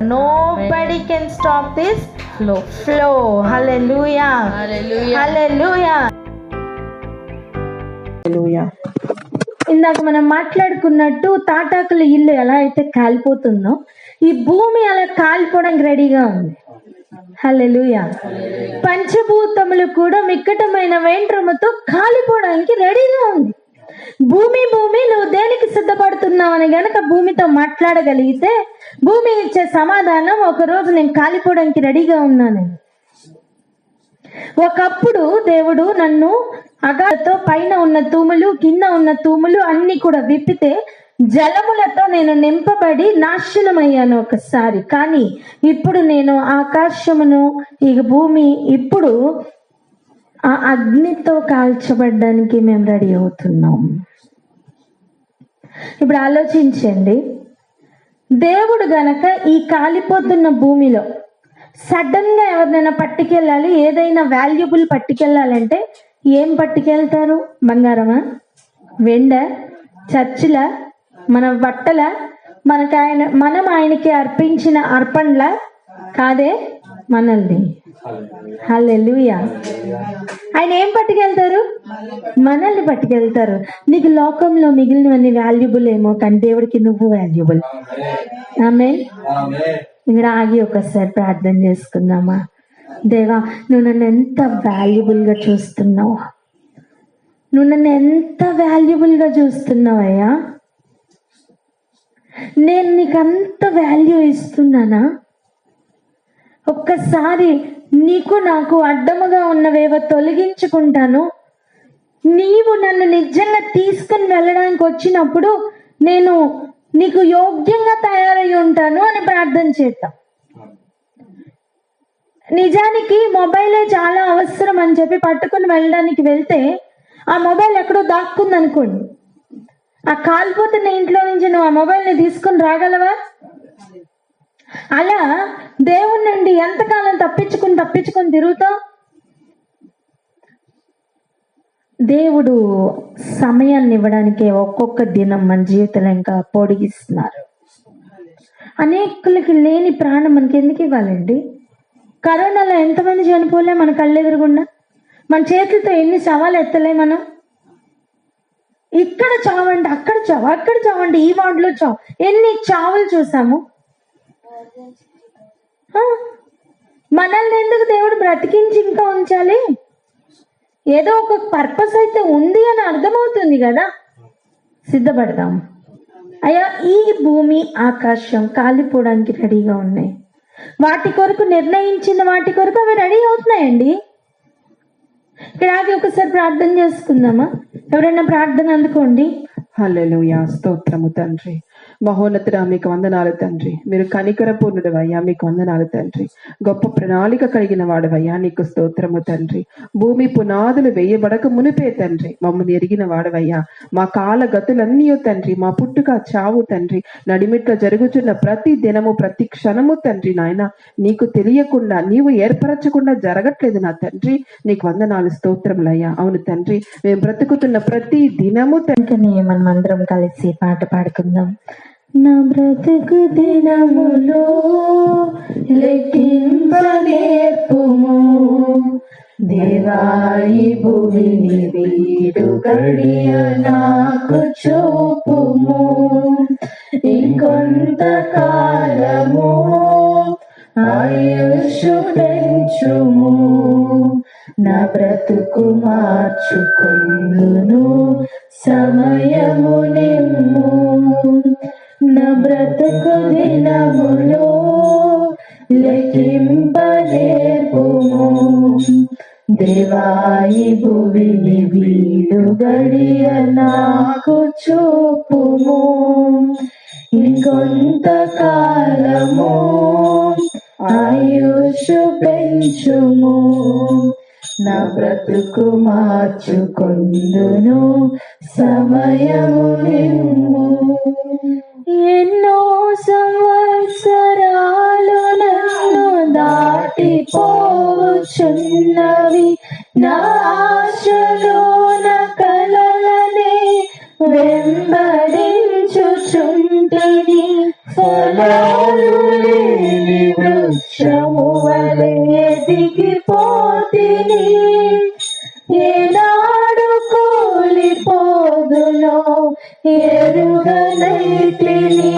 Nobody can stop this flow. Hallelujah. Hallelujah. ఇందాక మనం మాట్లాడుకున్నట్టు తాటాకుల ఇల్లు ఎలా అయితే కాలిపోతుందో ఈ భూమి అలా కాలిపోవడానికి రెడీగా ఉంది. హల్లెలూయా. పంచభూతములు కూడా మిక్కటమైన వేండ్రముతో కాలిపోవడానికి రెడీగా ఉంది. భూమి నువ్వు దేనికి సిద్ధపడుతున్నావు అని గనక భూమితో మాట్లాడగలిగితే భూమి ఇచ్చే సమాధానం, ఒక రోజు నేను కాలిపోవడానికి రెడీగా ఉన్నాను. ఒకప్పుడు దేవుడు నన్ను అగాధతో పైన ఉన్న తూములు కింద ఉన్న తూములు అన్ని కూడా విప్పితే జలములతో నేను నింపబడి నాశనమయ్యాను ఒకసారి. కానీ ఇప్పుడు నేను ఆకాశమును ఈ భూమి ఇప్పుడు ఆ అగ్నితో కాల్చబడ్డానికి మేము రెడీ అవుతున్నాం. ఇప్పుడు ఆలోచించండి, దేవుడు గనక ఈ కాలిపోతున్న భూమిలో సడన్ గా ఎవరినైనా పట్టుకెళ్ళాలి, ఏదైనా వాల్యుబుల్ పట్టుకెళ్ళాలంటే ఏం పట్టుకెళ్తారు? బంగారమా, వెండ, చర్చిల, మన బట్టల, మనం ఆయనకి అర్పించిన అర్పణల కాదే, మనల్ని. హల్లెలూయా. ఆయన ఏం పట్టుకెళ్తారు? మనల్ని పట్టుకెళ్తారు. నీకు లోకంలో మిగిలినవన్నీ వాల్యుబుల్ ఏమో, కానీ దేవుడికి నువ్వు వాల్యుబుల్. ఆమేన్. ఇక్కడ ఆగి ఒకసారి ప్రార్థన చేసుకుందామా? దేవా, నువ్వు నన్ను ఎంత వాల్యుబుల్ గా చూస్తున్నావు, నువ్వు నన్ను ఎంత వాల్యుబుల్ గా చూస్తున్నావయ్యా. నేను నీకు అంత వాల్యూ ఇస్తున్నానా? ఒక్కసారి నీకు నాకు అడ్డముగా ఉన్నవేవో తొలగించుకుంటాను. నీవు నన్ను నిజంగా తీసుకుని వెళ్ళడానికి వచ్చినప్పుడు నేను నీకు యోగ్యంగా తయారై ఉంటాను అని ప్రార్థన చేద్దాం. నిజానికి మొబైలే చాలా అవసరం అని చెప్పి పట్టుకుని వెళ్ళడానికి వెళ్తే ఆ మొబైల్ ఎక్కడో దాక్కుంది అనుకోండి, ఆ కాలిపోతున్న ఇంట్లో నుంచి నువ్వు ఆ మొబైల్ని తీసుకుని రాగలవా? అలా దేవుని నుండి ఎంతకాలం తప్పించుకుని తిరుగుతావు? దేవుడు సమయాన్ని ఇవ్వడానికి ఒక్కొక్క దినం మన జీవితంలో ఇంకా పొడిగిస్తున్నారు. అనేకులకి లేని ప్రాణం మనకి ఎందుకు ఇవ్వాలండి? కరోనాలో ఎంతమంది చనిపోలే మన కళ్ళెదురుగుండా? మన చేతులతో ఎన్ని శవాలు ఎత్తలే మనం? ఇక్కడ చావండి, అక్కడ చావు, అక్కడ చావండి, ఈ వార్డులో చావు, ఎన్ని చావులు చూసాము. మనల్ని ఎందుకు దేవుడు బ్రతికించి ఇంకా ఉంచాలి? ఏదో ఒక పర్పస్ అయితే ఉంది అని అర్థమవుతుంది కదా. సిద్ధపడదాం. అయ్యా, ఈ భూమి ఆకాశం కాలిపోవడానికి రెడీగా ఉన్నాయి. వాటి కొరకు నిర్ణయించిన వాటి కొరకు అవి రెడీ అవుతున్నాయండి. ఇక్కడ ఆగి ఒకసారి ప్రార్థన చేసుకుందామా? ఎవరైనా ప్రార్థన అందుకోండి. హల్లెలూయా. స్తోత్రము తండ్రి. మహోన్నతుడా, మీకు వందనాలు తండ్రి. మీరు కనికరపూర్ణుడవయ్యా, మీకు వందనాలు తండ్రి. గొప్ప ప్రణాళిక కలిగిన వాడవయ్యా, నీకు స్తోత్రము తండ్రి. భూమి పునాదులు వేయబడక మునిపే తండ్రి మమ్మల్ని ఎరిగిన వాడవయ్యా. మా కాల గతులన్నీ తండ్రి, మా పుట్టుక చావు తండ్రి, నడిమిట్లో జరుగుతున్న ప్రతి దినము ప్రతి క్షణము తండ్రి నాయన నీకు తెలియకుండా, నీవు ఏర్పరచకుండా జరగట్లేదు నా తండ్రి. నీకు వందనాలు, స్తోత్రములయ్యా. అవును తండ్రి, మేము బ్రతుకుతున్న ప్రతి దినము తండ్రి. మనం అందరం కలిసి పాట పాడుకుందాం. నా బ్రతుకు దినములో లెక్కింపనేర్పుము, దేవాయి భూమిని వీడు గడియ నాకు చూపుము. ఇంకొంత కాలము ఆయుషు పెంచుము, నా బ్రతుకు మార్చుకొందును సమయము నిమ్ము. నా బ్రతుకు దినములో లెక్కింపనేర్పుము, దేవాయి భూమిని వీడు గడియ నాకు చూపుము. ఇంకొంత కాలము ఆయుషు పెంచుము, నా బ్రతుకు మార్చుకొందును సమయము నిమ్ము. ఎన్నో సంవత్సరాలు నన్ను దాటిపోవచ్చున్నవి, నా ఆశలో నా కలలనే వెంబడించుచుంటిని. ఫలాలు ఎరుగనైతిని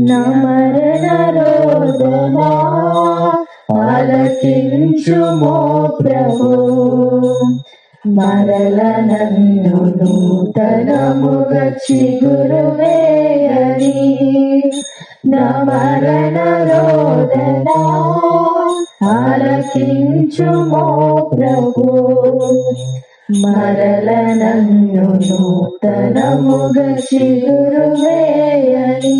నా మరణ రోదనా ఆలకించుమో ప్రభు మరల నన్ను నూతనముగా చిగురు వేయని నా మరణ రోదనా ఆలకించుమో ప్రభు మరల నన్ను నూతనముగా చిగురు వేయని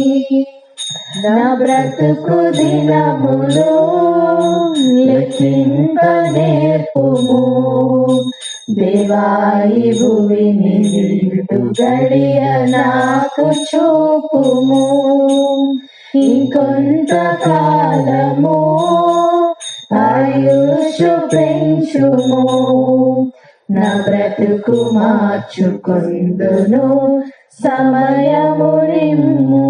నా బ్రతుకు దినములు లెక్కింప నేర్పుము దేవాయి భువిని నిండు గడియ నాకు చూపుము ఇంకొంత కాలము ఆయుష్ పెంచుము నా బ్రతుకు మార్చుకొందును సమయము నిమ్ము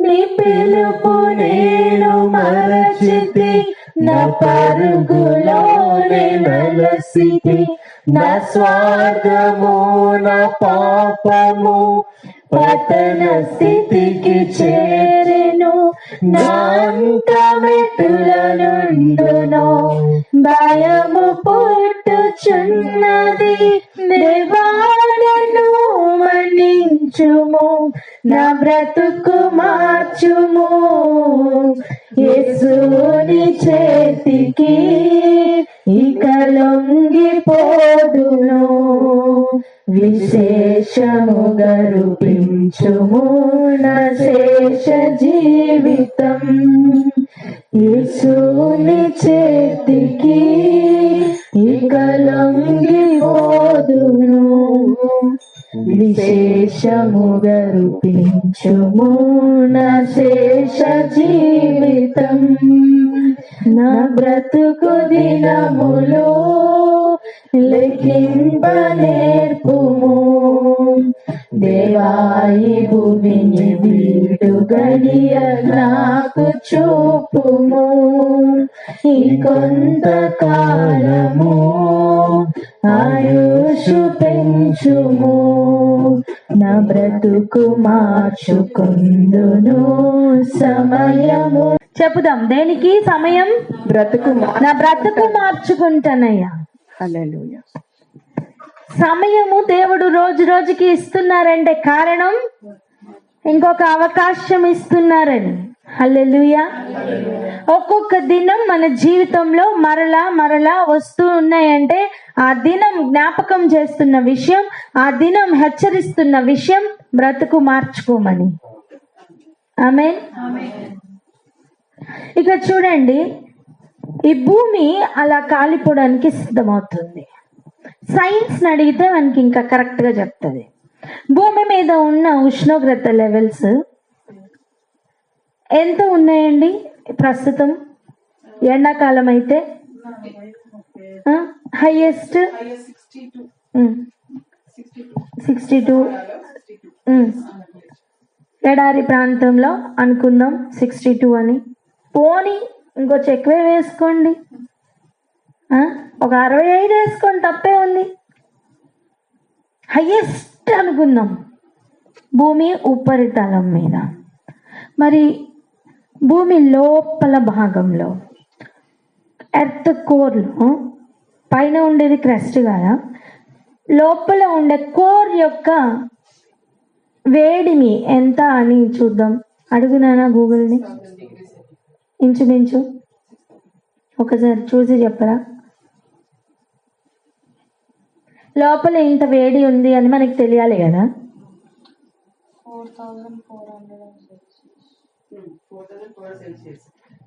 నీ పిలుపు నేను మరచితి నా పరుగులోనే వెలసితి నా స్వార్థము నా పాపము పతన స్థితికి చేరెను నా అంతమెటుల నుండును భయము పుట్టుచున్నది దేవాలను మన్నించుము నా బ్రతుకు మార్చుము యేసుని చేతికి ఇక లొంగిపోదును విశేషముగా రూపించుము నా శేష జీవితం యేసుని చేతికి ఇక లొంగిపోదును విశేషముగా రూపించుము నా శేష జీవితం నా బ్రతుకు దినములో లెక్కింప నేర్పుము దేవాయి భూమిని వీడు గడియ నాకు చూపుము ఇంకొంత కాలము ఆయుష్ పెంచుము నా బ్రతుకు మార్చుకుందును సమయము చెప్పుదాం దేనికి సమయం బ్రతుకు నా బ్రతుకు మార్చుకుంటానయ్యా హల్లెలూయా. సమయము దేవుడు రోజు రోజుకి ఇస్తున్నారంటే కారణం ఇంకొక అవకాశం ఇస్తున్నారని. హల్లెలూయా. ఒక్కొక్క దినం మన జీవితంలో మరలా మరలా వస్తూ ఉన్నాయంటే ఆ దినం జ్ఞాపకం చేస్తున్న విషయం, ఆ దినం హెచ్చరిస్తున్న విషయం బ్రతుకు మార్చుకోమని. ఆమేన్. ఇక చూడండి, ఈ భూమి అలా కాలిపోవడానికి సిద్ధమవుతుంది. సైన్స్ అడిగితే మనకి ఇంకా కరెక్ట్ గా చెప్తుంది. భూమి మీద ఉన్న ఉష్ణోగ్రత లెవెల్స్ ఎంత ఉన్నాయండి ప్రస్తుతం? ఎండాకాలం అయితే హైయెస్ట్ 62. ఎడారి ప్రాంతంలో అనుకుందాం 62 అని. పోనీ ఇంకొంచెం ఎక్కువే వేసుకోండి, ఒక 65 వేసుకోండి, తప్పే ఉంది. హైయెస్ట్ అనుకుందాం భూమి ఉపరితలం మీద. మరి భూమి లోపల భాగంలో ఎర్త్ కోర్లో పైన ఉండేది క్రస్ట్ కదా, లోపల ఉండే కోర్ యొక్క వేడిమి ఎంత అని చూద్దాం. అడుగునానా గూగుల్ని, ఇంచుమించు ఒకసారి చూసి చెప్పరా? లోపల ఇంత వేడి ఉంది అని మనకి తెలియాలి కదా. 4,400 Celsius,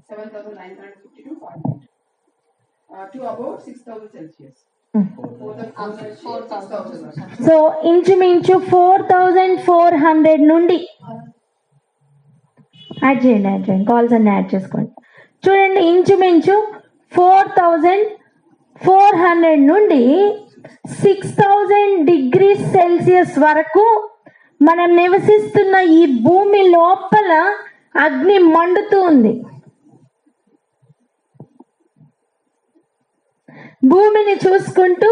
7,952 Fahrenheit, to about 6,000 Celsius. So ఇంచుమించు 4,400 నుండి యాడ్ చేయండి, కాల్స్ అన్ని యాడ్ చేసుకోండి. చూడండి, ఇంచుమించు 4,400 నుండి 6,000 డిగ్రీస్ సెల్సియస్ వరకు మనం నివసిస్తున్న ఈ భూమి లోపల అగ్ని మండుతూ ఉంది. భూమిని చూసుకుంటూ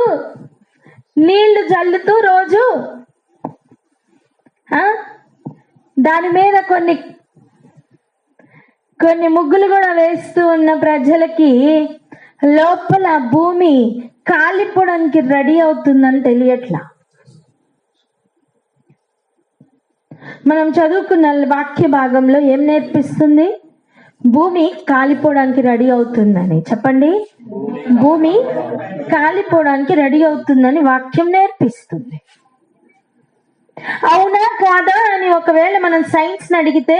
నీళ్లు జల్లుతూ రోజు దాని మీద కొన్ని ముగ్గులు కూడా వేస్తూ ఉన్న ప్రజలకి లోపల భూమి కాలిపోవడానికి రెడీ అవుతుందని తెలియట్లా. మనం చదువుకున్న వాక్య భాగంలో ఏం నేర్పిస్తుంది? భూమి కాలిపోవడానికి రెడీ అవుతుందని. చెప్పండి, భూమి కాలిపోవడానికి రెడీ అవుతుందని వాక్యం నేర్పిస్తుంది. అవునా కాదా అని ఒకవేళ మనం సైన్స్ అడిగితే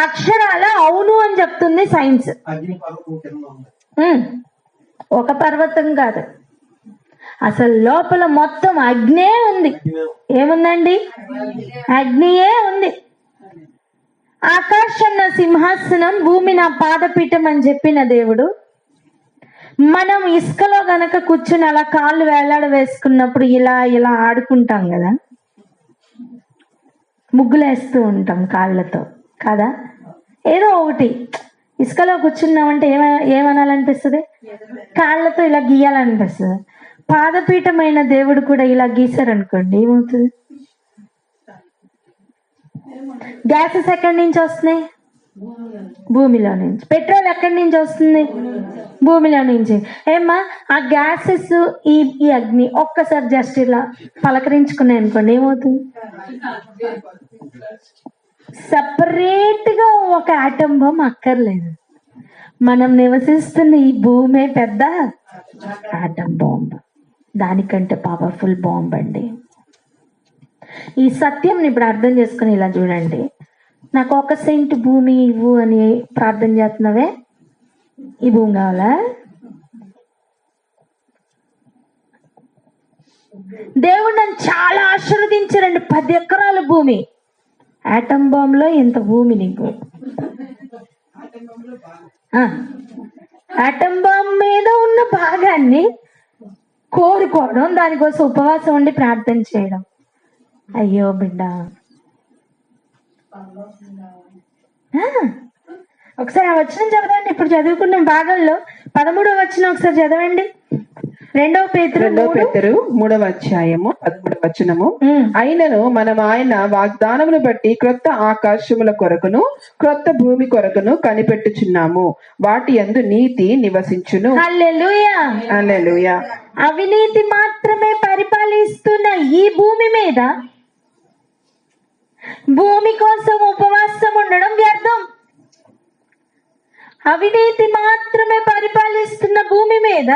అక్షరాల అవును అని చెప్తుంది సైన్స్. ఒక పర్వతం కాదు, అసలు లోపల మొత్తం అగ్నే ఉంది. ఏముందండి? అగ్నియే ఉంది. ఆకాశం నా సింహాసనం, భూమి నా పాదపీఠం అని చెప్పిన దేవుడు, మనం ఇసుకలో గనక కూర్చుని అలా కాళ్ళు వేలాడ వేసుకున్నప్పుడు ఇలా ఇలా ఆడుకుంటాం కదా, ముగ్గులేస్తూ ఉంటాం కాళ్ళతో కదా. ఏదో ఒకటి ఇసుకలో కూర్చున్నామంటే ఏమనాలనిపిస్తుంది? కాళ్ళతో ఇలా గీయాలనిపిస్తుంది. పాదపీఠమైన దేవుడు కూడా ఇలా గీసారనుకోండి, ఏమవుతుంది? గ్యాసెస్ ఎక్కడి నుంచి వస్తున్నాయి? భూమిలో నుంచి. పెట్రోల్ ఎక్కడి నుంచి వస్తుంది? భూమిలో నుంచి. ఏమ్మా, ఆ గ్యాసెస్ ఈ అగ్ని ఒక్కసారి జస్ట్ ఇలా పలకరించుకున్నాయి అనుకోండి, ఏమవుతుంది? సపరేట్ గా ఒక ఆటం బాంబ్ అక్కర్లేదు. మనం నివసిస్తున్న ఈ భూమే పెద్ద ఆటం బాంబ్, దానికంటే పవర్ఫుల్ బాంబ్ అండి. ఈ సత్యం ఇప్పుడు అర్థం చేసుకుని ఇలా చూడండి. నాకు 1 సెంట్ భూమి ఇవ్వు అని ప్రార్థన చేస్తున్నావే, ఈ భూమి కావాలా? దేవుడు నన్ను చాలా ఆశీర్వదించారండి, 10 ఎకరాల భూమి. ఆటం బాంబ్ లో ఎంత భూమి నీకు? ఆటం బాంబ్ మీద ఉన్న భాగాన్ని కోరుకోవడం, దానికోసం ఉపవాసం ఉండి ప్రార్థన చేయడం. అయ్యో బిడ్డ, ఒకసారి ఆ వచనం చదవండి. ఇప్పుడు చదువుకున్న భాగంలో 13వ వచనం ఒకసారి చదవండి. 2 పేతురు 3వ అధ్యాయము 13వ వచనము. అయినను మనం ఆయన వాగ్దానమును బట్టి క్రొత్త ఆకాశముల కొరకును క్రొత్త భూమి కొరకును కనిపెట్టుచున్నాము, వాటి యందు నీతి నివసించును. హల్లెలూయా, హల్లెలూయా. అవినీతి మాత్రమే పరిపాలిస్తున్న ఈ భూమి మీద భూమి కోసం ఉపవాసం ఉండడం వ్యర్థం. అవినీతి మాత్రమే పరిపాలిస్తున్న భూమి మీద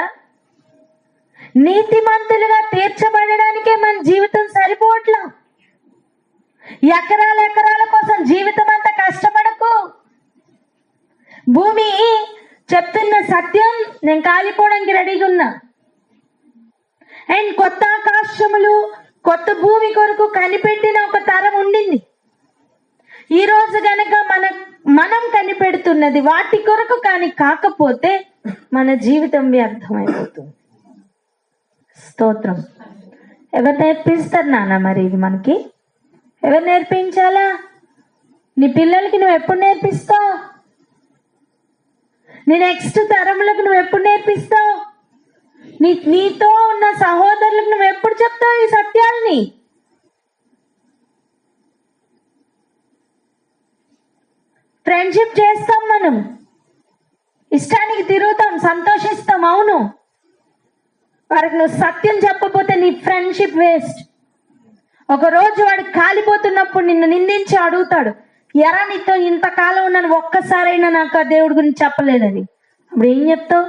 నీతిమంతులుగా తీర్చబడడానికే మన జీవితం సరిపోవట్లా. ఎకరాల కోసం జీవితం అంతా కష్టపడకు. భూమి చెప్తున్న సత్యం, నేను కాలిపోవడానికి రెడీగా ఉన్నా. అండ్ కొత్త ఆకాశములు కొత్త భూమి కొరకు కనిపెట్టిన ఒక తరం ఉండింది. ఈ రోజు గనక మనం కనిపెడుతున్నది వాటి కొరకు కానీ కాకపోతే మన జీవితం వ్యర్థమైపోతుంది. స్తోత్రం. ఎవరు నేర్పిస్తారు నాన్న మరి ఇది మనకి? ఎవరు నేర్పించాలా? నీ పిల్లలకి నువ్వు ఎప్పుడు నేర్పిస్తావు? నీ నెక్స్ట్ తరములకు నువ్వు ఎప్పుడు నేర్పిస్తావు? నీతో ఉన్న సహోదరులకు నువ్వు ఎప్పుడు చెప్తావు ఈ సత్యాల్ని? ఫ్రెండ్షిప్ చేస్తాం, మనం ఇష్టానికి తిరుగుతాం, సంతోషిస్తాం, అవును. వారికి నువ్వు సత్యం చెప్పకపోతే నీ ఫ్రెండ్షిప్ వేస్ట్. ఒక రోజు వాడు కాలిపోతున్నప్పుడు నిన్ను నిందించి అడుగుతాడు, ఎరా నీతో ఇంతకాలం ఉన్నాను, ఒక్కసారైనా నాకు ఆ దేవుడి గురించి చెప్పలేదని. అప్పుడు ఏం చెప్తావు?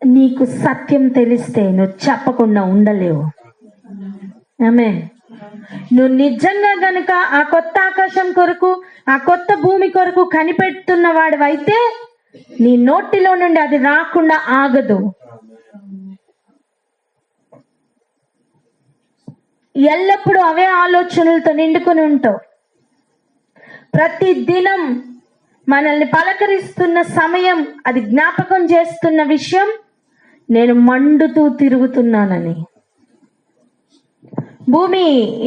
నీకు సత్యం తెలిస్తే నువ్వు చెప్పకుండా ఉండలేవు. ఆమె నువ్వు నిజంగా గనుక ఆ కొత్త ఆకాశం కొరకు ఆ కొత్త భూమి కొరకు కనిపెడుతున్న వాడివైతే నీ నోటిలో నుండి అది రాకుండా ఆగదు. ఎల్లప్పుడూ అవే ఆలోచనలతో నిండుకొని ఉంటావు. ప్రతి దినం మనల్ని పలకరిస్తున్న సమయం, అది జ్ఞాపకం చేస్తున్న విషయం, నేను మండుతూ తిరుగుతున్నానని. భూమి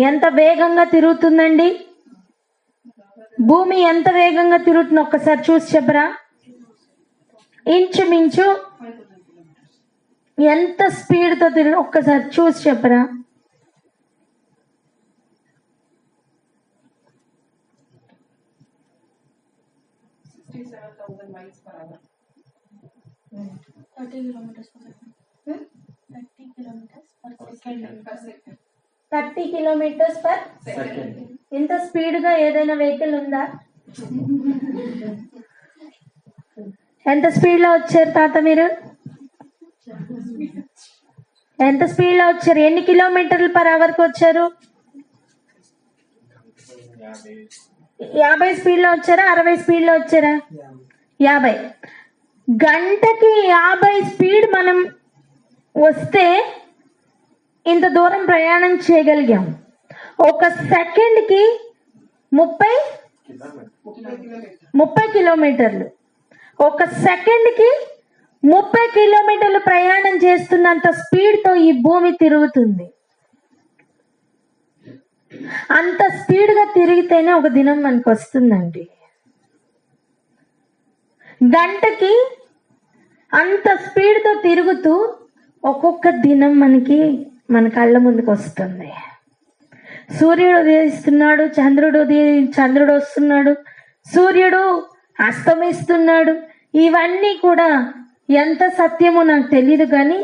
ఎంత వేగంగా తిరుగుతుందండి? భూమి ఎంత వేగంగా తిరుగుతుంది ఒక్కసారి చూసి చెప్పరా? ఇంచుమించు ఎంత స్పీడ్తో తిరుగు, ఒక్కసారి చూసి చెప్పరా? 30 కిలోమీటర్స్ పర్ ఇంత స్పీడ్ గా ఏదైనా వెహికల్ ఉందా? ఎంత స్పీడ్ లో వచ్చారు తాత మీరు? ఎంత స్పీడ్ లో వచ్చారు? ఎన్ని కిలోమీటర్లు పర్ అవర్ కి వచ్చారు? 50 స్పీడ్ లో వచ్చారా? 60 స్పీడ్ లో వచ్చారా? 50. గంటకి 50 స్పీడ్ మనం వస్తే ఇంత దూరం ప్రయాణం చేయగలిగాం. ఒక సెకండ్ కి 30 కిలోమీటర్లు. ఒక సెకండ్ కి 30 కిలోమీటర్లు ప్రయాణం చేస్తున్నంత స్పీడ్ తో ఈ భూమి తిరుగుతుంది. అంత స్పీడ్ గా తిరిగితేనే ఒక దినం మనకు వస్తుందండి. గంటకి అంత స్పీడ్ తో తిరుగుతూ ఒక్కొక్క దినం మన కళ్ళ ముందుకు వస్తుంది. సూర్యుడు ఉదయిస్తున్నాడు, చంద్రుడు వస్తున్నాడు, సూర్యుడు అస్తమిస్తున్నాడు. ఇవన్నీ కూడా ఎంత సత్యమో నాకు తెలియదు, కానీ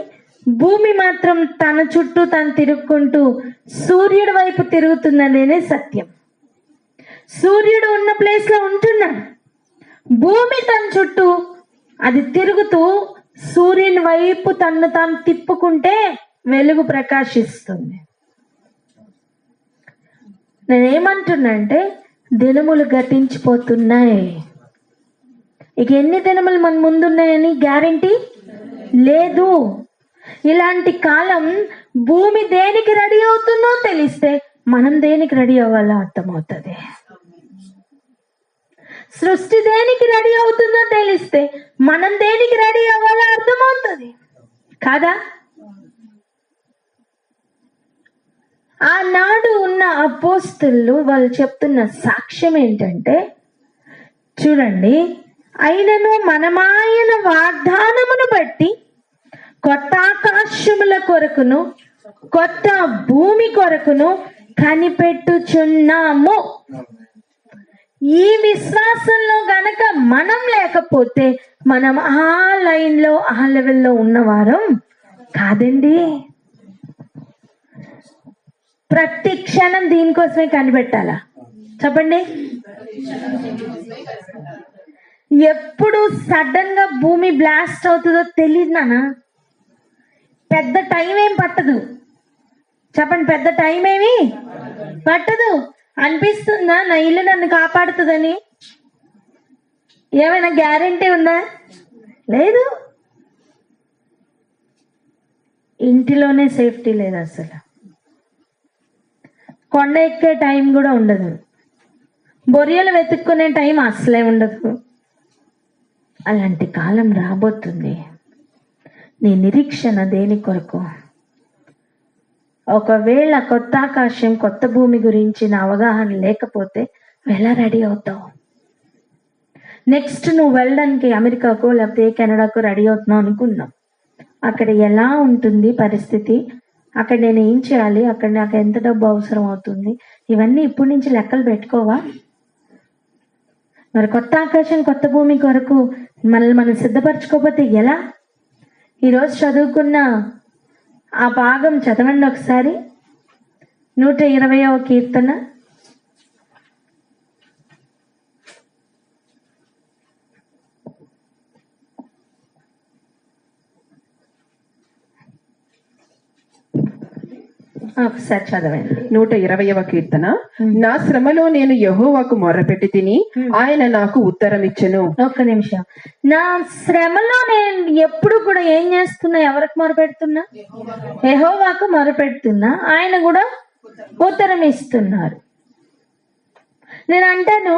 భూమి మాత్రం తన చుట్టూ తను తిరుగుకుంటూ సూర్యుడి వైపు తిరుగుతుందనేదే సత్యం. సూర్యుడు ఉన్న ప్లేస్ లో ఉంటున్నాడు, భూమి తన చుట్టూ అది తిరుగుతూ సూర్యుని వైపు తను తాను తిప్పుకుంటే వెలుగు ప్రకాశిస్తుంది. నేనేమంటున్నా అంటే దినములు గతించిపోతున్నాయి. ఇక ఎన్ని దినములు మన ముందున్నాయని గ్యారంటీ లేదు. ఇలాంటి కాలం భూమి దేనికి రెడీ అవుతుందో తెలిస్తే మనం దేనికి రెడీ అవ్వాలో అర్థమవుతుంది. సృష్టి దేనికి రెడీ అవుతుందో తెలిస్తే మనం దేనికి రెడీ అవ్వాలో అర్థమవుతుంది కాదా? ఆనాడు ఉన్న అపోస్తలు వాళ్ళు చెప్తున్న సాక్ష్యం ఏంటంటే, చూడండి, అయినను మనమాయన వాగ్దానమును బట్టి కొత్త ఆకాశముల కొరకును కొత్త భూమి కొరకును కనిపెట్టుచున్నాము. ఈ విశ్వాసంలో గనక మనం లేకపోతే మనం ఆ లైన్లో ఆ లెవెల్లో ఉన్నవారం కాదండి. ప్రతి క్షణం దీనికోసమే కనిపెట్టాలా? చెప్పండి. ఎప్పుడు సడన్ గా భూమి బ్లాస్ట్ అవుతుందో తెలియదు నాన్న. పెద్ద టైం ఏం పట్టదు. చెప్పండి, పెద్ద టైం ఏమి పట్టదు. అనిపిస్తుందా నా ఇల్లు నన్ను కాపాడుతుందని? ఏమైనా గ్యారంటీ ఉందా? లేదు. ఇంటిలోనే సేఫ్టీ లేదు అసలు. కొండ ఎక్కే టైం కూడా ఉండదు. బొరియలు వెతుక్కునే టైం అసలే ఉండదు. అలాంటి కాలం రాబోతుంది. నీ నిరీక్షణ దేని కొరకు? ఒకవేళ కొత్త ఆకాశం కొత్త భూమి గురించిన అవగాహన లేకపోతే ఎలా రెడీ అవుతావు? నెక్స్ట్ నువ్వు వెళ్ళడానికి అమెరికాకో లేకపోతే కెనడాకో రెడీ అవుతున్నావు అనుకున్నావు. అక్కడ ఎలా ఉంటుంది పరిస్థితి, అక్కడ నేను ఏం చేయాలి, అక్కడ నాకు ఎంత డబ్బు అవసరం అవుతుంది, ఇవన్నీ ఇప్పటి నుంచి లెక్కలు పెట్టుకోవా? మరి కొత్త ఆకాశం కొత్త భూమి కొరకు మనల్ని మనం సిద్ధపరచుకోకపోతే ఎలా? ఈరోజు చదువుకున్న ఆ భాగం చదవండి ఒకసారి. 120వ కీర్తన. ఒకసారి చదవండి. 120వ కీర్తన. నా శ్రమలో నేను యెహోవాకు మొర్రపెట్టి తిని ఆయన నాకు ఉత్తరం ఇచ్చెను. ఒక్క నిమిషం. నా శ్రమలో నేను ఎప్పుడు కూడా ఏం చేస్తున్నా? ఎవరికి మొరపెడుతున్నా? యెహోవాకు మొరపెడుతున్నా. ఆయన కూడా ఉత్తరం ఇస్తున్నారు. నేను అంటాను,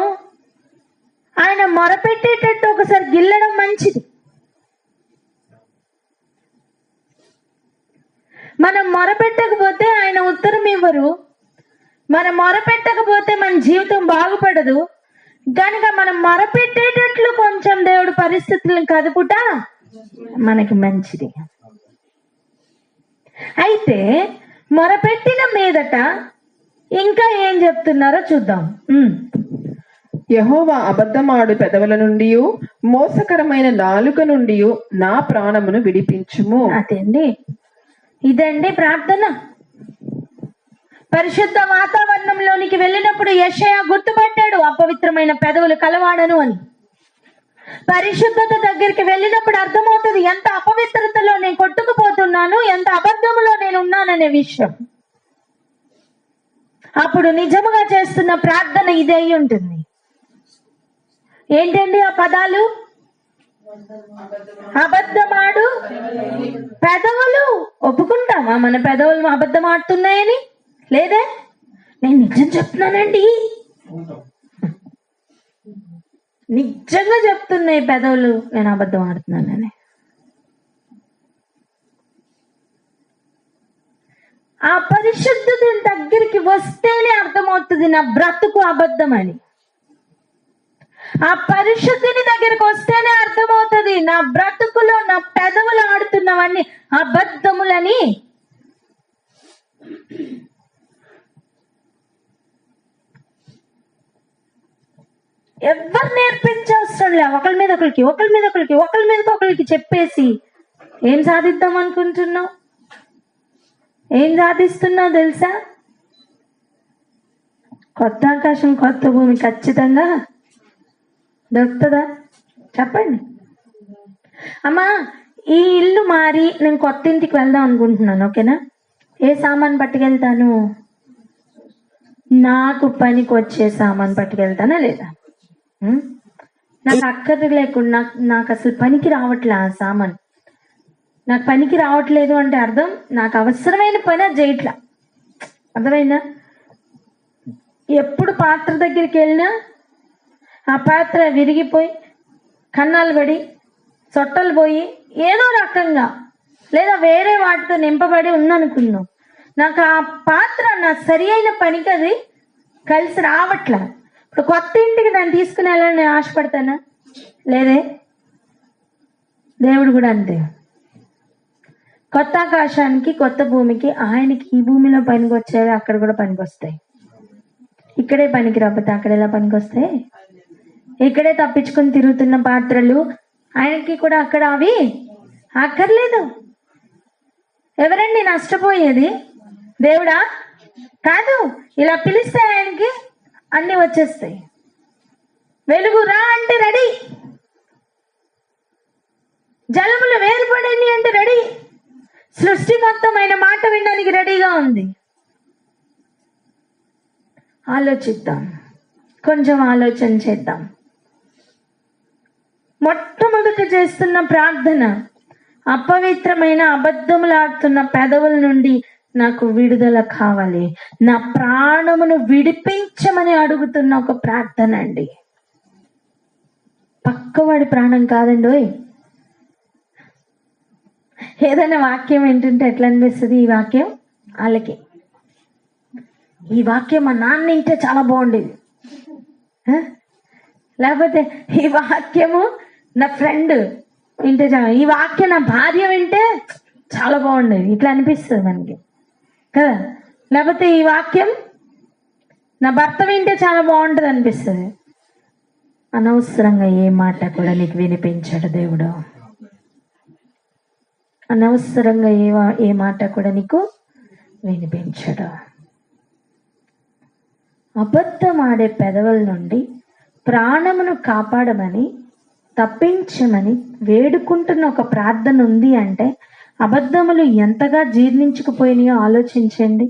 ఆయన మొరపెట్టేటట్టు ఒకసారి గిల్లడం మంచిది. మనం మొరపెట్టకపోతే ఆయన ఉత్తరం ఇవ్వరు. మనం మొరపెట్టకపోతే మన జీవితం బాగుపడదు. కనుక మనం మొరపెట్టేటట్లు కొంచెం దేవుడు పరిస్థితులను కదుపుట మనకి మంచిది. అయితే మొరపెట్టిన మీదట ఇంకా ఏం చెప్తున్నారో చూద్దాం. యెహోవా అబద్ధమాడు పెదవుల నుండి మోసకరమైన నాలుక నుండి నా ప్రాణమును విడిపించుము. అదండి, ఇదండి ప్రార్థన. పరిశుద్ధ వాతావరణంలోనికి వెళ్ళినప్పుడు యెషయా గుర్తుపట్టాడు అపవిత్రమైన పెదవులు కలవాడను అని. పరిశుద్ధత దగ్గరికి వెళ్ళినప్పుడు అర్థమవుతుంది ఎంత అపవిత్రతలో నేను కొట్టుకుపోతున్నాను, ఎంత అబద్ధములో నేను ఉన్నాననే విషయం. అప్పుడు నిజముగా చేస్తున్న ప్రార్థన ఇదే అయి ఉంటుంది. ఏంటండి ఆ పదాలు? అబద్ధమాడు పెదవులు. ఒప్పుకుంటామా మన పెదవులు అబద్ధం ఆడుతున్నాయని? లేదే, నేను నిజం చెప్తున్నానండి, నిజంగా చెప్తున్నాయి పెదవులు నేను అబద్ధం ఆడుతున్నానని. ఆ పరిశుద్ధత దగ్గరికి వస్తేనే అర్థమవుతుంది నా బ్రతుకు అబద్ధం అని. ఆ పరిశుద్ధిని దగ్గరికి వస్తేనే అర్థమవుతుంది నా బ్రతుకులో నా పెదవులు ఆడుతున్నవన్నీ అబద్ధములని. ఎవరు నేర్పించవసరం లే. ఒకరి మీద ఒకరికి చెప్పేసి ఏం సాధిద్దాం అనుకుంటున్నావు? ఏం సాధిస్తున్నావు తెలుసా? కొత్త ఆకాశం కొత్త భూమి ఖచ్చితంగా దొరుకుతుందా? చెప్పండి. అమ్మా, ఈ ఇల్లు మారి నేను కొత్త ఇంటికి వెళ్దాం అనుకుంటున్నాను, ఓకేనా? ఏ సామాన్ పట్టుకెళ్తాను? నాకు పనికి వచ్చే సామాన్ పట్టుకెళ్తానా లేదా? నాకు అక్కర్లు లేకుండా నాకు అసలు పనికి రావట్లే ఆ సామాన్. నాకు పనికి రావట్లేదు అంటే అర్థం నాకు అవసరమైన పని అది చేయట్లా. అర్థమైందా? ఎప్పుడు పాత్ర దగ్గరికి వెళ్ళినా ఆ పాత్ర విరిగిపోయి కన్నాలు పడి సొట్టలు పోయి ఏదో రకంగా లేదా వేరే వాటితో నింపబడి ఉందనుకుందాం. నాకు ఆ పాత్ర నా సరి అయిన పనికి అది కలిసి రావట్లా. ఇప్పుడు కొత్త ఇంటికి దాన్ని తీసుకుని వెళ్ళాలని నేను ఆశపడతానా? లేదే. దేవుడు కూడా అంతే. కొత్త ఆకాశానికి కొత్త భూమికి ఆయనకి ఈ భూమిలో పనికి వచ్చేవి అక్కడ కూడా పనికి వస్తాయి. ఇక్కడే పనికి రాకపోతే అక్కడ ఎలా పనికి వస్తాయి? ఇక్కడే తప్పించుకొని తిరుగుతున్న పాత్రలు ఆయనకి కూడా అక్కడ అవి అక్కర్లేదు. ఎవరండి నష్టపోయేది? దేవుడా? కాదు. ఇలా పిలిస్తే ఆయనకి అన్ని వచ్చేస్తాయి. వెలుగు రా అంటే రెడీ, జలములు వేరుపడండి అంటే రెడీ, సృష్టి మొత్తం ఆయన మాట వినడానికి రెడీగా ఉంది. ఆలోచిద్దాం, కొంచెం ఆలోచన చేద్దాం. మొట్టమొదట చేస్తున్న ప్రార్థన అపవిత్రమైన అబద్ధములాడుతున్న పెదవుల నుండి నాకు విడుదల కావాలి, నా ప్రాణమును విడిపించమని అడుగుతున్న ఒక ప్రార్థన అండి. పక్కవాడి ప్రాణం కాదండి. ఏదైనా వాక్యం ఏంటంటే ఎట్లా అనిపిస్తుంది? ఈ వాక్యం వాళ్ళకి, ఈ వాక్యం మా నాన్న వింటే చాలా బాగుండేది, లేకపోతే ఈ వాక్యము నా ఫ్రెండ్ వింటే చాలా, ఈ వాక్యం నా భార్య వింటే చాలా బాగుండేది, ఇట్లా అనిపిస్తుంది మనకి కదా. లేకపోతే ఈ వాక్యం నా భర్త వింటే చాలా బాగుంటుంది అనిపిస్తుంది. అనవసరంగా ఏ మాట కూడా నీకు వినిపించాడు దేవుడు. అనవసరంగా ఏ మాట కూడా నీకు వినిపించడు. అబద్ధం ఆడే పెదవుల నుండి ప్రాణమును కాపాడమని తప్పించమని వేడుకుంటున్న ఒక ప్రార్థన ఉంది అంటే అబద్ధములు ఎంతగా జీర్ణించుకుపోయినాయో ఆలోచించండి.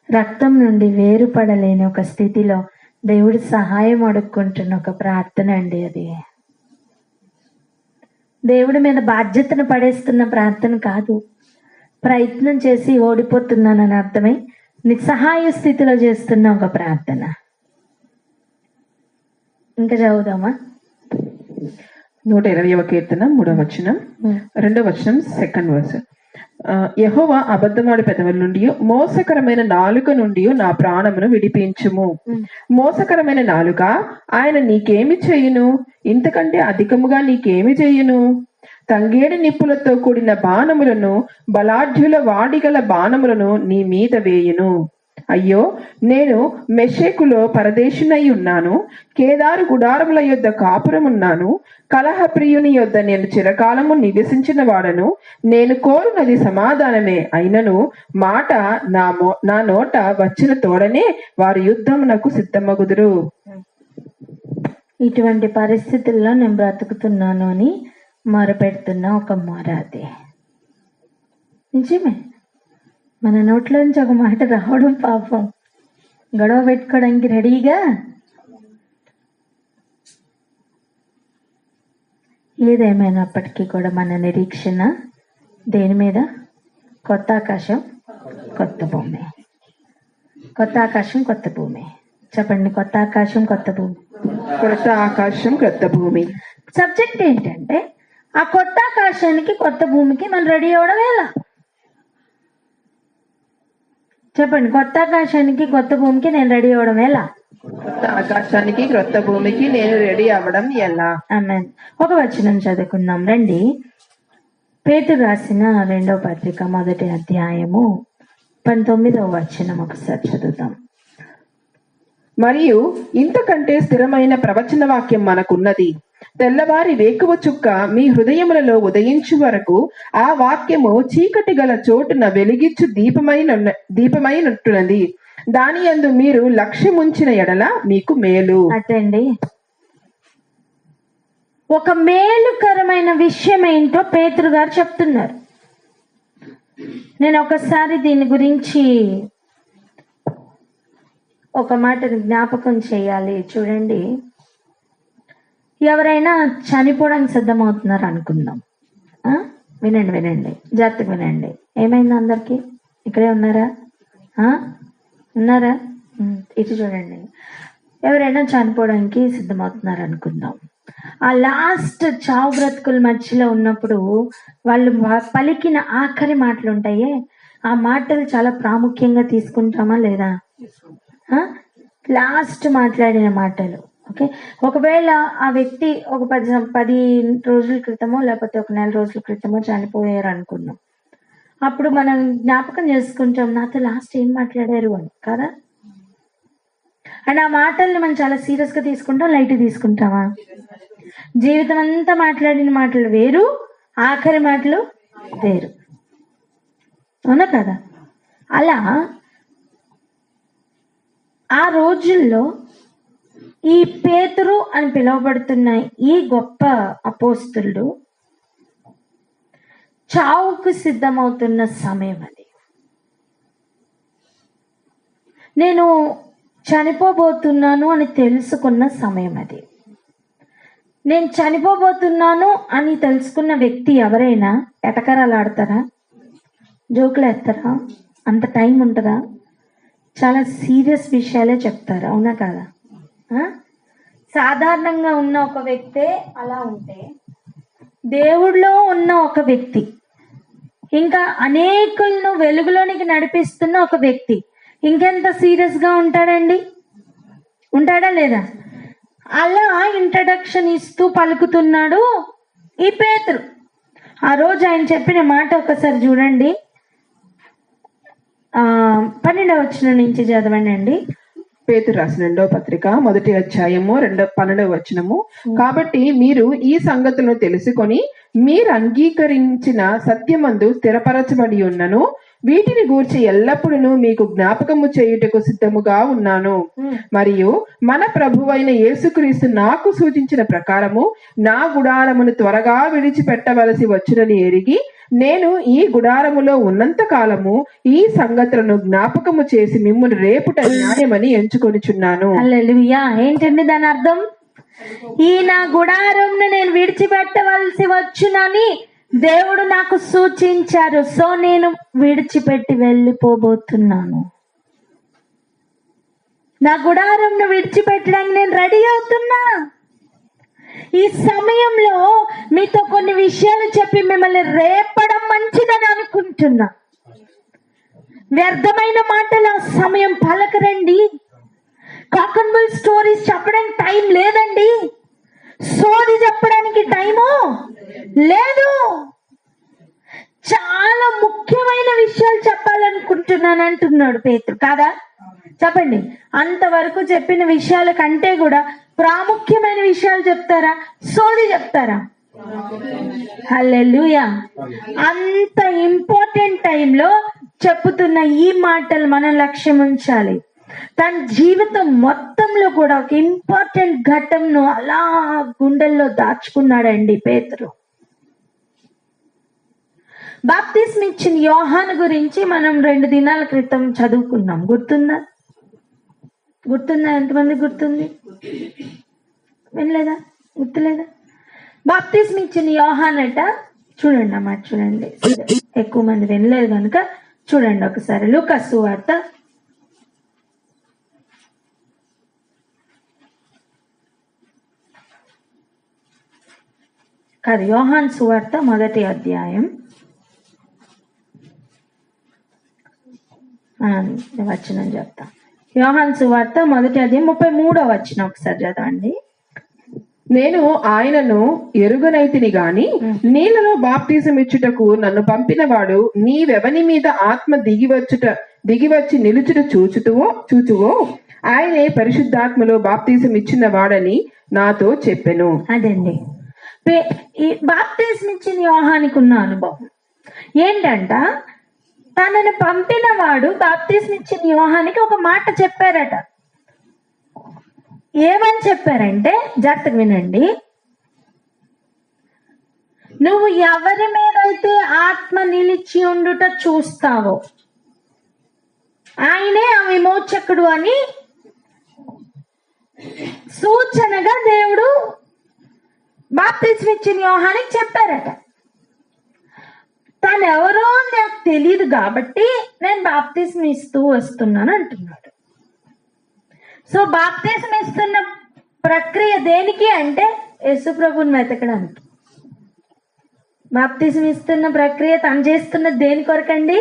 రక్తం నుండి వేరుపడలేని ఒక స్థితిలో దేవుడి సహాయం అడుక్కుంటున్న ఒక ప్రార్థన అండి అది. దేవుడి మీద బాధ్యతను పడేస్తున్న ప్రార్థన కాదు. ప్రయత్నం చేసి ఓడిపోతున్నానని అర్థమై నిస్సహాయ స్థితిలో చేస్తున్న ఒక ప్రార్థన. ఇంకా చదువుదామా? 120వ కీర్తన 3వ వచనం, 2వ వచనం, 2nd వర్స్. యెహోవా అబద్ధమాడు పెదవుల నుండి మోసకరమైన నాలుక నుండి నా ప్రాణమును విడిపించుము. మోసకరమైన నాలుక ఆయన నీకేమి చేయును? ఇంతకంటే అధికముగా నీకేమి చేయును? తంగేడి నిప్పులతో కూడిన బాణములను, బలాఢ్యుల వాడిగల బాణములను నీ మీద వేయును. అయ్యో, నేను మెషెకులో పరదేశునై ఉన్నాను, కేదారు గుడారముల యొద్ద కాపురమున్నాను, కలహప్రియుని యొద్ద నేను చిరకాలము నివసించిన వాడను. నేను కోరునది సమాధానమే, అయినను మాట నా నోట వచ్చిన తోడనే వారి యుద్ధమునకు సిద్ధమగుదురు. ఇటువంటి పరిస్థితుల్లో నేను బ్రతుకుతున్నాను అని మొరపెడుతున్న ఒక మొర అదే. నిజమే, మన నోట్లోంచి ఒక మాట రావడం పాపం, గొడవ పెట్టుకోవడానికి రెడీగా. ఏదేమైనప్పటికీ కూడా మన నిరీక్షణ దేని మీద? కొత్త ఆకాశం కొత్త భూమి. కొత్త ఆకాశం కొత్త భూమి. చెప్పండి, కొత్త ఆకాశం కొత్త భూమి. కొత్త ఆకాశం కొత్త భూమి. సబ్జెక్ట్ ఏంటంటే, ఆ కొత్త ఆకాశానికి కొత్త భూమికి మనం రెడీ అవ్వడం ఎలా? చెప్పండి, కొత్త ఆకాశానికి కొత్త భూమికి నేను రెడీ అవ్వడం ఎలా? కొత్త ఆకాశానికి క్రొత్త భూమికి నేను రెడీ అవ్వడం ఎలా? ఆమేన్. ఒక వచనం చదువుకుందాం రండి. పేతురు రాసిన 2వ పత్రిక 1వ అధ్యాయము 19వ వచనం ఒకసారి చదువుతాం. మరియు ఇంతకంటే స్థిరమైన ప్రవచన వాక్యం మనకున్నది. తెల్లవారి వేకువ చుక్క మీ హృదయములలో ఉదయించు వరకు ఆ వాక్యము చీకటి గల చోటున వెలిగిచ్చు దీపమైనట్టున్నది. దాని యందు మీరు లక్ష్యముంచిన ఎడల మీకు మేలు. అటండి, ఒక మేలుకరమైన విషయం ఏంటో పేతురు గారు చెప్తున్నారు. నేను ఒకసారి దీని గురించి ఒక మాటను జ్ఞాపకం చేయాలి. చూడండి, ఎవరైనా చనిపోవడానికి సిద్ధమవుతున్నారు అనుకుందాం. వినండి వినండి, జాగ్రత్తగా వినండి. ఏమైంది అందరికి? ఇక్కడే ఉన్నారా? ఉన్నారా? ఇటు చూడండి. ఎవరైనా చనిపోవడానికి సిద్ధమవుతున్నారు అనుకుందాం. ఆ లాస్ట్ చావు బ్రతుకుల మధ్యలో ఉన్నప్పుడు వాళ్ళు పలికిన ఆఖరి మాటలు ఉంటాయే, ఆ మాటలు చాలా ప్రాముఖ్యంగా తీసుకుంటామా లేదా? లాస్ట్ మాట్లాడిన మాటలు. ఓకే, ఒకవేళ ఆ వ్యక్తి ఒక 10 రోజుల క్రితమో లేకపోతే ఒక నెల రోజుల క్రితమో చనిపోయారు అనుకున్నాం. అప్పుడు మనం జ్ఞాపకం చేసుకుంటాం, నాతో లాస్ట్ ఏం మాట్లాడారు అని కదా. అండ్ ఆ మాటల్ని మనం చాలా సీరియస్ గా తీసుకుంటాం, లైట్ తీసుకుంటామా? జీవితం అంతా మాట్లాడిన మాటలు వేరు, ఆఖరి మాటలు వేరు, అవునా కదా? అలా ఆ రోజుల్లో ఈ పేతురు అని పిలువబడుతున్న ఈ గొప్ప అపోస్తులు చావుకు సిద్ధమవుతున్న సమయం అది. నేను చనిపోబోతున్నాను అని తెలుసుకున్న సమయం అది. నేను చనిపోబోతున్నాను అని తెలుసుకున్న వ్యక్తి ఎవరైనా ఎటకరాలు ఆడతారా? జోకులు వేస్తారా? అంత టైం ఉంటుందా? చాలా సీరియస్ విషయాలే చెప్తారు, అవునా కదా? సాధారణంగా ఉన్న ఒక వ్యక్తే అలా ఉంటే, దేవుడిలో ఉన్న ఒక వ్యక్తి, ఇంకా అనేకులను వెలుగులోనికి నడిపిస్తున్న ఒక వ్యక్తి ఇంకెంత సీరియస్ గా ఉంటాడండి? ఉంటాడా లేదా? అలా ఇంట్రడక్షన్ ఇస్తూ పలుకుతున్నాడు ఈ పేతురు. ఆ రోజు ఆయన చెప్పిన మాట ఒకసారి చూడండి. 12వ వచనం నుంచి చదవండి. పేతురు రాసిన 2వ పత్రిక 1వ అధ్యాయము 12వ వచనము. కాబట్టి మీరు ఈ సంగతులను తెలుసుకొని మీరు అంగీకరించిన సత్యమందు స్థిరపరచబడి ఉన్నను, వీటిని గూర్చి ఎల్లప్పుడూ మీకు జ్ఞాపకము చేయుటకు సిద్ధముగా ఉన్నాను. మరియు మన ప్రభువైన యేసుక్రీస్తు నాకు సూచించిన ప్రకారము నా గుడారమును త్వరగా విడిచిపెట్టవలసి వచ్చునని ఎరిగి నేను ఈ గుడారములో ఉన్నంత కాలము ఈ సంగతులను జ్ఞాపకము చేసి మిమ్మల్ని రేపుట న్యాయమని ఎంచుకొనిచున్నాను. హల్లెలూయా. ఏంటండి దాని అర్థం? ఈ నా గుడారంను నేను విడిచిపెట్టవలసి వచ్చునని దేవుడు నాకు సూచించారు, సో నేను విడిచిపెట్టి వెళ్ళిపోబోతున్నాను. నా గుడారంను విడిచిపెట్టడానికి నేను రెడీ అవుతున్నా. ఈ సమయంలో మీతో కొన్ని విషయాలు చెప్పి మిమ్మల్ని రేపడం మంచిదని అనుకుంటున్నా. వ్యర్థమైన మాటల సమయం పలకరండి. కాకన్బుల్ స్టోరీస్ చెప్పడానికి టైం లేదండి. సోది చెప్పడానికి టైము లేదు. చాలా ముఖ్యమైన విషయాలు చెప్పాలనుకుంటున్నా. చేస్తున్నాను అంటున్నాడు పేతురు కాదా? చెప్పండి. అంతవరకు చెప్పిన విషయాల కంటే కూడా ప్రాముఖ్యమైన విషయాలు చెప్తారా, సోది చెప్తారా? హల్లెలూయా. అంత ఇంపార్టెంట్ టైంలో చెప్పుతున్న ఈ మాటలు మనం లక్ష్యం ఉంచాలి. తన జీవితం మొత్తంలో కూడా ఒక ఇంపార్టెంట్ ఘట్టంను అలా గుండెల్లో దాచుకున్నాడండి పేతురు. బాప్తిస్మ ఇచ్చిన యోహాను గురించి మనం 2 దినాల క్రితం చదువుకున్నాం. గుర్తుందా? ఎంతమంది గుర్తుంది? వినలేదా? గుర్తులేదా? బాప్తిస్మ ఇచ్చిన యోహానట, చూడండి అన్నమాట, చూడండి. ఎక్కువ మంది వినలేదు కనుక చూడండి ఒకసారి. లూకా సువార్త కాదు, యోహాను సువార్త 1వ అధ్యాయం వచనం చెప్తా. యోహాను సువార్త 1వ అధ్యాయం 33వ వచనం ఒకసారి చదవండి. నేను ఆయనను ఎరుగనైతిని గాని నీళ్లలో బాప్తిజం ఇచ్చుటకు నన్ను పంపిన వాడు నీవెవని మీద ఆత్మ దిగివచ్చి నిలుచుట చూచువో ఆయనే పరిశుద్ధాత్మలో బాప్తిజం ఇచ్చిన వాడని నాతో చెప్పెను. అదండి ఈ బాప్తిజం ఇచ్చిన యోహానికి ఉన్న అనుభవం ఏంటంట, తనని పంపిన వాడు బాప్తిజం ఇచ్చిన యోహానికి ఒక మాట చెప్పారట. ఏమని చెప్పారంటే, జాగ్రత్తగా వినండి, నువ్వు ఎవరి మీదైతే ఆత్మ నిలిచి ఉండుట చూస్తావో ఆయనే ఆ విమోచకుడు అని సూచనగా దేవుడు బాప్తిస్మ ఇచ్చిన యోహానికి చెప్పారట. తను ఎవరో నాకు తెలియదు కాబట్టి నేను బాప్తిస్మ ఇస్తూ వస్తున్నాను అంటున్నాడు. సో బాప్తిస్మ ఇస్తున్న ప్రక్రియ దేనికి అంటే యేసు ప్రభుని వెతకడానికి. బాప్తిస్మ ఇస్తున్న ప్రక్రియ తను చేస్తున్న దేని కొరకండి?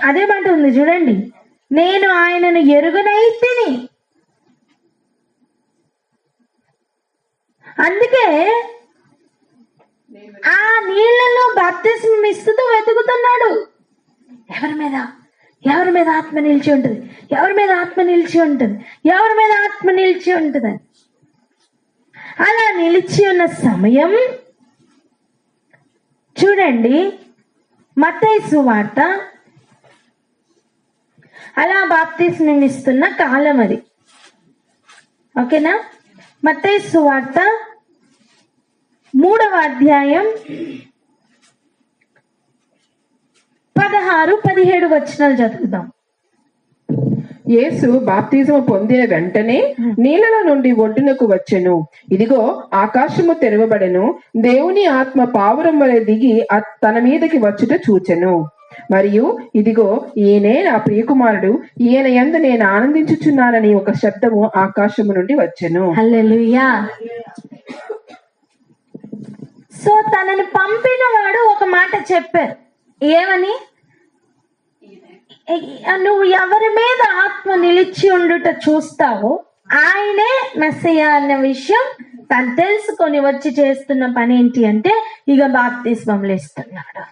అదే మాట ఉంది చూడండి, నేను ఆయనను ఎరుగనైతిని. అందుకే ఆ నీళ్లలో బాప్తిస్మం ఇస్తూ వెతుకుతున్నాడు. ఎవరి మీద ఆత్మ నిలిచి ఉంటుంది, ఎవరి మీద ఆత్మ నిలిచి ఉంటుంది, ఎవరి మీద ఆత్మ నిలిచి ఉంటుంది. అలా నిలిచి ఉన్న సమయం చూడండి, మత్తయి సువార్త అలా బాప్తిస్మం ఇస్తున్న కాలం అది. ఓకేనా? మత్తయి సువార్త 3వ అధ్యాయం 16-17 వచనాలు చదువుదాం. యేసు బాప్తిజము పొందిన వెంటనే నీళ్లలో నుండి ఒడ్డునకు వచ్చెను. ఇదిగో ఆకాశము తెరవబడెను, దేవుని ఆత్మ పావురం వలె దిగి తన మీదకి వచ్చుట చూచెను. మరియు ఇదిగో ఈయనే నా ప్రియకుమారుడు, ఈయన యందు నేను ఆనందించుచున్నానని ఒక శబ్దము ఆకాశము నుండి వచ్చెను. హల్లెలూయా. సో తనని పంపిన వాడు ఒక మాట చెప్పారు. ఏమని? నువ్వు ఎవరి మీద ఆత్మ నిలిచి ఉండుట చూస్తావో ఆయనే మెస్సయ్య అన్న విషయం తను తెలుసుకొని వచ్చి చేస్తున్న పని ఏంటి అంటే ఇక బాప్తిస్మములు ఇస్తున్నాడు.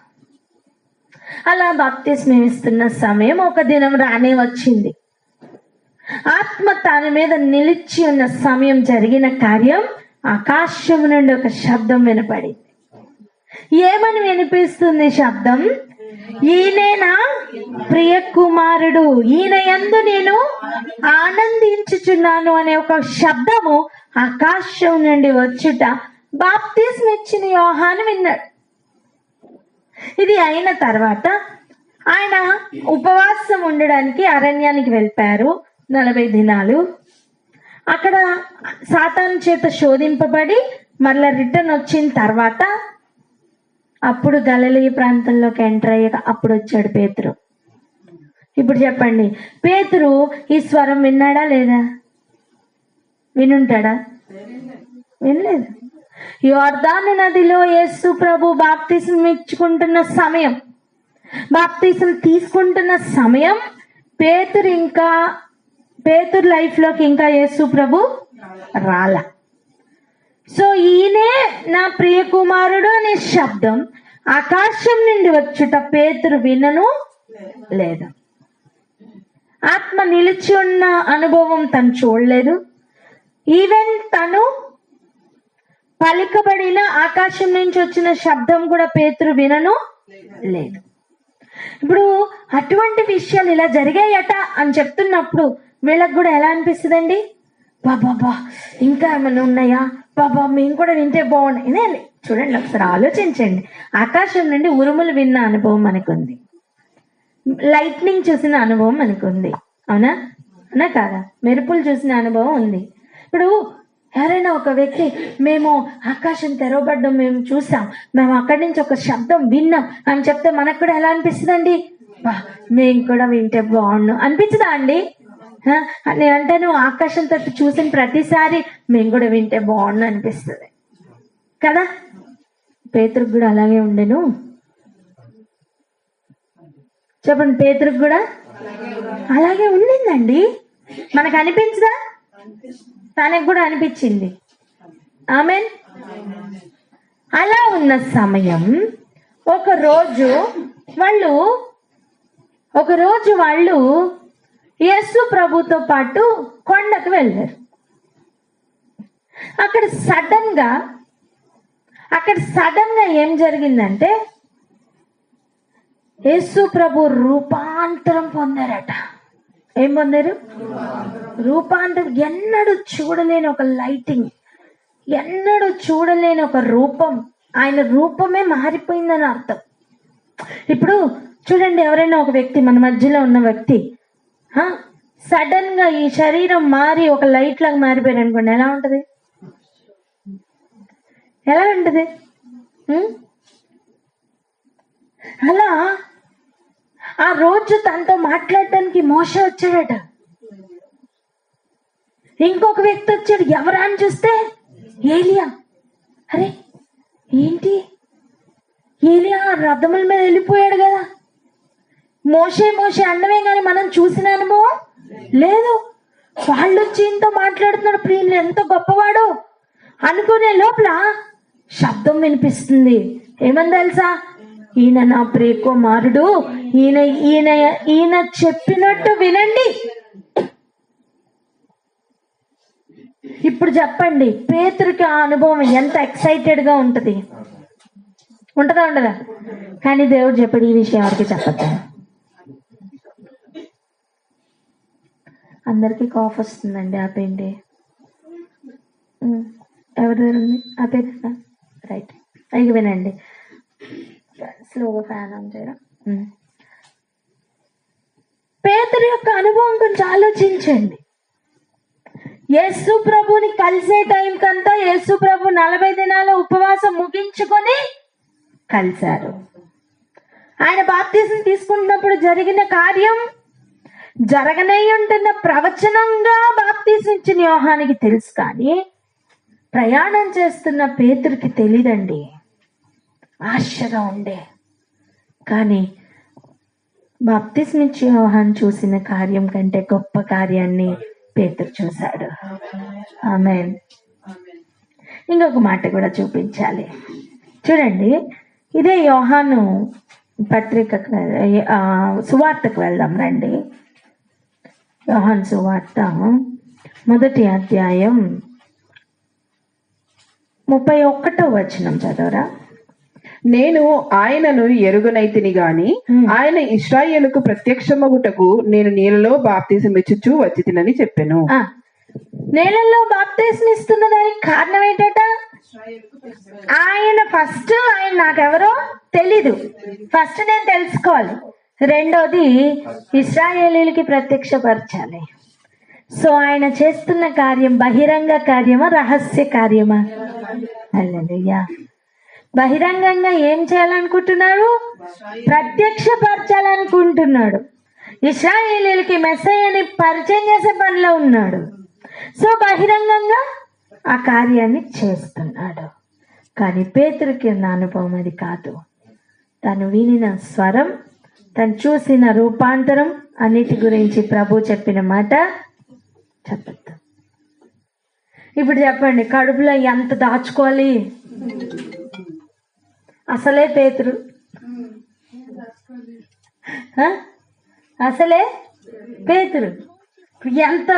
అలా బాప్తిస్మం ఇస్తున్న సమయం ఒక దినం రానే వచ్చింది. ఆత్మ తన మీద నిలిచి ఉన్న సమయం జరిగిన కార్యం, ఆకాశం నుండి ఒక శబ్దం వినపడింది. ఏమని వినిపిస్తుంది శబ్దం? ఈయనే నా ప్రియ కుమారుడు, ఈయన యందు నేను ఆనందించుచున్నాను అనే ఒక శబ్దము ఆకాశం నుండి వచ్చుట బాప్తిస్మ ఇచ్చిన యోహాను విన్నాడు. ఇది అయిన తర్వాత ఆయన ఉపవాసం ఉండడానికి అరణ్యానికి వెళ్ళిపోయారు 40 దినాలు. అక్కడ సాతాను చేత శోధింపబడి మళ్ళీ రిటర్న్ వచ్చిన తర్వాత అప్పుడు గలిలయ ప్రాంతంలోకి ఎంటర్ అయ్యాక అప్పుడు వచ్చాడు పేతురు. ఇప్పుడు చెప్పండి, పేతురు ఈ స్వరం విన్నాడా లేదా? వినుంటాడా? వినలేదు. యోర్దాను నదిలో యేసు ప్రభు బాప్తిసం ఇచ్చుకుంటున్న సమయం, బాప్తిసం తీసుకుంటున్న సమయం, పేతురు లైఫ్ లోకి ఇంకా యేసు ప్రభు రాలా. సో ఈయనే నా ప్రియ కుమారుడు అనే శబ్దం ఆకాశం నుండి వచ్చుట పేతురు వినను లేదు. ఆత్మ నిలిచి ఉన్న అనుభవం తను చూడలేదు. ఈవెన్ తను పలికబడిన ఆకాశం నుంచి వచ్చిన శబ్దం కూడా పేతురు వినను లేదు. ఇప్పుడు అటువంటి విషయాలు ఇలా జరిగాయట అని చెప్తున్నప్పుడు వీళ్ళకి కూడా ఎలా అనిపిస్తుందండి? బాబా ఇంకా ఏమైనా ఉన్నాయా, బాబా మేము కూడా వింటే బాగున్నాయి. చూడండి, ఒకసారి ఆలోచించండి. ఆకాశం నుండి ఉరుములు విన్న అనుభవం మనకుంది, లైట్నింగ్ చూసిన అనుభవం మనకుంది, అవునా అవునా కాదా? మెరుపులు చూసిన అనుభవం ఉంది. ఇప్పుడు ఎవరైనా ఒక వ్యక్తి మేము ఆకాశం తెరవబడ్డం మేము చూసాం, మేము అక్కడి నుంచి ఒక శబ్దం విన్నాం అని చెప్తే మనకు కూడా ఎలా అనిపిస్తుందండి? మేము కూడా వింటే బాగుండు అనిపించదా అండి? అంటే నువ్వు ఆకాశం తట్టు చూసిన ప్రతిసారి మేము కూడా వింటే బాగుండు అనిపిస్తుంది కదా. పేతురుకు కూడా అలాగే ఉండేను. చెప్పండి, పేతురుకు కూడా అలాగే ఉండిందండి. మనకు అనిపించదా? తనకు కూడా అనిపించింది. ఆమెన్. అలా ఉన్న సమయం ఒకరోజు వాళ్ళు యేసు ప్రభుతో పాటు కొండకు వెళ్ళారు. అక్కడ సడన్ గా ఏం జరిగిందంటే యేసు ప్రభు రూపాంతరం పొందారట. ఏం పొందారు? రూపాంతరం. ఎన్నడూ చూడలేని ఒక లైటింగ్, ఎన్నడూ చూడలేని ఒక రూపం. ఆయన రూపమే మారిపోయిందని అర్థం. ఇప్పుడు చూడండి, ఎవరైనా ఒక వ్యక్తి, మన మధ్యలో ఉన్న వ్యక్తి సడన్ గా ఈ శరీరం మారి ఒక లైట్ లాగా మారిపోయారు అనుకోండి, ఎలా ఉంటది? ఎలా ఉంటది? అలా ఆ రోజు తనతో మాట్లాడటానికి మోషే వచ్చాడట. ఇంకొక వ్యక్తి వచ్చాడు, ఎవరా అని చూస్తే ఏలియా. అరే ఏంటి, ఏలియా రథముల మీద వెళ్ళిపోయాడు కదా. మోషే అన్నమే కానీ మనం చూసిన అనుభవం లేదు. వాళ్ళు వచ్చి ఇంతో మాట్లాడుతున్నాడు, ప్రియులు ఎంత గొప్పవాడు అనుకునే లోపల శబ్దం వినిపిస్తుంది. ఏమని తెలుసా? ఈయన నా ప్రియ కుమారుడు, ఈయన చెప్పినట్టు వినండి. ఇప్పుడు చెప్పండి, పేతురుకి ఆ అనుభవం ఎంత ఎక్సైటెడ్ గా ఉంటదా ఉండదా? కానీ దేవుడు చెప్పాడు, ఈ విషయం ఎవరికి చెప్పద్దు. అందరికి కాఫ్ వస్తుందండి, ఆపేయండి. ఎవరి ఉంది? ఆపేదా? రైట్, అయ్యి వినండి. స్లోగా ఫ్యాన్ ఆన్ చేయడం. పేతురు యొక్క అనుభవం కొంచెం ఆలోచించండి. యేసు ప్రభుని కలిసే టైం కంతా యేసు ప్రభు 40 దినాల ఉపవాసం ముగించుకొని కలిశారు. ఆయన బాప్తిసం తీసుకుంటున్నప్పుడు జరిగిన కార్యం జరగనై ఉంటున్న ప్రవచనంగా బాప్తిసం ఇచ్చిన యోహానికి తెలుసు, కానీ ప్రయాణం చేస్తున్న పేతురుకి తెలీదండి. ఆశగా ఉండే, కానీ బాప్తిసం ఇచ్చిన యోహాను చూసిన కార్యం కంటే గొప్ప కార్యాన్ని పేతురు చూశాడు. ఆమేన్. ఇంకొక మాట కూడా చూపించాలి. చూడండి, ఇదే యోహాను పత్రికకు సువార్తకు వెళ్దాం రండి. యోహాను సువార్త 1వ అధ్యాయం 31వ వచనం చదవరా. నేను ఆయనను ఎరుగనైతిని గాని ఆయన ఇశ్రాయేలుకు ప్రత్యక్షమగుటకు నేను నీళ్ళలో బాప్తిసం ఇచ్చుచు వచ్చి తినని చెప్పాను. నీళ్ళలో బాప్తిసం ఇస్తున్న దానికి కారణం ఏంటట? ఆయన నాకెవరో తెలీదు, ఫస్ట్ నేను తెలుసుకోవాలి. రెండోది, ఇశ్రాయేలీలకి ప్రత్యక్షపరచాలి. సో ఆయన చేస్తున్న కార్యం బహిరంగ కార్యమా, రహస్య కార్యమా? హల్లెలూయా. బహిరంగంగా ఏం చేయాలనుకుంటున్నాడు? ప్రత్యక్షపరచాలనుకుంటున్నాడు. ఇశ్రాయేలీలకి మెస్సయ్యని పరిచయం చేసే పనిలో ఉన్నాడు. సో బహిరంగంగా ఆ కార్యాన్ని చేస్తున్నాడు. కానీ పేతురుకి ఉన్న అనుభవం అది కాదు. తను వినిన స్వరం, తను చూసిన రూపాంతరం, అన్నిటి గురించి ప్రభు చెప్పిన మాట చెప్పద్దు. ఇప్పుడు చెప్పండి, కడుపులో ఎంత దాచుకోవాలి? అసలే పేతురు ఆ? అసలే పేతురు. ఎంత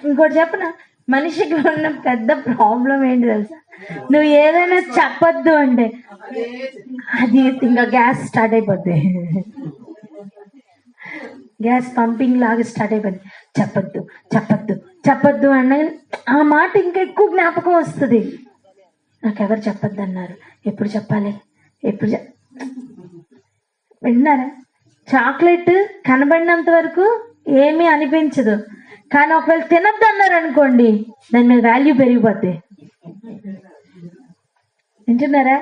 ఇంకోటి చెప్పనా, మనిషికి ఉన్న పెద్ద ప్రాబ్లం ఏంటి తెలుసా? నువ్వు ఏదైనా చెప్పొద్దు అంటే అది ఇంకా గ్యాస్ స్టార్ట్ అయిపోద్ది, గ్యాస్ పంపింగ్ లాగా స్టార్ట్ అయిపోద్ది. చెప్పొద్దు చెప్పొద్దు చెప్పొద్దు అన్న ఆ మాట ఇంకా ఎక్కువ జ్ఞాపకం వస్తుంది. నాకెవరు చెప్పొద్దు అన్నారు, ఎప్పుడు చెప్పాలి, ఎప్పుడు విన్నారా? చాక్లెట్ కనబడినంత వరకు ఏమీ అనిపించదు, కానీ ఒకవేళ తినద్దు అన్నారు అనుకోండి దాని మీద వాల్యూ పెరిగిపోద్ది. వింటున్నారా?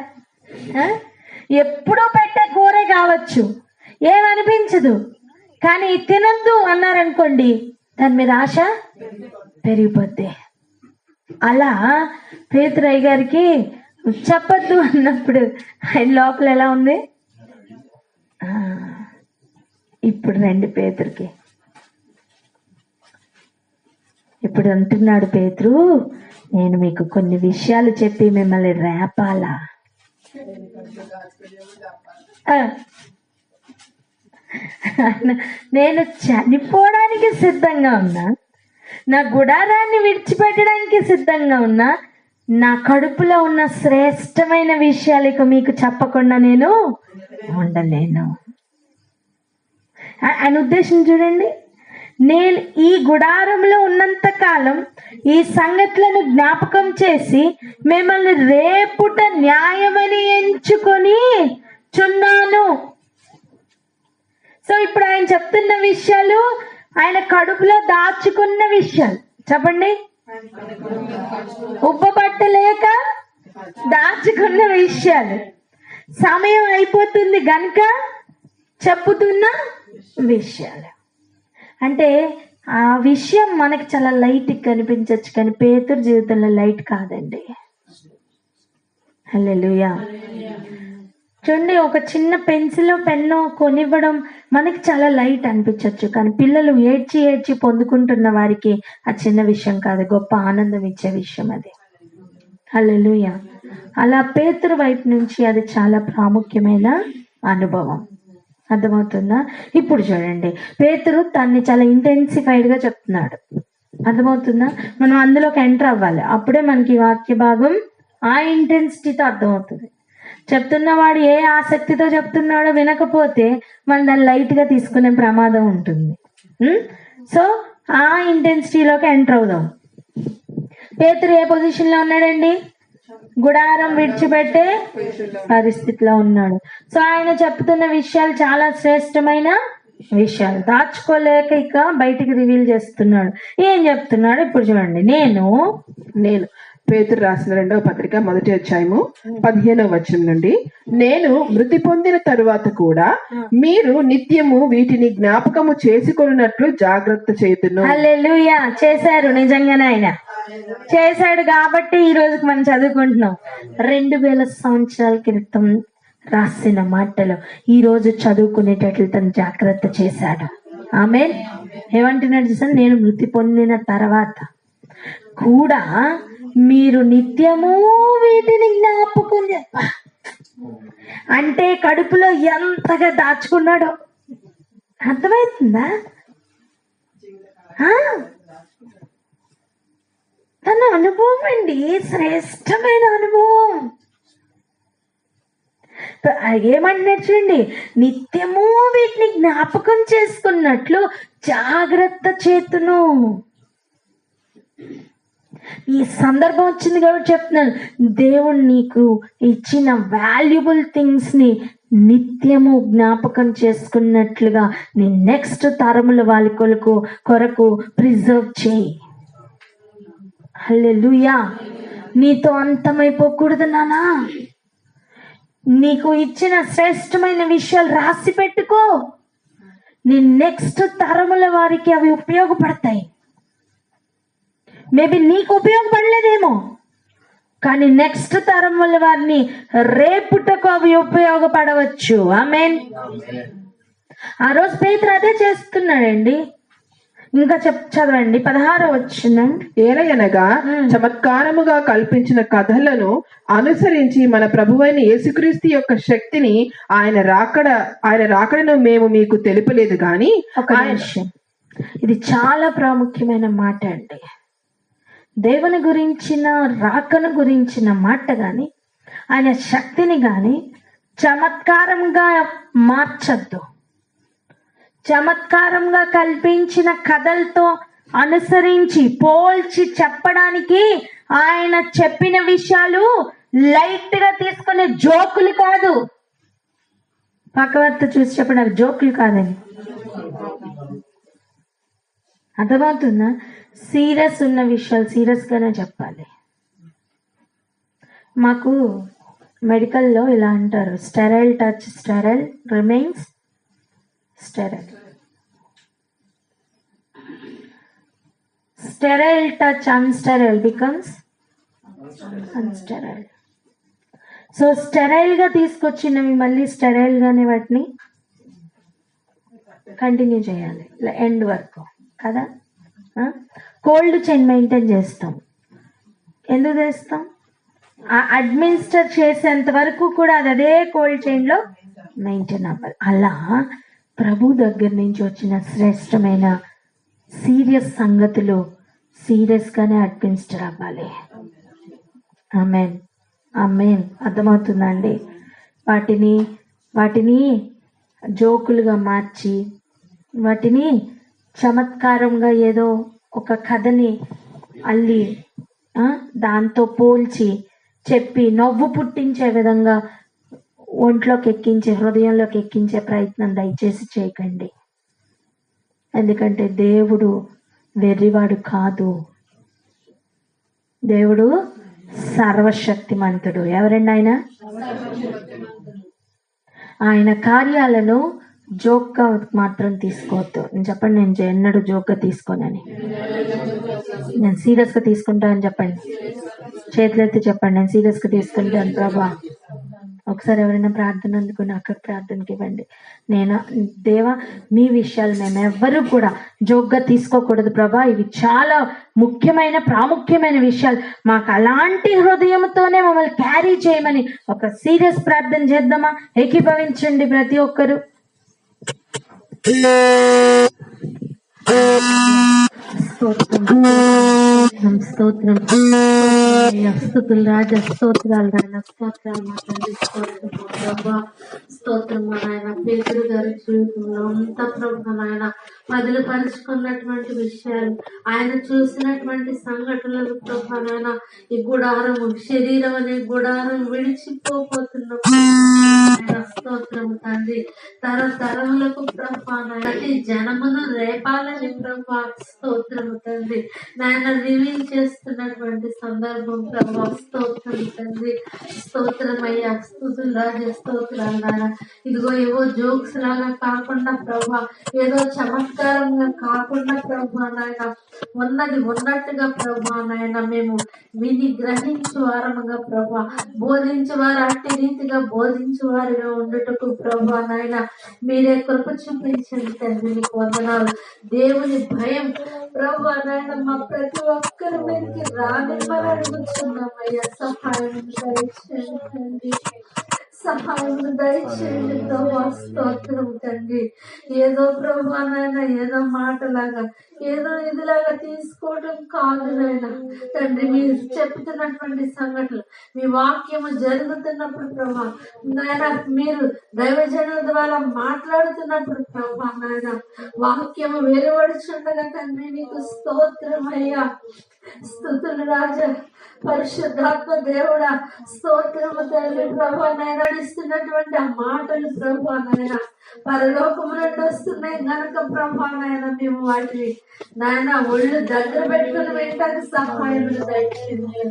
ఎప్పుడూ పెట్టే కూరే కావచ్చు, ఏమనిపించదు, కానీ తినద్దు అన్నారనుకోండి దాని మీద ఆశ పెరిగిపోద్ది. అలా పేతురయ్య గారికి చెప్పద్దు అన్నప్పుడు ఆయన లోపల ఎలా ఉంది? ఇప్పుడు రండి పేతురికి. ఇప్పుడు అంటున్నాడు పేతురు, నేను మీకు కొన్ని విషయాలు చెప్పి మిమ్మల్ని రేపాలా? నేను చనిపోవడానికి సిద్ధంగా ఉన్నా, నా గుడారాన్ని విడిచిపెట్టడానికి సిద్ధంగా ఉన్నా, నా కడుపులో ఉన్న శ్రేష్టమైన విషయాలకు మీకు చెప్పకుండా నేను ఉండలేను. ఆయన ఉద్దేశం చూడండి, నేను ఈ గుడారంలో ఉన్నంత కాలం ఈ సంగతులను జ్ఞాపకం చేసి మిమ్మల్ని రేపుట న్యాయమని ఎంచుకొని చున్నాను. సో ఇప్పుడు ఆయన చెప్తున్న విషయాలు ఆయన కడుపులో దాచుకున్న విషయాలు. చెప్పండి, ఉబ్బపట్టలేక దాచుకున్న విషయాలు. సమయం అయిపోతుంది గనుక చెప్పుతున్న విషయాలు. అంటే ఆ విషయం మనకి చాలా లైట్ కనిపించవచ్చు, కానీ పేతురు జీవితంలో లైట్ కాదండి. హల్లెలూయా. చూడండి, ఒక చిన్న పెన్సిల్ పెన్ను కొనివ్వడం మనకి చాలా లైట్ అనిపించవచ్చు, కానీ పిల్లలు ఏడ్చి ఏడ్చి పొందుకుంటున్న వారికి ఆ చిన్న విషయం కాదు, గొప్ప ఆనందం ఇచ్చే విషయం అది. హల్లెలూయా. అలా పేతురు వైపు నుంచి అది చాలా ప్రాముఖ్యమైన అనుభవం. అర్థమవుతుందా? ఇప్పుడు చూడండి, పేతురు తన్ని చాలా ఇంటెన్సిఫైడ్ గా చెప్తున్నాడు. అర్థమవుతుందా? మనం అందులోకి ఎంటర్ అవ్వాలి, అప్పుడే మనకి వాక్య భాగం ఆ ఇంటెన్సిటీతో అర్థమవుతుంది. చెప్తున్నవాడు ఏ ఆసక్తితో చెప్తున్నాడో వినకపోతే మనం దాన్ని లైట్ గా తీసుకునే ప్రమాదం ఉంటుంది. సో ఆ ఇంటెన్సిటీలోకి ఎంటర్ అవుదాం. పేతురు ఏ పొజిషన్ లో ఉన్నాడండి? గుడారం విడిచిపెట్టే పరిస్థితిలో ఉన్నాడు. సో ఆయన చెప్తున్న విషయాలు చాలా శ్రేష్టమైన విషయాలు, దాచుకోలేక ఇక బయటికి రివీల్ చేస్తున్నాడు. ఏం చెప్తున్నాడు ఇప్పుడు చూడండి. నేను పేతురు రాసిన 2వ పత్రిక 1వ అధ్యాయము 15వ వచనం నుండి, నేను మృతి పొందిన తరువాత కూడా మీరు నిత్యము వీటిని జ్ఞాపకము చేసుకొనున్నట్లు జాగ్రత్త చేయుదును. హల్లెలూయా. చేశారు, నిజంగానే ఆయన చేశాడు కాబట్టి ఈ రోజుకి మనం చదువుకుంటున్నాం. 2000 సంవత్సరాల క్రితం రాసిన మాటలు ఈ రోజు చదువుకునేటట్లు తను జాగ్రత్త చేశాడు. ఆమేన్. ఏమంటున్నాడు చూసాను, నేను మృతి పొందిన తర్వాత కూడా మీరు నిత్యము వీటిని జ్ఞాపకం అంటే కడుపులో ఎంతగా దాచుకున్నాడో అర్థమవుతుందా? తన అనుభవం అండి, శ్రేష్టమైన అనుభవం. ఏమంటున్నాడు చూడండి, నిత్యము వీటిని జ్ఞాపకం చేసుకున్నట్లు జాగ్రత్త చేతును. ఈ సందర్భం వచ్చింది కాబట్టి చెప్తున్నాను, దేవుడు నీకు ఇచ్చిన వాల్యుబుల్ థింగ్స్ ని నిత్యము జ్ఞాపకం చేసుకున్నట్లుగా నీ నెక్స్ట్ తరముల వాళ్ళ కొరకు ప్రిజర్వ్ చేయి. హల్లెలూయా. నీతో అంతమైపోకూడదు నానా. నీకు ఇచ్చిన శ్రేష్టమైన విషయాలు రాసి పెట్టుకో, నీ నెక్స్ట్ తరముల వారికి అవి ఉపయోగపడతాయి. మేబీ నీకు ఉపయోగపడలేదేమో, కానీ నెక్స్ట్ తరముల వారిని రేపుటకు అవి ఉపయోగపడవచ్చు. ఆమేన్. ఆ రోజు పేతురు అదే చేస్తున్నాడండి. ఇంకా చదవండి 16వ వచనం. ఏలయనగా చమత్కారముగా కల్పించిన కథలను అనుసరించి మన ప్రభువైన యేసుక్రీస్తు యొక్క శక్తిని ఆయన రాకడను మేము మీకు తెలుపలేదు గాని. ఒక నిమిషం, ఇది చాలా ప్రాముఖ్యమైన మాట అండి. దేవుని గురించిన రాకను గురించిన మాట గాని ఆయన శక్తిని గాని చమత్కారంగా మార్చద్దు. చమత్కారంగా కల్పించిన కథలతో అనుసరించి పోల్చి చెప్పడానికి ఆయన చెప్పిన విషయాలు లైట్ గా తీసుకునే జోకులు కాదు. పక్కవర్త చూసి చెప్పడం జోకులు కాదని అర్థమవుతుందా? సీరియస్ ఉన్న విషయాలు సీరియస్ గానే చెప్పాలి. మాకు మెడికల్లో ఇలా అంటారు, sterile touch sterile remains sterile, sterile touch unsterile becomes unsterile. So sterile గా తీసుకొచ్చినవి మళ్ళీ స్టెరైల్ గానే వాటిని కంటిన్యూ చేయాలి ఎండ్ వరకు కదా. కోల్డ్ చైన్ మెయింటైన్ చేస్తాం. ఎందుకు చేస్తాం? అడ్మినిస్టర్ చేసేంత వరకు కూడా అది అదే కోల్డ్ చైన్ లో మెయింటైన్ అవ్వాలి. అలా ప్రభు దగ్గర నుంచి వచ్చిన శ్రేష్టమైన సీరియస్ సంగతులు సీరియస్ గానే అడ్మినిస్టర్ అవ్వాలి. ఆమేన్, ఆమేన్. అర్థమవుతుందండి? వాటిని జోకులుగా మార్చి వాటిని చమత్కారంగా ఏదో ఒక కథని అల్లి దాంతో పోల్చి చెప్పి నవ్వు పుట్టించే విధంగా ఒంట్లోకి ఎక్కించే హృదయంలోకి ఎక్కించే ప్రయత్నం దయచేసి చేయకండి. ఎందుకంటే దేవుడు వెర్రివాడు కాదు. దేవుడు సర్వశక్తిమంతుడు. ఎవరండి ఆయన? ఆయన కార్యాలను జోక్గా మాత్రం తీసుకోవద్దు. నేను చెప్పండి, నేను ఎన్నడూ జోక్గా తీసుకోనని. నేను సీరియస్ గా తీసుకుంటా అని చెప్పండి. చేతులెత్తి చెప్పండి, నేను సీరియస్ గా తీసుకుంటాను ప్రభా. ఒకసారి ఎవరైనా ప్రార్థన అందుకుని అక్కడ ప్రార్థనకి ఇవ్వండి. దేవా, మీ విషయాలు మేము ఎవ్వరూ కూడా జోక్గా తీసుకోకూడదు ప్రభా. ఇవి చాలా ముఖ్యమైన ప్రాముఖ్యమైన విషయాలు. మాకు అలాంటి హృదయంతోనే మమ్మల్ని క్యారీ చేయమని ఒక సీరియస్ ప్రార్థన చేద్దామా? ఏకీభవించండి ప్రతి ఒక్కరు. స్తోత్రం స్తుతులు రాజా, స్తోత్రాలు నాయన, స్తోత్రాలు మా తండ్రి, స్తోత్రం మా నాయన. పేతురు గారి జీవితంలో అంత ప్రభు నాయన వదిలిపరుచుకున్నటువంటి విషయాలు, ఆయన చూసినటువంటి సంఘటనలు ప్రభు నాయన, ఈ గుడారము శరీరం అనే గుడారం విడిచిపోతున్నప్పుడు స్తోత్రం తండ్రి, తరతరములకు ప్రభు నాయన జనమును రేపాలని ప్రభు స్తోత్రము తండ్రి నాయన రివీల్ చేస్తున్నటువంటి సందర్భం ప్రభా. స్తోత్రం తండ్రి, స్తోత్రమయ్యా, స్తుతులు రాజా, స్తోత్రాలు నాయన. ఇదిగో ఏవో జోక్స్ లాగా కాకుండా ప్రభా, ఏదో చమత్కారంగా కాకుండా ప్రభా నాయన, ఉన్నది ఉన్నట్టుగా ప్రభా నాయన మేము విని గ్రహించు వారముగా ప్రభా, బోధించు వారు అట్టి రీతిగా బోధించు వారిగా ఉండుటకు ప్రభా నాయన మీరే కృప చూపించండి తండ్రి. మీకు వందనాలు. దేవుని భయం ప్రభా నాయన మా ప్రతి ఒక్కరి మీదకి రానివ్వని అడుగుతున్నామయ్యా. సహాయం దయచేయండి, సహాయం దయచేయండి ప్రభా. స్తోత్రం తండ్రి. ఏదో ప్రభా నాయన ఏదో మాటలాగా ఏదో ఇదిలాగా తీసుకోవడం కాదు నాయన తండ్రి. మీరు చెప్తున్నటువంటి సంఘటనలు, మీ వాక్యము జరుగుతున్నప్పుడు ప్రభా నాయన, మీరు దైవజనుల ద్వారా మాట్లాడుతున్నప్పుడు ప్రభా నాయన, వాక్యము వెలువడుచుండగా తండ్రి నీకు స్తోత్రమయ్యా. స్తుతులు రాజా, పరిశుద్ధాత్మ దేవుడా, స్తోత్రము తండ్రి ప్రభా నాయన. నడిస్తున్నటువంటి ఆ మాటలు ప్రభా నాయన పరలోకము నుండి వస్తున్నాయి గనక ప్రభా నాయన మేము వాటిని నాయన ఒళ్ళు దగ్గర పెట్టుకుని వెంటనే సహాయం దయచేయండి.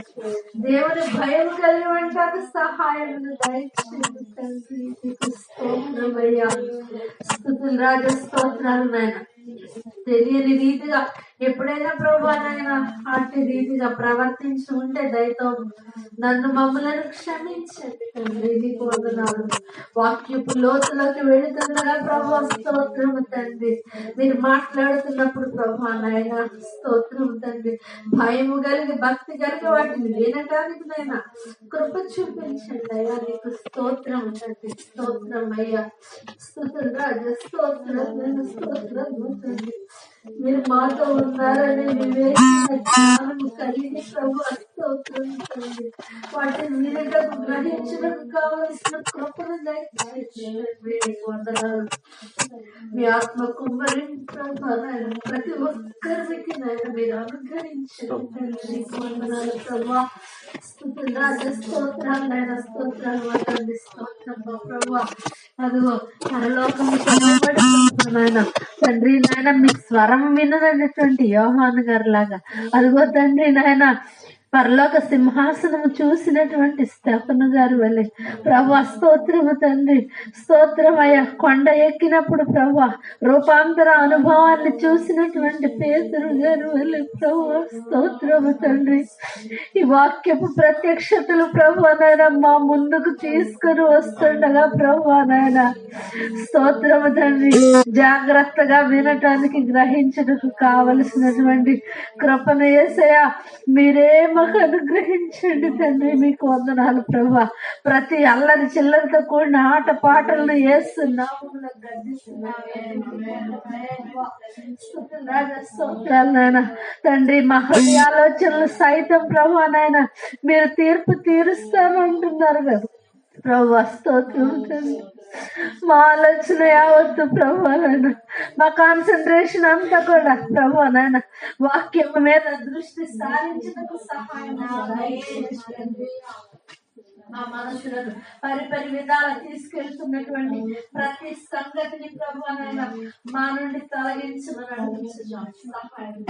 దేవుని భయం కలిగి వెంటనే సహాయం దయచేయండి తండ్రి. నీకు స్తోత్రమయ్యా. స్తుతులు రాజా, స్తోత్రాలు నాయన. తెలియని రీతిగా ఎప్పుడైనా ప్రభా నాయన అట్టి రీతిగా ప్రవర్తించి ఉంటే దయతో నన్ను మమ్మలను క్షమించండి తండ్రి. నీకు వందనాలు. వాక్యపు లోతులోకి వెళుతుండగా ప్రభా స్తోత్రము తండ్రి. మీరు మాట్లాడుతున్నప్పుడు ప్రభా నాయన స్తోత్రం తండ్రి. భయము కలిగి భక్తి కలిగి వాటిని వినటానికి నాయన కృప చూపించండి అయ్యా. నీకు స్తోత్రం తండ్రి. స్తోత్రం అయ్యా. స్తుతులు రాజా. స్తోత్రం నేను స్తోత్రం తండ్రి. మీరు మాతో ఉన్నారని వివేచన జ్ఞానము కలిగి ప్రభు స్తోత్రం తండ్రి. వాటిని వినటకు గ్రహించడానికి కావలసిన కృపను దయచేయండి. వందనాలు. మీ ఆత్మ కుమ్మరి ప్రభు నాయన ప్రతి ఒక్కరికి నాయన మీరు అనుగ్రహించండి. వందనాలు ప్రభు. స్తుతులు రాజా. స్తోత్రాలు నాయన. స్తోత్రాలు వందండి. స్తోత్రం ప్రభు. అదిగో పరలోకం నాయన తండ్రి నాయన మీ స్వరం వినదన్నటువంటి యోహాను గారు లాగా అదిగో తండ్రి నాయన పరలోక సింహాసనము చూసినటువంటి స్తెఫను గారు వల్లే ప్రభా స్తోత్రము తండ్రి. స్తోత్రమయ్యా. కొండ ఎక్కినప్పుడు ప్రభా రూపాంతర అనుభవాన్ని చూసినటువంటి పేతురు గారు వల్లే ప్రభా స్తోత్రము తండ్రి. ఈ వాక్యపు ప్రత్యక్షతలు ప్రభా నాయన మా ముందుకు తీసుకుని వస్తుండగా ప్రభా నాయన స్తోత్రము తండ్రి. జాగ్రత్తగా వినటానికి గ్రహించడానికి కావలసినటువంటి కృపను యేసయ్యా మీరే మాకు అనుగ్రహించండి తండ్రి. మీకు వందనాలు ప్రభా. ప్రతి అల్లరి చిల్లరితో కూడిన ఆట పాటలను వేస్తున్నాము నాయన తండ్రి. మా హృదయ ఆలోచనలు సైతం ప్రభా నాయన మీరు తీర్పు తీరుస్తామంటున్నారు కదా ప్రభా. స్తోత్రం తండ్రి. మా ఆలోచన యావత్తు ప్రభా నాయన మా కాన్సన్ట్రేషన్ అంతా కూడా ప్రభా నాయన వాక్యం మీద దృష్టి సారించడానికి సహాయం మా మనుషులను పరిపరి విధాలు తీసుకెళ్తున్నటువంటి ప్రతి సంగతిని ప్రభా నాయన మా నుండి తొలగించమని సహాయం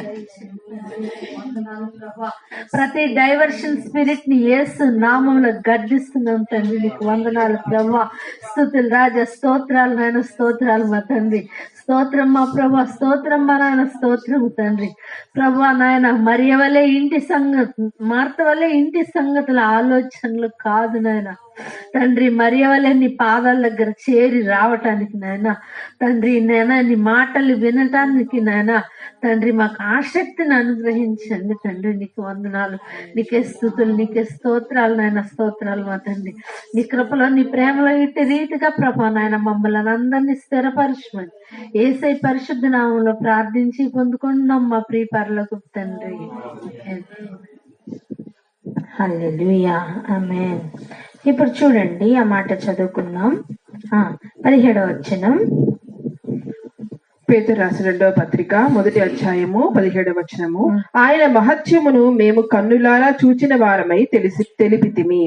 ప్రభా. ప్రతి డైవర్షన్ స్పిరిట్ ని యేసు నామంలో గర్దిస్తున్నాం తండ్రి. నీకు వందనాలు ప్రభా. స్తుతులు రాజా. స్తోత్రాలు నాయన. స్తోత్రాలు మా తండ్రి. స్తోత్రం మా ప్రభా. స్తోత్రం మా నాయన. స్తోత్రము తండ్రి. ప్రభా నాయన మరియ వల్లే ఇంటి సంగతి మార్త వల్లే ఇంటి సంగతుల ఆలోచనలు కాదు నాయన తండ్రి. మరియ వల్లే నీ పాదాల దగ్గర చేరి రావటానికి నాయన తండ్రి నాయన నీ మాటలు వినటానికి నాయన తండ్రి మాకు ఆసక్తిని అనుగ్రహించండి తండ్రి. నీకు వందనాలు. నీకే స్తుతులు. నీకే స్తోత్రాలు నాయన. స్తోత్రాలు మా తండ్రి. నీ కృపలో నీ ప్రేమలో ఇట్టి రీతిగా ప్రభా నాయన మమ్మల్ని అందరినీ స్థిరపరచమని యేసయ్య పరిశుద్ధ నామంలో ప్రార్థించి పొందుకుంటున్నాం మా ప్రియ పరలోకపు తండ్రి. హల్లెలూయా. ఆమేన్. ఇప్పుడు చూడండి ఆ మాట చదువుకుందాం. 17వ వచనం. పేతురు రాసిన 2వ పత్రిక 1వ అధ్యాయము 17వ వచనము. ఆయన మహత్యమును మేము కన్నులారా చూచిన వారమై తెలిపితిమి.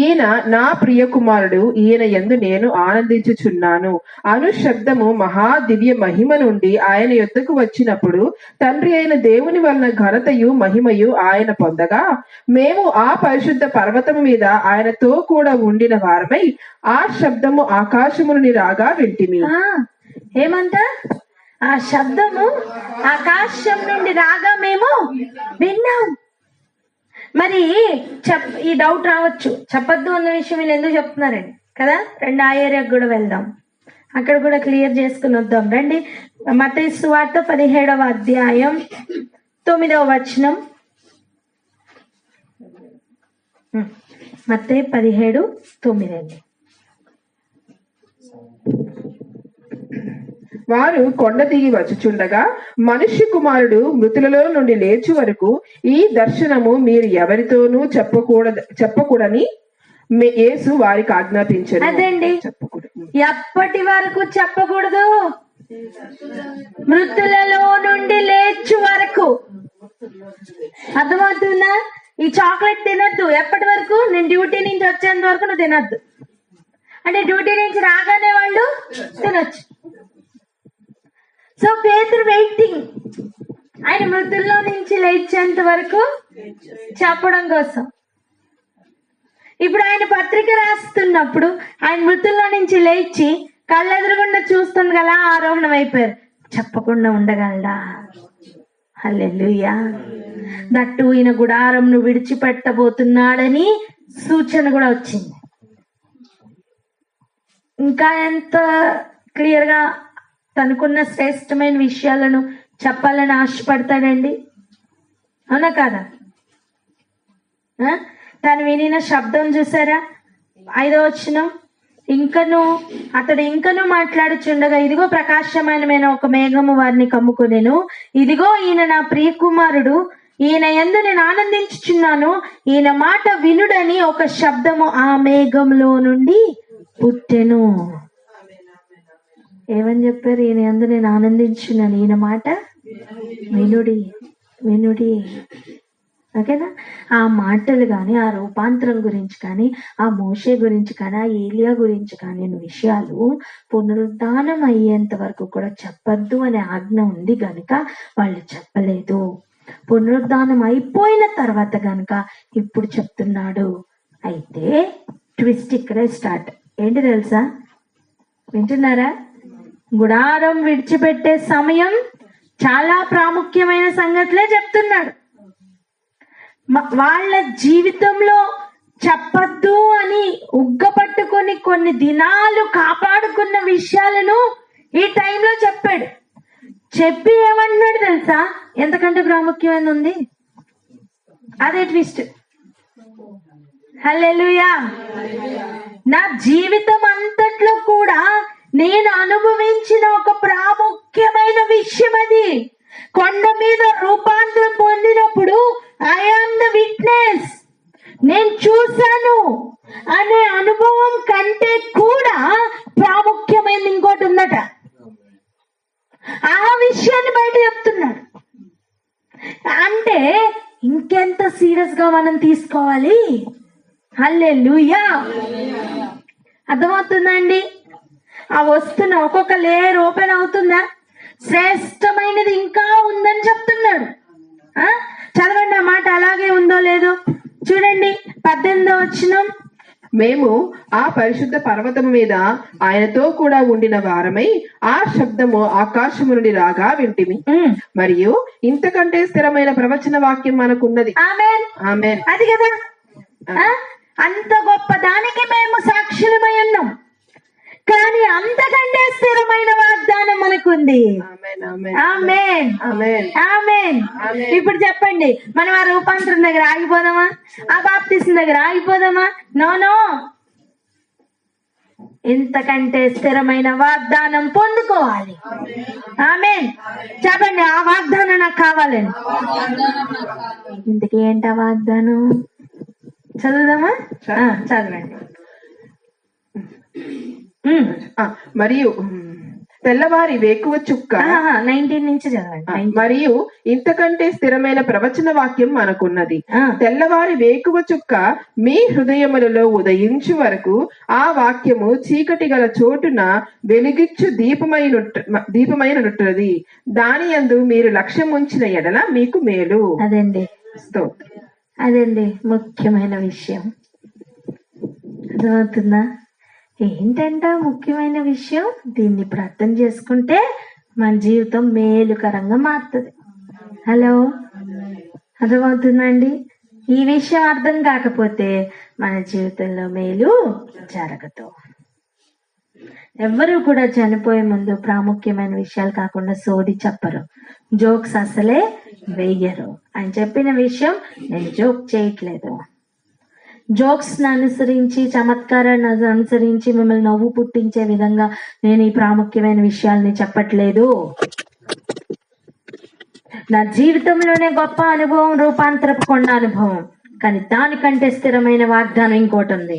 ఈయన నా ప్రియ కుమారుడు, ఈయన యందు నేను ఆనందించుచున్నాను అను శబ్దము మహా దివ్య మహిమ నుండి ఆయన యొద్దకు వచ్చినప్పుడు తండ్రి అయిన దేవుని వలన ఘనతయు మహిమయు ఆయన పొందగా మేము ఆ పరిశుద్ధ పర్వతము మీద ఆయనతో కూడా ఉండిన వారమై ఆ శబ్దము ఆకాశము నుండి రాగా వింటిమి. ఏమంట? ఆ శబ్దము ఆకాశం నుండి రాగా మేము విన్నాం. మరి ఈ డౌట్ రావచ్చు, చెప్పద్దు అన్న విషయం వీళ్ళు ఎందుకు చెప్తున్నారండి కదా. రెండు ఆ ఏరియాకి కూడా వెళ్దాం, అక్కడ కూడా క్లియర్ చేసుకుని వద్దాం రండి. మత్తయి సువార్త 17వ అధ్యాయం 9వ వచనం. మత్తయి 17:9 అండి. వారు కొండ దిగి వచ్చుచుండగా మనుష్య కుమారుడు మృతులలో నుండి లేచు వరకు ఈ దర్శనము మీరు ఎవరితోనూ చెప్పకూడని యేసు వారికి ఆజ్ఞాపించారు. అదండి, ఎప్పటి వరకు చెప్పకూడదు? మృతులలో నుండి లేచు వరకు. అర్థమవుతుందా? ఈ చాక్లెట్ తినద్దు ఎప్పటి వరకు? నేను డ్యూటీ నుంచి వచ్చేంత వరకు నువ్వు తినద్దు. అంటే డ్యూటీ నుంచి రాగానే వాళ్ళు తినొచ్చు. సో పేతురు వెయిటింగ్, ఆయన మృతుల్లో నుంచి లేచేంత వరకు చెప్పడం కోసం. ఇప్పుడు ఆయన పత్రిక రాస్తున్నప్పుడు ఆయన మృతుల్లో నుంచి లేచి కళ్ళెదురుగుండా చూస్తుంది కదా, ఆరోహణం అయిపోయారు. చెప్పకుండా ఉండగలడా? హల్లెలూయా. దట్టు ఈయన గుడారంను విడిచిపెట్టబోతున్నాడని సూచన కూడా వచ్చింది. ఇంకా ఎంత క్లియర్ గా తనకున్న శ్రేష్టమైన విషయాలను చెప్పాలని ఆశపడతాడండి, అవునా కాదా? తను వినిన శబ్దం చూసారా? 5వ వచనం, అతడు మాట్లాడుచుండగా ఇదిగో ప్రకాశమానమైన ఒక మేఘము వారిని కమ్ముకొనెను. ఇదిగో ఈయన నా ప్రియ కుమారుడు, ఈయన యందు నేను ఆనందించుచున్నాను, ఈయన మాట వినుడని ఒక శబ్దము ఆ మేఘంలో నుండి పుట్టెను. ఏమని చెప్పారు? ఈయన యందు నేను ఆనందించున్నాను, ఈయన మాట వినుడి. ఓకేనా? ఆ మాటలు కానీ, ఆ రూపాంతరం గురించి కానీ, ఆ మోషే గురించి కానీ, ఆ ఏలియా గురించి కానీ విషయాలు పునరుద్ధానం అయ్యేంత వరకు కూడా చెప్పద్దు అనే ఆజ్ఞ ఉంది గనుక వాళ్ళు చెప్పలేదు. పునరుద్ధానం అయిపోయిన తర్వాత గనుక ఇప్పుడు చెప్తున్నాడు. అయితే ట్విస్ట్ ఇక్కడే స్టార్ట్. ఏంటి తెలుసా? వింటున్నారా? గుడారం విడిచిపెట్టే సమయం చాలా ప్రాముఖ్యమైన సంగతులే చెప్తున్నాడు. వాళ్ళ జీవితంలో చెప్పద్దు అని ఉగ్గపట్టుకొని కొన్ని దినాలు కాపాడుకున్న విషయాలను ఈ టైంలో చెప్పాడు. చెప్పి ఏమంటున్నాడు తెలుసా? ఎంతకంటే ప్రాముఖ్యమైనది ఉంది, అదే ట్విస్ట్. హల్లెలూయా. నా జీవితం అంతట్లో కూడా నేను అనుభవించిన ఒక ప్రాముఖ్యమైన విషయం అది. కొండ మీద రూపాంతరం పొందినప్పుడు ఐ ఆమ్ ద విట్నెస్, నేను చూశాను అనే అనుభవం కంటే కూడా ప్రాముఖ్యమైనది ఇంకోటి ఉందట. ఆ విషయాన్ని బయట చెప్తున్నాడు. అంటే ఇంకెంత సీరియస్ గా మనం తీసుకోవాలి. హల్లెలూయా. అర్థమవుతుందండి? ఆ వస్తున్న ఒక్కొక్క లేయర్ ఓపెన్ అవుతుందా? శ్రేష్టమైనది ఇంకా ఉందని చెప్తున్నాడు. చదవండి ఆ మాట, అలాగే ఉందో లేదో చూడండి. 18వ వచనం, మేము ఆ పరిశుద్ధ పర్వతము మీద ఆయనతో కూడా ఉండిన వారమై ఆ శబ్దము ఆకాశము నుండి రాగా వింటిమి. మరియు ఇంతకంటే స్థిరమైన ప్రవచన వాక్యం మనకున్నది. ఆమేన్. ఆమేన్. అది కదా, అంత గొప్ప దానికి మేము సాక్షులమై ఉన్నాం. కానీ అంతకంటే స్థిరమైన వాగ్దానం మనకుంది. ఆమేన్. ఇప్పుడు చెప్పండి, మనం ఆ రూపాంతరం దగ్గర ఆగిపోదామా? ఆ బాప్తిసం దగ్గర ఆగిపోదామా? నో. ఇంతకంటే స్థిరమైన వాగ్దానం పొందుకోవాలి. ఆమేన్. చెప్పండి, ఆ వాగ్దానం నాకు కావాలని. ఇంతకీ ఏంటా వాగ్దానం? చదువుదామా? చదవండి. మరియు తెల్లవారి వేకువ చుక్క 19 నుంచి చదవండి. మరియు ఇంతకంటే స్థిరమైన ప్రవచన వాక్యం మనకున్నది. తెల్లవారి వేకువ చుక్క మీ హృదయములలో ఉదయించు వరకు ఆ వాక్యము చీకటి గల చోటున వెలుగిచ్చు దీపమైనట్టున్నది. దాని యందు మీరు లక్ష్యం ఉంచిన ఎడల మీకు మేలు. అదండి ముఖ్యమైన విషయం. అర్థమవుతుందా? ఏంటంట ముఖ్యమైన విషయం? దీన్ని ఇప్పుడు అర్థం చేసుకుంటే మన జీవితం మేలుకరంగా మారుతుంది. హలో, అర్థమవుతుందండి? ఈ విషయం అర్థం కాకపోతే మన జీవితంలో మేలు జరగదు. ఎవ్వరూ కూడా చనిపోయే ముందు ప్రాముఖ్యమైన విషయాలు కాకుండా సోది చెప్పరు, జోక్స్ అసలే వెయ్యరు. ఆయన చెప్పిన విషయం నేను జోక్ చేయట్లేదు. జోక్స్ అనుసరించి, చమత్కారాన్ని అనుసరించి మిమ్మల్ని నవ్వు పుట్టించే విధంగా నేను ఈ ప్రాముఖ్యమైన విషయాల్ని చెప్పట్లేదు. నా జీవితంలోనే గొప్ప అనుభవం రూపాంతరపు కొండ అనుభవం. కానీ దానికంటే స్థిరమైన వాగ్దానం ఇంకోటి ఉంది.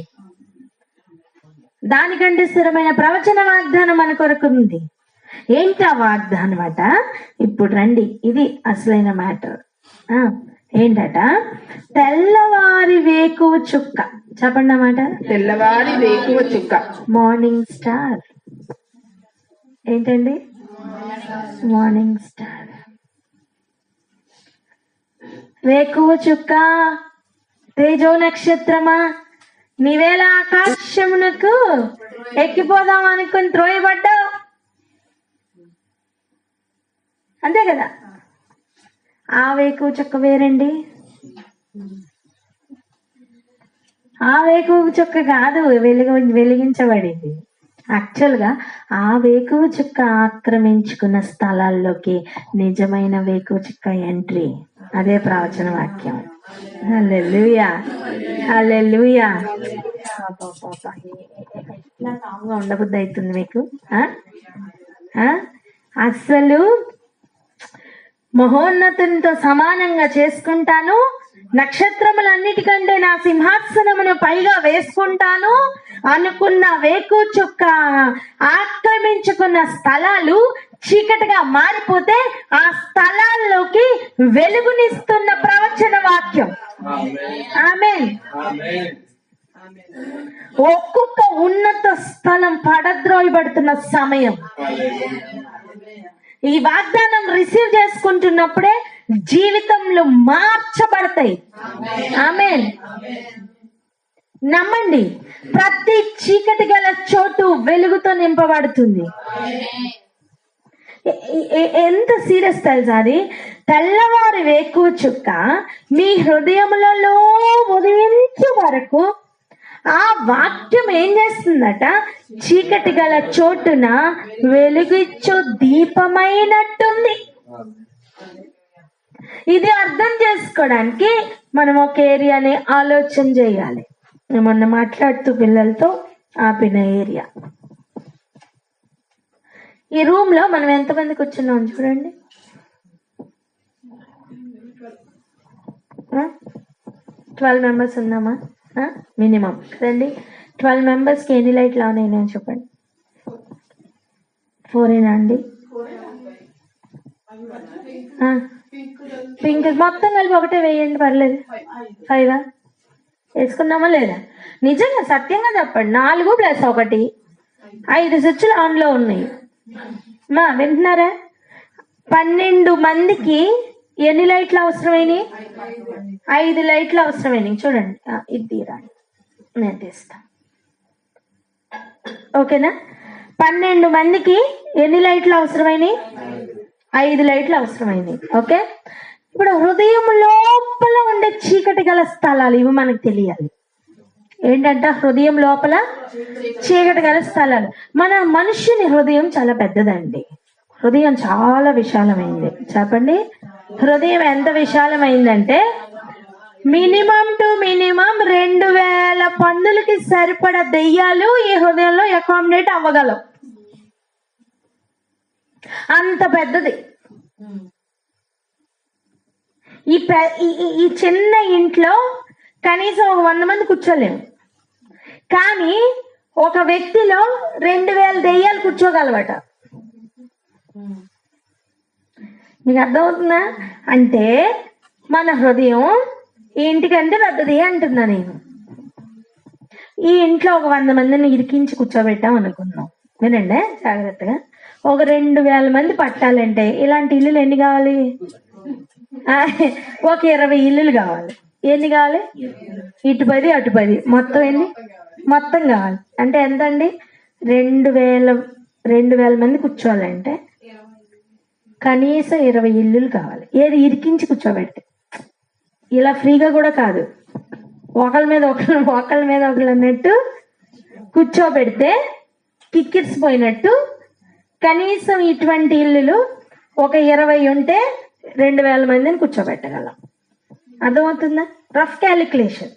దానికంటే స్థిరమైన ప్రవచన వాగ్దానం మన కొరకు ఉంది. ఏంటి ఆ వాగ్దానం అట? ఇప్పుడు రండి, ఇది అసలైన మ్యాటర్. ఏంటట? తెల్లవారి వేకువ చుక్క. చెప్పండి అన్నమాట. తెల్లవారి వేకువ చుక్క, మార్నింగ్ స్టార్. ఏంటండి? మార్నింగ్ స్టార్, వేకువ చుక్క, తేజో నక్షత్రమా, నీవేళ ఆకాశమునకు ఎక్కిపోదాం అనుకుని త్రోయబడ్డావు, అంతే కదా? ఆ వేకువ చుక్క వేరండి. ఆ వేకువ చుక్క కాదు వెలిగించబడింది. యాక్చువల్గా ఆ వేకువ చుక్క ఆక్రమించుకున్న స్థలాల్లోకి నిజమైన వేకువ చుక్క ఎంట్రీ. అదే ప్రవచన వాక్యం. హల్లెలూయా, హల్లెలూయా. ఎట్లా కాముగా ఉండబుద్ధి అవుతుంది మీకు? అస్సలు మహోన్నతునితో సమానంగా చేసుకుంటాను, నక్షత్రములన్నిటికంటే నా సింహాసనమును పైగా వేసుకుంటాను అనుకున్న వేకు చుక్క ఆక్రమించుకున్న స్థలాలు చీకటిగా మారిపోతే ఆ స్థలాల్లోకి వెలుగునిస్తున్న ప్రవచన వాక్యం. ఆమేన్. ఒక్కొక్క ఉన్నత స్థలం పడద్రోయబడుతున్న సమయం. ఈ వాగ్దానం రిసీవ్ చేసుకుంటున్నప్పుడే జీవితంలో మార్చబడతాయి. ఆమేన్. నమ్మండి, ప్రతి చీకటి గల చోటు వెలుగుతో నింపబడుతుంది. ఎంత సీరియస్ తెలుసా అది? తెల్లవారి వేకువ చుక్క మీ హృదయములలో ఉదయించే వరకు ఆ వాక్యం ఏం చేస్తుందట? చీకటి గల చోటున వెలుగిచ్చు దీపమైనట్టుంది. ఇది అర్థం చేసుకోవడానికి మనం ఒక ఏరియాని ఆలోచన చేయాలి. మొన్న మాట్లాడుతూ పిల్లలతో ఆపిన ఏరియా. ఈ రూమ్ లో మనం ఎంతమంది కూర్చున్నాం చూడండి. 12 మెంబర్స్ ఉన్నామా? మినిమం కదండి. 12 మెంబర్స్కి ఎన్ని లైట్లు ఆన్ అయినా చెప్పండి. 4 అండి. పింక్ మొత్తం కలిపి ఒకటే వేయండి, పర్లేదు. 5 వేసుకున్నామా లేదా? నిజంగా సత్యంగా చెప్పండి. 4 + 1 5 స్విచ్లు ఆన్లో ఉన్నాయి. మా వింటున్నారా? 12 మందికి ఎన్ని లైట్లు అవసరమైనవి? 5 లైట్లు అవసరమైనవి. చూడండి, ఇది తీరాలి, నేను తీస్తా. ఓకేనా? 12 మందికి ఎన్ని లైట్లు అవసరమైనవి? 5 లైట్లు అవసరమైనవి. ఓకే. ఇప్పుడు హృదయం లోపల ఉండే చీకటి గల స్థలాలు ఇవి మనకు తెలియాలి. ఏంటంట? హృదయం లోపల చీకటి గల స్థలాలు. మన మనుష్యుని హృదయం చాలా పెద్దదండి. హృదయం చాలా విశాలమైంది. చెప్పండి, హృదయం ఎంత విశాలమైందంటే మినిమం టు మినిమం 2000 పందులకి సరిపడ దెయ్యాలు ఈ హృదయంలో అకామిడేట్ అవ్వగలవు. అంత పెద్దది. ఈ చిన్న ఇంట్లో కనీసం 100 మంది కూర్చోలేము. కానీ ఒక వ్యక్తిలో 2000 దెయ్యాలు కూర్చోగలవట. మీకు అర్థమవుతుందా? అంటే మన హృదయం ఈ ఇంటికంటే పెద్దది అంటున్నా నేను. ఈ ఇంట్లో ఒక 100 మందిని ఇరికించి కూర్చోబెట్టాం అనుకుందాం. వినండి జాగ్రత్తగా. ఒక 2000 మంది పట్టాలంటే ఇలాంటి ఇల్లులు ఎన్ని కావాలి? ఒక 20 ఇల్లులు కావాలి. ఎన్ని కావాలి? ఇటు 10 అటు 10, మొత్తం ఎన్ని? మొత్తం కావాలి. అంటే ఎంత అండి? 2000 మంది కూర్చోవాలంటే కనీసం 20 ఇల్లులు కావాలి. ఏది ఇరికించి కూర్చోబెట్టి, ఇలా ఫ్రీగా కూడా కాదు, ఒకళ్ళ మీద ఒకళ్ళు అన్నట్టు కూర్చోబెడితే టికెట్స్ పోయినట్టు. కనీసం ఇటువంటి ఇల్లులు ఒక 20 ఉంటే 2000 మందిని కూర్చోబెట్టగలం. అర్థమవుతుందా? రఫ్ క్యాలిక్యులేషన్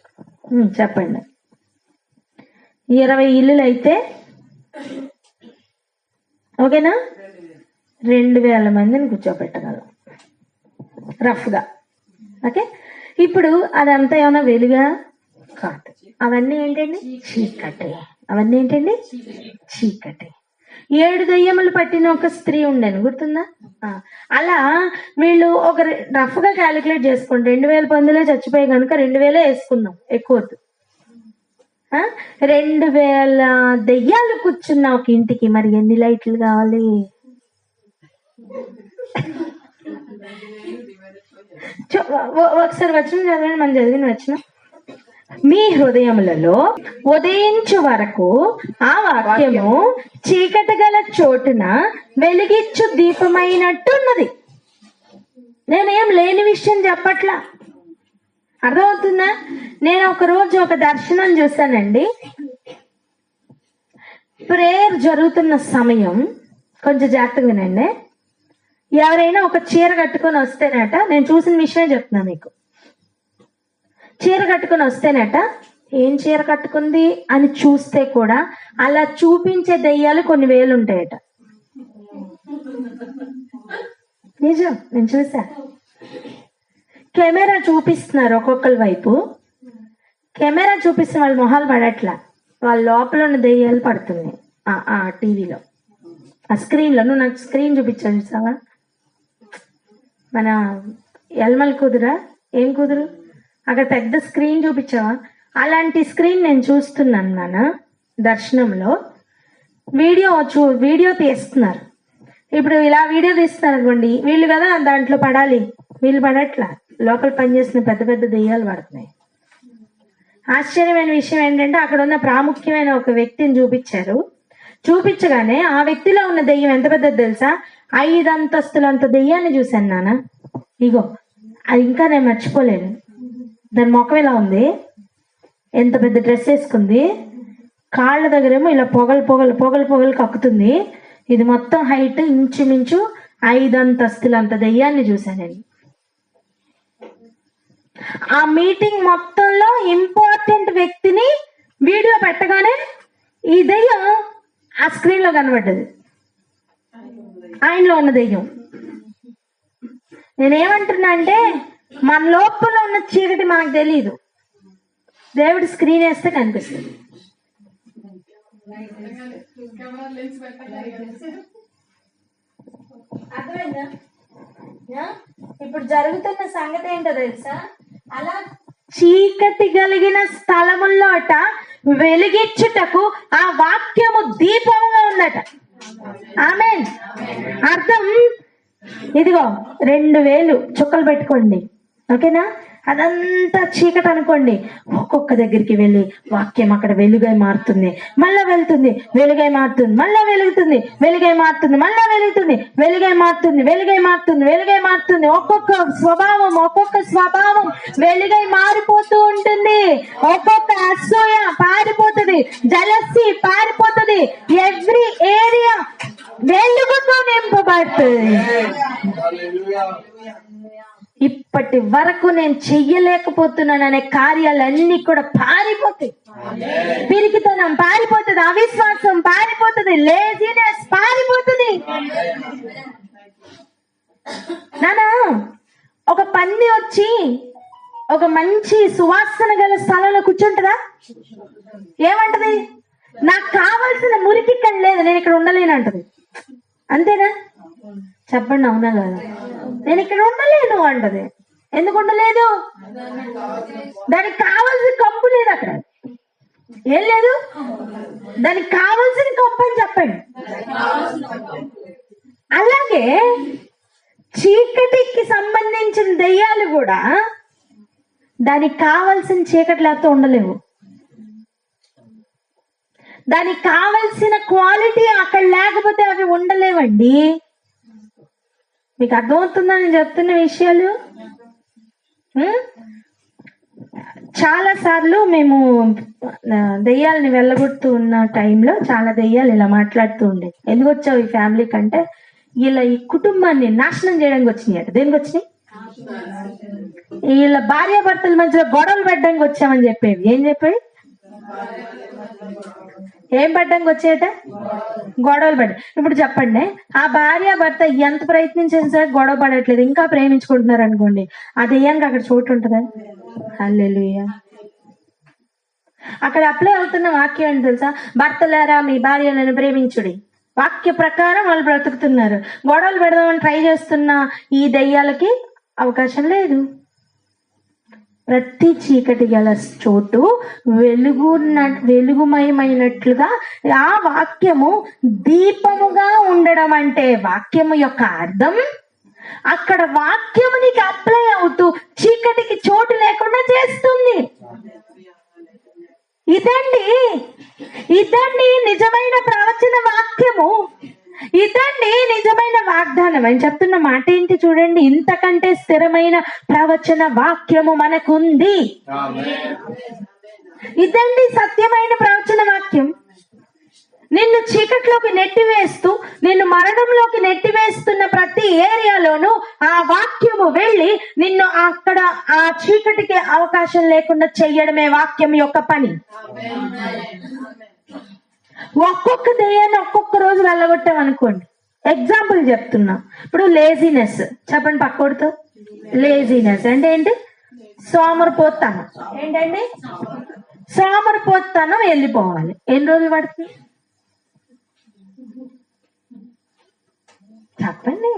చెప్పండి. 20 ఇల్లులు అయితే ఓకేనా, 2000 మందిని కూర్చోబెట్టగలం రఫ్గా. ఓకే. ఇప్పుడు అదంతా ఏమైనా వెలుగా? కాదు. అవన్నీ ఏంటండి? చీకటి. అవన్నీ ఏంటండి? చీకటి. 7 దెయ్యములు పట్టిన ఒక స్త్రీ ఉండేను, గుర్తుందా? అలా వీళ్ళు ఒక రఫ్ గా క్యాలిక్యులేట్ చేసుకోండి. 2000 పందులే చచ్చిపోయి కనుక 2000 వేసుకుందాం, ఎక్కువ 2000 దెయ్యాలు కూర్చున్న ఒక ఇంటికి మరి ఎన్ని లైట్లు కావాలి? ఒకసారి వచ్చిన చదవండి, మనం చదివిన వచ్చిన. మీ హృదయములలో ఉదయించు వరకు ఆ వాక్యము చీకటి గల చోటున వెలిగిచ్చు దీపమైనట్టున్నది. నేనేం లేని విషయం చెప్పట్లా, అర్థమవుతుందా? నేను ఒక రోజు ఒక దర్శనం చూశానండి. ప్రేయర్ జరుగుతున్న సమయం, కొంచెం జాగ్రత్తగా వినండి. ఎవరైనా ఒక చీర కట్టుకొని వస్తేనట, నేను చూసిన విషయమే చెప్తున్నా మీకు. చీర కట్టుకొని వస్తేనట, ఏం చీర కట్టుకుంది అని చూస్తే కూడా అలా చూపించే దెయ్యాలు కొన్ని వేలు ఉంటాయట. నిజం, నేను చూసా. కెమెరా చూపిస్తున్నారు ఒక్కొక్కరి వైపు, కెమెరా చూపిస్తున్న వాళ్ళ మొహాలు పడట్లా, వాళ్ళ లోపల ఉన్న దెయ్యాలు పడుతున్నాయి ఆ టీవీలో, ఆ స్క్రీన్లో. నువ్వు నాకు స్క్రీన్ చూపించావు చూసావా, మన ఎల్మల్ కుదురా, ఏం కుదురు, అక్కడ పెద్ద స్క్రీన్ చూపించావా? అలాంటి స్క్రీన్ నేను చూస్తున్నాను నాన్న దర్శనంలో. వీడియో తీస్తున్నారు. ఇప్పుడు ఇలా వీడియో తీస్తున్నారు అనుకోండి, వీళ్ళు కదా దాంట్లో పడాలి, వీళ్ళు పడట్లా, లోపల పనిచేసిన పెద్ద పెద్ద దెయ్యాలు పడుతున్నాయి. ఆశ్చర్యమైన విషయం ఏంటంటే అక్కడ ఉన్న ప్రాముఖ్యమైన ఒక వ్యక్తిని చూపించారు. చూపించగానే ఆ వ్యక్తిలో ఉన్న దెయ్యం ఎంత పెద్దది తెలుసా? 5 అంతస్తులంత దెయ్యాన్ని చూశాను నాన్న. ఇగో అది ఇంకా నేను మర్చిపోలేను. దాని ముఖం ఇలా ఉంది, ఎంత పెద్ద డ్రెస్ వేసుకుంది, కాళ్ళ దగ్గరేమో ఇలా పొగలు కక్కుతుంది. ఇది మొత్తం హైట్ ఇంచుమించు 5 అంతస్తులంత దెయ్యాన్ని చూశాను నేను. ఆ మీటింగ్ మొత్తంలో ఇంపార్టెంట్ వ్యక్తిని వీడియో పెట్టగానే ఈ దెయ్యం ఆ స్క్రీన్ లో కనబడ్డది, ఆయనలో ఉన్న దెయ్యం. నేనేమంటున్నా అంటే మన లోపల ఉన్న చీకటి మనకు తెలియదు, దేవుడి స్క్రీన్ వేస్తే కనిపిస్తుంది. అర్థమైందా? ఇప్పుడు జరుగుతున్న సంగతి ఏంటో తెలుసా? అలా చీకటి కలిగిన స్థలముల్లో అట వెలిగించుటకు ఆ వాక్యము దీపముగా ఉందట. ఆమేన్. అర్థం ఇదిగో 2000 చుక్కలు పెట్టుకోండి, ఓకేనా? అదంతా చీకటి అనుకోండి. ఒక్కొక్క దగ్గరికి వెళ్ళి వాక్యం అక్కడ వెలుగై మారుతుంది, మళ్ళా వెళ్తుంది, వెలుగై మారుతుంది, మళ్ళా వెలుగుతుంది, వెలుగై మారుతుంది, మళ్ళా వెలుగుతుంది, వెలుగై మారుతుంది, వెలుగై మారుతుంది, వెలుగై మారుతుంది. ఒక్కొక్క స్వభావం వెలుగై మారిపోతూ ఉంటుంది. ఒక్కొక్క అసూయ పారిపోతుంది, జలసి పారిపోతుంది, ఎవ్రీ ఏరియా వెలుగుతో నింపబడుతుంది. ఇప్పటి వరకు నేను చెయ్యలేకపోతున్నాననే కార్యాలన్నీ కూడా పారిపోతాయి. పిరికితనం పారిపోతుంది, అవిశ్వాసం పారిపోతుంది, లేజినెస్ పారిపోతుంది. నానా ఒక పంది వచ్చి ఒక మంచి సువాసన గల స్థలంలో కూర్చుంటుందా? ఏమంటది? నాకు కావాల్సిన మురికి ఇక్కడ లేదు, నేను ఇక్కడ ఉండలేను అంటది. అంతేనా? చెప్పండి, అవునా కదా? నేను ఇక్కడ ఉండలేను అంటది. ఎందుకు ఉండలేదు? దానికి కావాల్సిన కంపు లేదు, అక్కడ ఏం లేదు. దానికి కావాల్సిన కంపు అని చెప్పండి. అలాగే చీకటికి సంబంధించిన దెయ్యాలు కూడా దానికి కావలసిన చీకటి లేకపోతే ఉండలేవు. దానికి కావలసిన క్వాలిటీ అక్కడ లేకపోతే అవి ఉండలేవండి. మీకు అర్థమవుతుందా నేను చెప్తున్న విషయాలు? చాలా సార్లు మేము దెయ్యాలని వెళ్ళగొడుతూ ఉన్న టైంలో చాలా దెయ్యాలు ఇలా మాట్లాడుతూ ఉండే, ఎందుకు వచ్చావు ఈ ఫ్యామిలీ కంటే, ఇలా ఈ కుటుంబాన్ని నాశనం చేయడానికి వచ్చినాయి అట. దేనికి వచ్చినాయి? వీళ్ళ భార్యాభర్తల మధ్యలో గొడవలు పెట్టడానికి వచ్చామని చెప్పేవి. ఏం చెప్పేవి? ఏం పడ్డానికి వచ్చేట? గొడవలు పడ్డాయి. ఇప్పుడు చెప్పండి, ఆ భార్యాభర్త ఎంత ప్రయత్నించిన సరే గొడవ పడట్లేదు, ఇంకా ప్రేమించుకుంటున్నారు అనుకోండి, ఆ దెయ్యానికి అక్కడ చోటు ఉంటుందా? హల్లెలూయా. అక్కడ అప్లై అవుతున్న వాక్యం ఏంటి తెలుసా? భర్తలారా మీ భార్యలను ప్రేమించుడి. వాక్య ప్రకారం వాళ్ళు బ్రతుకుతున్నారు. గొడవలు పెడదామని ట్రై చేస్తున్న ఈ దెయ్యాలకి అవకాశం లేదు. ప్రతి చీకటి గల చోటు వెలుగుమయమైనట్లుగా ఆ వాక్యము దీపముగా ఉండడం అంటే వాక్యము యొక్క అర్థం అక్కడ వాక్యము నీకు అప్లై అవుతూ చీకటికి చోటు లేకుండా చేస్తుంది. ఇదండి నిజమైన ప్రవచన వాక్యము. ఇదండి నిజమైన వాగ్దానం. అని చెప్తున్న మాట ఏంటి చూడండి, ఇంతకంటే స్థిరమైన ప్రవచన వాక్యము మనకుంది. ఇదండి సత్యమైన ప్రవచన వాక్యం. నిన్ను చీకట్లోకి నెట్టివేస్తూ, నిన్ను మరణంలోకి నెట్టివేస్తున్న ప్రతి ఏరియాలోనూ ఆ వాక్యము వెళ్ళి నిన్ను అక్కడ ఆ చీకటికి అవకాశం లేకుండా చెయ్యడమే వాక్యం యొక్క పని. ఒక్కొక్క దెయ్యాన్ని ఒక్కొక్క రోజు వెళ్ళగొట్టాం అనుకోండి. ఎగ్జాంపుల్ చెప్తున్నా. ఇప్పుడు లేజినెస్ చెప్పండి పక్కోడితో. లేజినెస్ అంటే ఏంటి? సోమరిపోతనం. ఏంటండి? సోమరిపోతనం వెళ్ళిపోవాలి. ఎన్ని రోజులు పడుతుంది చెప్పండి?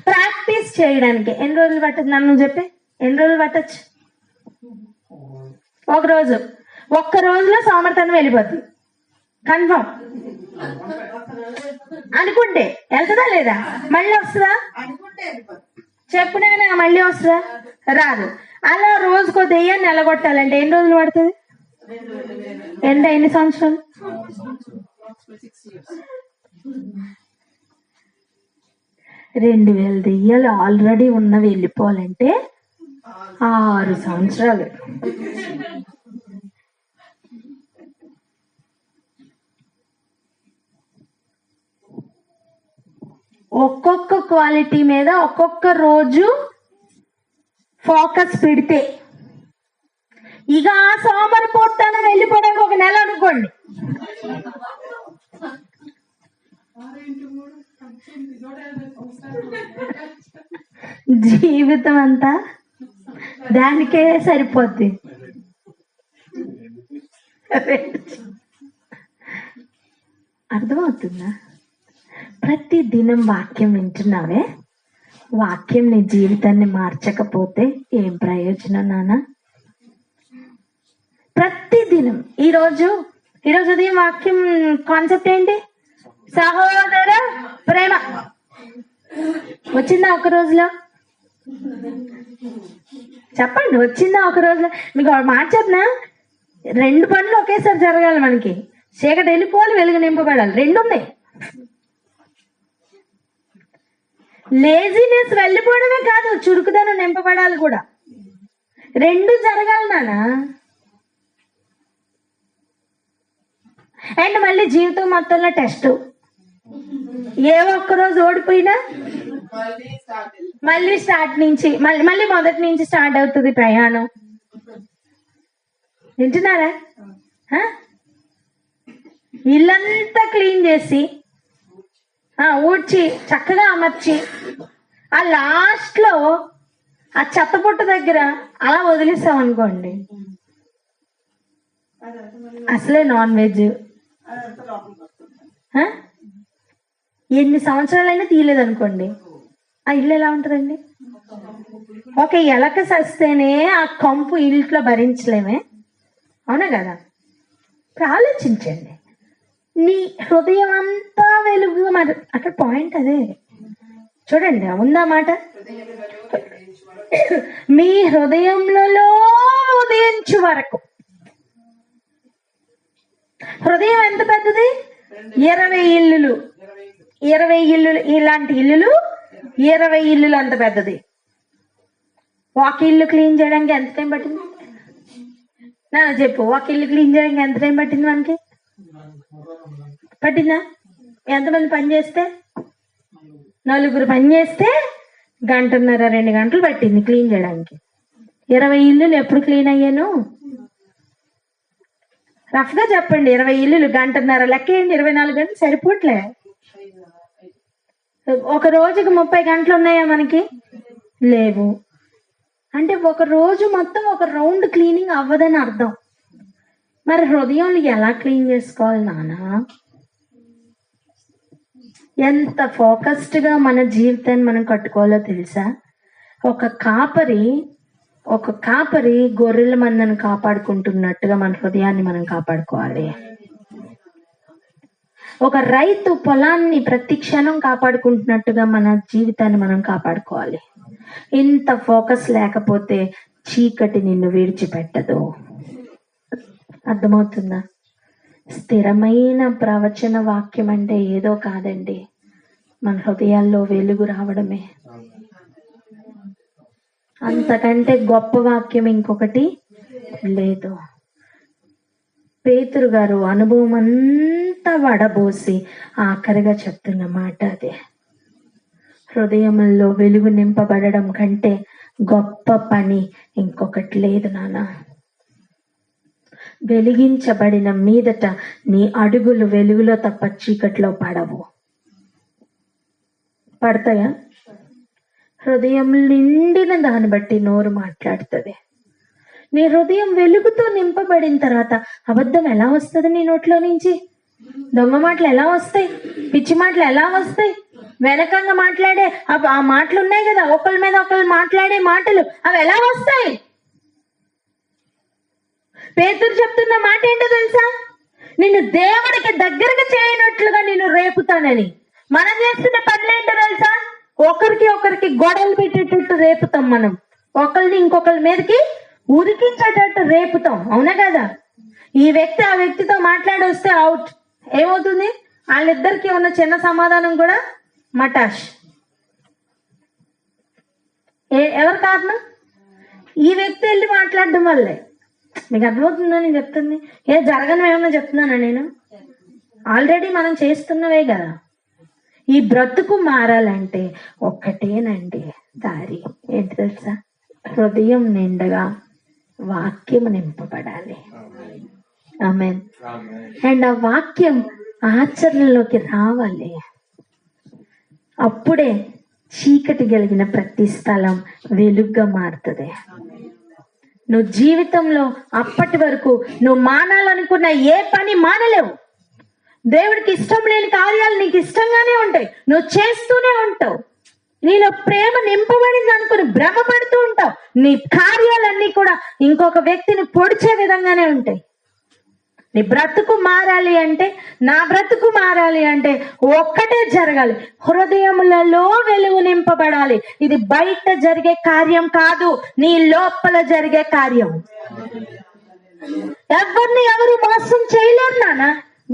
ప్రాక్టీస్ చేయడానికి ఎన్ని రోజులు పట్టదు? నన్ను చెప్పి ఎన్ని రోజులు పట్టచ్చు? ఒక రోజు. ఒక్క రోజులో సోమరితనం వెళ్ళిపోద్ది కన్ఫర్మ్ అనుకుంటే. వెళ్తుందా లేదా? మళ్ళీ వస్తుందా? చెప్పునా మళ్ళీ వస్తుందా? రాదు. అలా రోజుకో దెయ్యాన్ని నిలగొట్టాలంటే ఎన్ని రోజులు పడుతుంది? ఎన్ని సంవత్సరాలు? 2000 దెయ్యాలు ఆల్రెడీ ఉన్నవి వెళ్ళిపోవాలంటే 6 సంవత్సరాలు. ఒక్కొక్క క్వాలిటీ మీద ఒక్కొక్క రోజు ఫోకస్ పెడితే, ఇక ఆ సోమరిపోతాను వెళ్ళిపోవడానికి 1 నెల అనుకోండి. జీవితం అంతా దానికే సరిపోద్ది. అర్థమవుతుందా? ప్రతి దినం వాక్యం వింటున్నావే, వాక్యం నీ జీవితాన్ని మార్చకపోతే ఏం ప్రయోజనం నాన్న? ప్రతి దినం ఈరోజు ఉదయం వాక్యం కాన్సెప్ట్ ఏంటి? సహోదర ప్రేమ. వచ్చిందా ఒక రోజులో? చెప్పండి, వచ్చిందా ఒక రోజులో? మీకు మాట చెప్పనా, 2 పనులు ఒకేసారి జరగాలి మనకి. చీకటి వెళ్ళిపోవాలి, వెలుగు నింపబడాలి. 2 ఉన్నాయి. లేజినెస్ వెళ్ళిపోవడమే కాదు, చురుకుదనం నింపబడాలి కూడా. 2 జరగాలి నాన్న. అండ్ మళ్ళీ జీవితం మొత్తంలో టెస్ట్. ఏ ఒక్కరోజు ఓడిపోయినా మళ్ళీ స్టార్ట్ నుంచి మళ్ళీ మొదటి నుంచి స్టార్ట్ అవుతుంది ప్రయాణం. వింటున్నారా? ఇల్లంతా క్లీన్ చేసి ఊడ్చి చక్కగా అమర్చి ఆ లాస్ట్ లో ఆ చెత్తపుట్ట దగ్గర అలా వదిలేసాం అనుకోండి, అసలే నాన్ వెజ్. ఎన్ని సంవత్సరాలైనా తీయలేదు అనుకోండి, ఆ ఇల్లు ఎలా ఉంటుందండి? ఒక ఎలక సస్తేనే ఆ కంపు ఇంట్లో భరించలేమే, అవునా కదా? ఆలోచించండి. నీ హృదయం అంతా వెలుగు. మరి అక్కడ పాయింట్ అదే. చూడండి, ఉందా మాట? మీ హృదయంలో ఉదయించు వరకు. హృదయం ఎంత పెద్దది? 20 ఇల్లులు. 20 ఇల్లులు. ఇలాంటి ఇల్లులు 20 ఇల్లులు అంత పెద్దది. ఒక ఇల్లు క్లీన్ చేయడానికి ఎంత టైం పట్టింది? నా చెప్పు, ఒక ఇల్లు క్లీన్ చేయడానికి ఎంత టైం పట్టింది మనకి? పట్టిందా? ఎంతమంది పని చేస్తే? 4 పని చేస్తే 1.5 గంటన్నర 2 గంటలు పట్టింది క్లీన్ చేయడానికి. 20 ఇల్లులు ఎప్పుడు క్లీన్ అయ్యాను? రఫ్ గా చెప్పండి. 20 ఇల్లులు 1.5 గంటన్నర లెక్క ఏంటి? 24 గంటలు సరిపోట్లే. ఒక రోజుకి 30 గంటలు ఉన్నాయా మనకి? లేవు. అంటే ఒక రోజు మొత్తం ఒక రౌండ్ క్లీనింగ్ అవ్వదని అర్థం. మరి హృదయంలో ఎలా క్లీన్ చేసుకోవాలి నానా? ఎంత ఫోకస్డ్ గా మన జీవితాన్ని మనం కట్టుకోవాలో తెలుసా? ఒక కాపరి గొర్రెల మందను కాపాడుకుంటున్నట్టుగా మన హృదయాన్ని మనం కాపాడుకోవాలి. ఒక రైతు పొలాన్ని ప్రతి క్షణం కాపాడుకుంటున్నట్టుగా మన జీవితాన్ని మనం కాపాడుకోవాలి. ఇంత ఫోకస్ లేకపోతే చీకటి నిన్ను విడిచిపెట్టదు. అర్థమవుతుందా? స్థిరమైన ప్రవచన వాక్యం అంటే ఏదో కాదండి, మన హృదయాల్లో వెలుగు రావడమే. అంతకంటే గొప్ప వాక్యం ఇంకొకటి లేదు. పేతురు గారు అనుభవం అంతా వడబోసి ఆఖరిగా చెప్తున్న మాట అదే. హృదయంలో వెలుగు నింపబడడం కంటే గొప్ప పని ఇంకొకటి లేదు నాన్న. వెలిగించబడిన మీదట నీ అడుగులు వెలుగులో తప్ప చీకట్లో పడవు. పడతాయా? హృదయం నిండిన దాన్ని బట్టి నోరు మాట్లాడుతుంది. నీ హృదయం వెలుగుతో నింపబడిన తర్వాత అబద్ధం ఎలా వస్తుంది నీ నోట్లో నుంచి? దొంగ మాటలు ఎలా వస్తాయి? పిచ్చి మాటలు ఎలా వస్తాయి? వెనకంగా మాట్లాడే ఆ మాటలు ఉన్నాయి కదా, ఒకరి మీద ఒకరు మాట్లాడే మాటలు, అవి ఎలా వస్తాయి? పేతురు చెప్తున్న మాట ఏంటో తెలుసా? నిన్ను దేవుడికి దగ్గరగా చేయనట్లుగా నేను రేపుతానని. మనం చేస్తున్న పనులు ఏంటో తెలుసా? ఒకరికి గొడవలు పెట్టేటట్టు రేపుతాం. మనం ఒకరిని ఇంకొకరి మీదకి ఉరికించేటట్టు రేపుతాం. అవునా కదా? ఈ వ్యక్తి ఆ వ్యక్తితో మాట్లాడి వస్తే అవుట్. ఏమవుతుంది? వాళ్ళిద్దరికి ఉన్న చిన్న సమాధానం కూడా మటాష్. ఎవరు కారణం? ఈ వ్యక్తి వెళ్ళి మాట్లాడడం వల్లే. మీకు అర్థమవుతుందని నేను చెప్తుంది. జరగని ఏమన్నా చెప్తున్నానా నేను? ఆల్రెడీ మనం చేస్తున్నవే కదా. ఈ బ్రతుకు మారాలంటే ఒక్కటేనండి దారి. ఏంటి తెలుసా? హృదయం నిండగా వాక్యం నింపబడాలి. ఆమేన్. అండ్ ఆ వాక్యం ఆచరణలోకి రావాలి. అప్పుడే చీకటి కలిగిన ప్రతి స్థలం వెలుగ్గా మారుతుంది. నువ్వు జీవితంలో అప్పటి వరకు నువ్వు మానాలనుకున్న ఏ పని మానలేవు. దేవుడికి ఇష్టం లేని కార్యాలు నీకు ఇష్టంగానే ఉంటాయి, నువ్వు చేస్తూనే ఉంటావు. నీలో ప్రేమ నింపబడింది అనుకుని భ్రమపడుతూ ఉంటావు. నీ కార్యాలన్నీ కూడా ఇంకొక వ్యక్తిని పొడిచే విధంగానే ఉంటాయి. నీ బ్రతుకు మారాలి అంటే, నా బ్రతుకు మారాలి అంటే ఒక్కటే జరగాలి, హృదయములలో వెలుగు నింపబడాలి. ఇది బయట జరిగే కార్యం కాదు, నీ లోపల జరిగే కార్యం. ఎవరిని ఎవరు మోసం చేయలేరు నాన్న.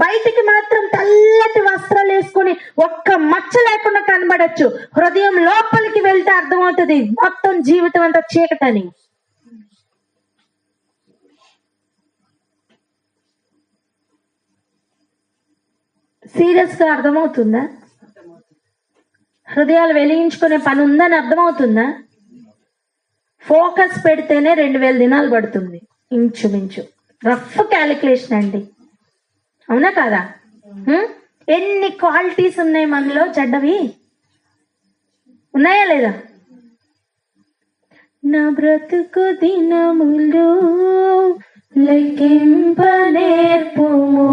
బయటికి మాత్రం తెల్లటి వస్త్రాలు వేసుకొని ఒక్క మచ్చ లేకుండా కనబడచ్చు. హృదయం లోపలికి వెళ్తే అర్థమవుతుంది మొత్తం జీవితం అంతా చీకటని. సీరియస్ గా అర్థమవుతుందా? హృదయాలు వెలిగించుకునే పని ఉందని అర్థమవుతుందా? ఫోకస్ పెడితేనే 2000 దినాలు పడుతుంది ఇంచుమించు. రఫ్ క్యాలిక్యులేషన్ అండి. అవునా కాదా? ఎన్ని క్వాలిటీస్ ఉన్నాయి మనలో, చెడ్డవి ఉన్నాయా లేదా? నా బ్రతుకు దినములు లెక్కింప నేర్పుము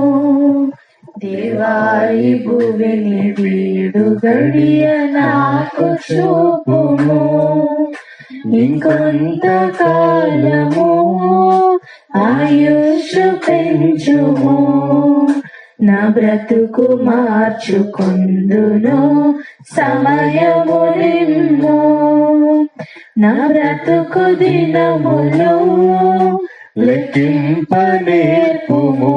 దేవాయి భువిని వీడు గడియ నాకు చూపుము ఇంకొంత కాలము ఆయుష్ పెంచుము నా బ్రతుకు మార్చుకొందును సమయము నిమ్ము నా బ్రతుకు దినములు లెక్కింప నేర్పుము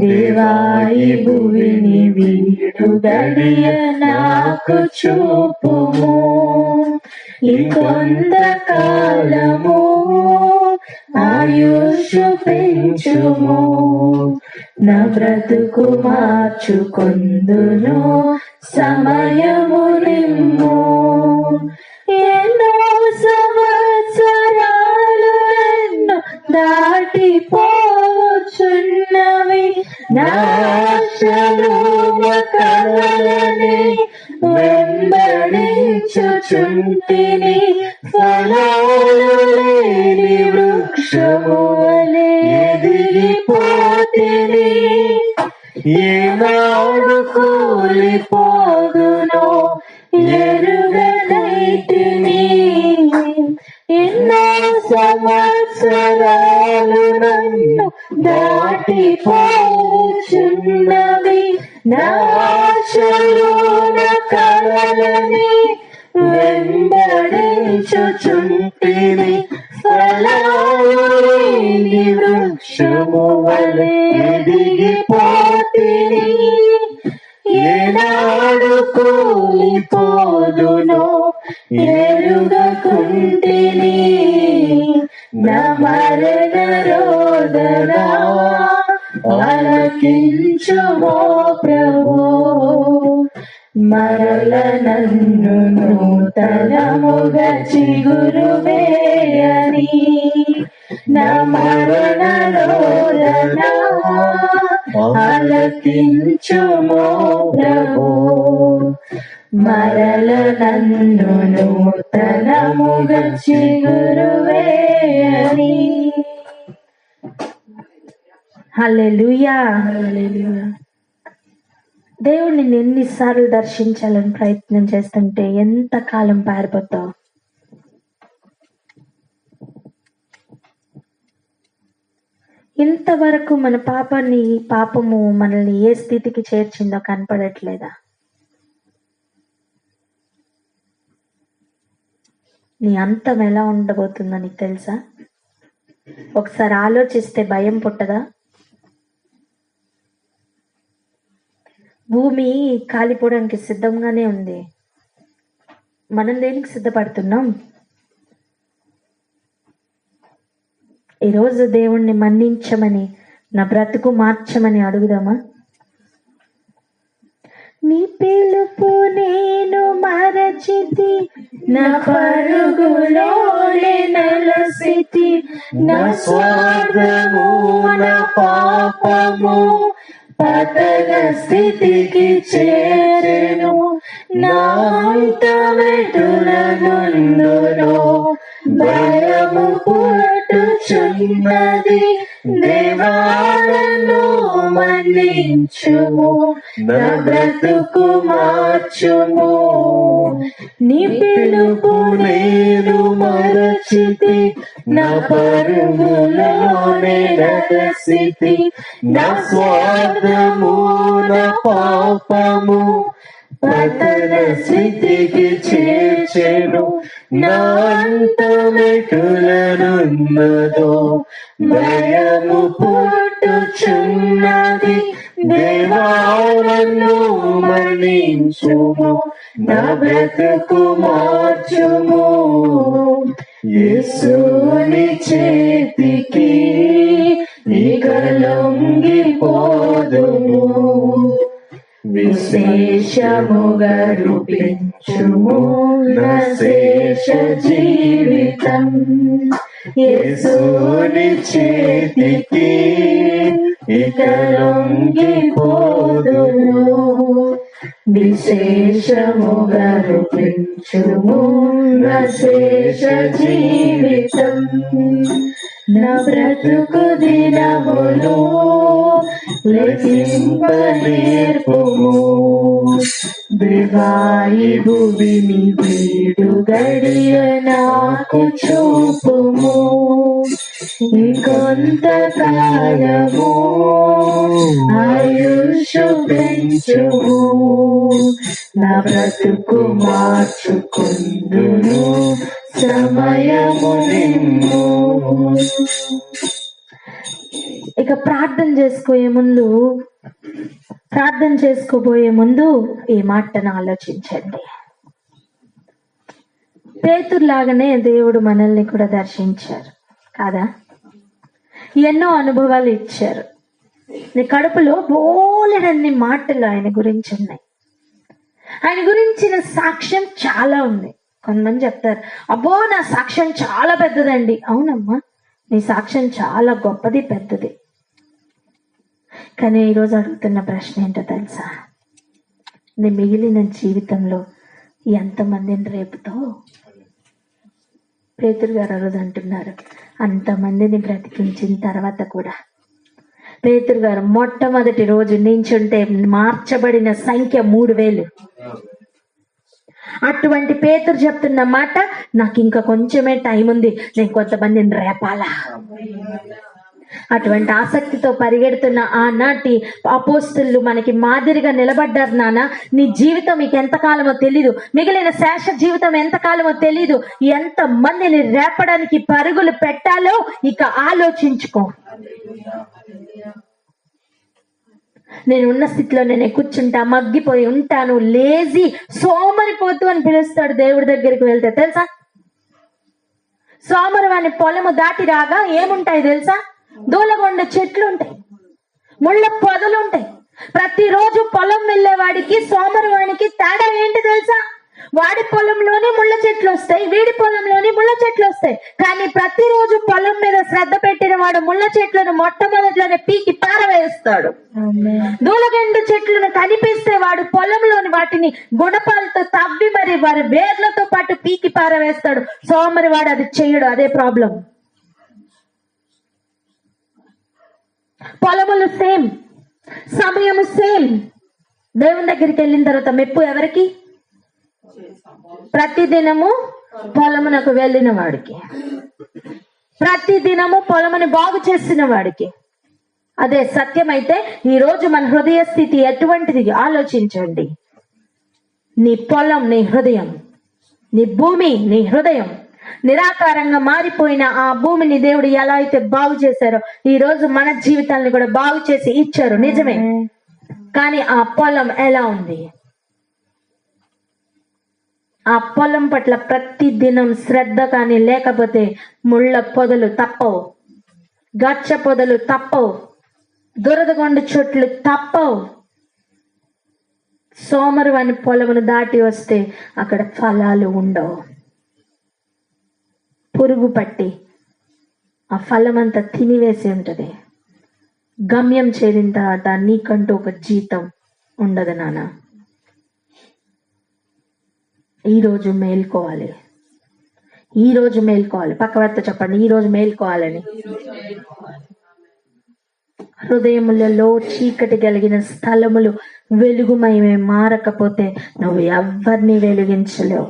దేవాయి భువిని వీడు గడియ నాకు చూపుము ఇంకొంత కాలము ఆయుష్ పెంచుము నా బ్రతుకు మార్చుకొందును సమయము నిమ్ము ఎన్నో సంవత్సరాలు ఎన్నో దాటిపోచున్నవి నాశలు కలలని వెంబడించుచుంటిని ఫలాలు లేని వృక్షము వలె ఎదిగిపోతిని ఏనాడు కూలిపోదునో ఎరుగనైతిని ఎన్నో సంవత్సరాలు నన్ను దాటిపోచున్నవి నాశలు కలలని వెంబడించుచుంటిని ఫలాలు లేని వృక్షము వలె ఎదిగి పోదునో ఎరుగకుంటిని నా మరణ రోదన ఆలకించుమో ప్రభు మరల నన్ను నూతనముగా చిగురు వేయని నా మరణ రోదన ఆలకించుమో ప్రభు మరల నన్ను నూతనముగా చిగురు వేయని. హల్లెలూయా. దేవుడిని ఎన్నిసార్లు దర్శించాలని ప్రయత్నం చేస్తుంటే ఎంత కాలం పారిపోతావు? ఇంతవరకు మన పాపము మనల్ని ఏ స్థితికి చేర్చిందో కనపడట్లేదా? నీ అంతం ఎలా ఉండబోతుందో నీకు తెలుసా? ఒకసారి ఆలోచిస్తే భయం పుట్టదా? భూమి కాలిపోవడానికి సిద్ధంగానే ఉంది. మనం దేనికి సిద్ధపడుతున్నాం? ఈరోజు దేవుణ్ణి మన్నించమని, నా బ్రతుకు మార్చమని అడుగుదామా? నీ పిలుపు నేను మరచితి, నా పరుగులోనే నలసితి, నా స్వార్థము నా పాపము పతన స్థితికి చేరెను, నా అంతమెటులనుండునో భయము పుట్టుచున్నది, దేవా నన్ను మన్నించుము, నా బ్రతుకు మార్చుము. నీ పిలుపు నేను మరచితి, నా పరుగులోనే నలసితి, నా స్వార్థము నా పాపము పతన స్థితికి చేర్చెను, నా అంతమెటులనున్నదో భయము పుట్టుచున్నది, దేవా నన్ను మన్నించుము, నా బ్రతుకు మార్చుము. యేసుని చేతికి ఇక లొంగిపోదుము, విశేషముగా రూపించుము నా శేష జీవితం. యేసుని చేతికి ఇక లొంగిపోదుము, విశేషముగా రూపించుము నా శేష జీవితం. నా బ్రతుకు దినములు లెక్కింపనేర్పుము, దేవాయి భూమిని వీడు గడియ నాకు చూపుము, ఇంకొంత కాలము ఆయుష్ పెంచుము, నా బ్రతుకు మార్చుకుందును సమయము నిమ్ము. ఇక ప్రార్థన చేసుకోబోయే ముందు ఈ మాటను ఆలోచించండి. పేతురులాగానే దేవుడు మనల్ని కూడా దర్శించారు కాదా? ఎన్నో అనుభవాలు ఇచ్చారు. నీ కడుపులో బోలెడన్ని మాటలు ఆయన గురించి ఉన్నాయి. ఆయన గురించిన సాక్ష్యం చాలా ఉంది. కొంతమంది చెప్తారు, అబ్బో నా సాక్ష్యం చాలా పెద్దదండి. అవునమ్మా, నీ సాక్ష్యం చాలా గొప్పది, పెద్దది. కానీ ఈరోజు అడుగుతున్న ప్రశ్న ఏంటో తెలుసా? నీ మిగిలిన జీవితంలో ఎంతమందిని రేపుతావు? పేతురు గారు ఆ రోజు అంటున్నారు, అంతమందిని బ్రతికించిన తర్వాత కూడా. పేతురు గారు మొట్టమొదటి రోజు నించుంటే మార్చబడిన సంఖ్య 3000. అటువంటి పేతురు చెప్తున్న మాట, నాకు ఇంకా కొంచెమే టైం ఉంది, నేను కొంతమందిని రేపాలా. అటువంటి ఆసక్తితో పరిగెడుతున్న ఆనాటి అపోస్తలులు మనకి మాదిరిగా నిలబడ్డారు. నాన్న, నీ జీవితం మీకు ఎంతకాలమో తెలీదు, మిగిలిన శేష జీవితం ఎంతకాలమో తెలీదు, ఎంత మందిని రేపడానికి పరుగులు పెట్టాలో ఇక ఆలోచించుకో. నేను ఉన్న స్థితిలో నేను కూర్చుంటా, మగ్గిపోయి ఉంటాను, లేజీ, సోమరిపోతూ అని పిలుస్తాడు దేవుడి దగ్గరికి వెళ్తే. తెలుసా, సోమరివాని పొలము దాటి రాగా ఏముంటాయి తెలుసా? దూలగొండ చెట్లు ఉంటాయి, ముళ్ళ పొదలు ఉంటాయి. ప్రతిరోజు పొలం వెళ్ళేవాడికి సోమరివానికి తేడా ఏంటి తెలుసా? వాడి పొలంలోని ముళ్ళ చెట్లు వస్తాయి, వీడి పొలంలోని ముళ్ళ చెట్లు వస్తాయి. కానీ ప్రతిరోజు పొలం మీద శ్రద్ధ పెట్టిన వాడు ముళ్ళ చెట్లను మొట్టమొదట్లోనే పీకి పారవేస్తాడు. దూలగండు చెట్లను కనిపిస్తే వాడు పొలంలోని వాటిని గుణపాలతో తవ్వి మరి వారి వేర్లతో పాటు పీకి పారవేస్తాడు. సోమరి వాడు అది చెయ్యడు. అదే ప్రాబ్లం. పొలములు సేమ్, సమయము సేమ్. దేవుని దగ్గరికి వెళ్ళిన తర్వాత మెప్పు ఎవరికి? ప్రతిదినము పొలమునకు వెళ్ళిన వాడికి, ప్రతిదినము పొలముని బాగు చేసిన వాడికి. అదే సత్యమైతే ఈ రోజు మన హృదయ స్థితి ఎటువంటిది ఆలోచించండి. నీ పొలం నీ హృదయం, నీ భూమి నీ హృదయం. నిరాకారంగా మారిపోయిన ఆ భూమిని దేవుడు ఎలా అయితే బాగు చేశారో ఈ రోజు మన జీవితాలను కూడా బాగు చేసి ఇచ్చారు, నిజమే. కానీ ఆ పొలం ఎలా ఉంది? ఆ పొలం పట్ల ప్రతి దినం శ్రద్ధ కానీ లేకపోతే ముళ్ళ పొదలు తప్పవు, గచ్చ పొదలు తప్పవు, దురదగొండ చెట్లు తప్పవు. సోమరివాని పొలమును దాటి వస్తే అక్కడ ఫలాలు ఉండవు. పురుగు పట్టి ఆ ఫలమంతా తినివేసి ఉంటది. గమ్యం చేరిన తర్వాత నీకంటూ ఒక జీతం ఉండదు నాన్న. ఈరోజు మేల్కోవాలి, ఈరోజు మేల్కోవాలి. పక్కవారితో చెప్పండి, ఈరోజు మేల్కోవాలని. హృదయములలో చీకటి కలిగిన స్థలములు వెలుగుమయమే మారకపోతే నువ్వు ఎవరిని వెలిగించలేవు.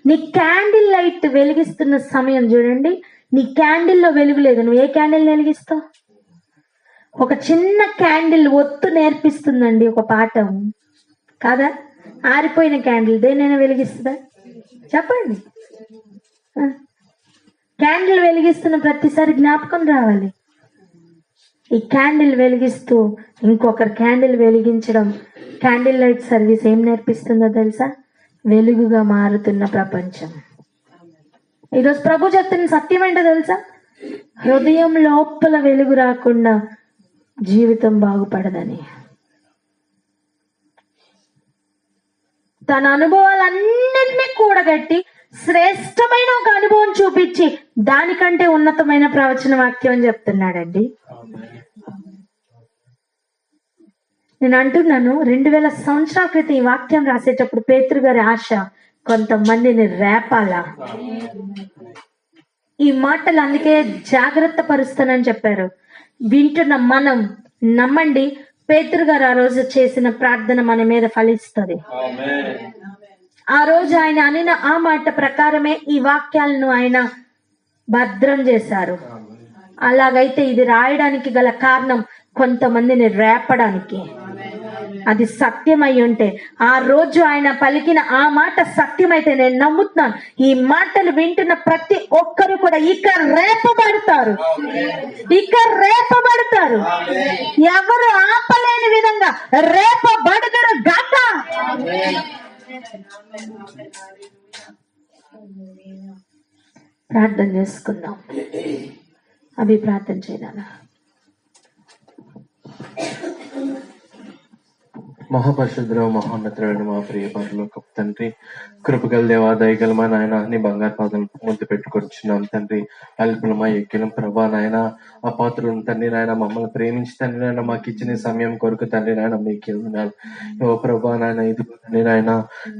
నీ క్యాండిల్ లైట్ వెలిగిస్తున్న సమయం చూడండి, నీ క్యాండిల్లో వెలుగు లేదు, నువ్వు ఏ క్యాండిల్ వెలిగిస్తావు? ఒక చిన్న క్యాండిల్ ఒత్తు నేర్పిస్తుందండి ఒక పాఠం కాదా? ఆరిపోయిన క్యాండిల్ దేనైనా వెలిగిస్తుందా? చెప్పండి. క్యాండిల్ వెలిగిస్తున్న ప్రతిసారి జ్ఞాపకం రావాలి. ఈ క్యాండిల్ వెలిగిస్తూ ఇంకొకరు క్యాండిల్ వెలిగించడం, క్యాండిల్ లైట్ సర్వీస్ ఏం నేర్పిస్తుందో తెలుసా? వెలుగుగా మారుతున్న ప్రపంచం. ఈరోజు ప్రభు చెప్తున్న సత్యం ఏంటో తెలుసా? హృదయం లోపల వెలుగు రాకుండా జీవితం బాగుపడదని. తన అనుభవాలన్నింటినీ కూడగట్టి శ్రేష్టమైన ఒక అనుభవం చూపించి దానికంటే ఉన్నతమైన ప్రవచన వాక్యం అని చెప్తున్నాడండి. నేను అంటున్నాను, 2000 సంవత్సరాల క్రితం ఈ వాక్యం రాసేటప్పుడు పేతురు గారి ఆశ కొంతమందిని రేపాలా. ఈ మాటలు అందుకే జాగ్రత్త పరుస్తానని చెప్పారు. వింటున్న మనం నమ్మండి, పేతురు గారు ఆ రోజు చేసిన ప్రార్థన మన మీద ఫలిస్తుంది. ఆ రోజు ఆయన అనిన ఆ మాట ప్రకారమే ఈ వాక్యాలను ఆయన భద్రం చేశారు. అలాగైతే ఇది రాయడానికి గల కారణం కొంతమందిని రేపడానికి. అది సత్యమై ఉంటే, ఆ రోజు ఆయన పలికిన ఆ మాట సత్యమైతే నేను నమ్ముతున్నాను ఈ మాటలు వింటున్న ప్రతి ఒక్కరు కూడా ఇక రేపబడతారు, ఇక రేపబడతారు. ఎవరు ఆపలేని విధంగా రేపబడతారు గాక. ప్రార్థన చేసుకుందాం. అవి ప్రార్థన చేయాలా? మహాపరిశుద్ధుడు మహోన్నతుడైన మా ప్రియ పరలోకపు తండ్రి, కృపగల దేవా, దయగల మా నాయన, నీ బంగారు పాదం ముందు పెట్టుకొచ్చున్నాం తండ్రి. అల్పులమా ఎక్కిలం ప్రభా నాయన, అపాత్రులను తండ్రి నాయన, మమ్మల్ని ప్రేమించి తండ్రి నాయన మాకు ఇచ్చిన సమయం కొరకు తండ్రి నాయన మీకు ఉన్నాను. ఓ ప్రభా నాయన, ఇది తండ్రి నాయన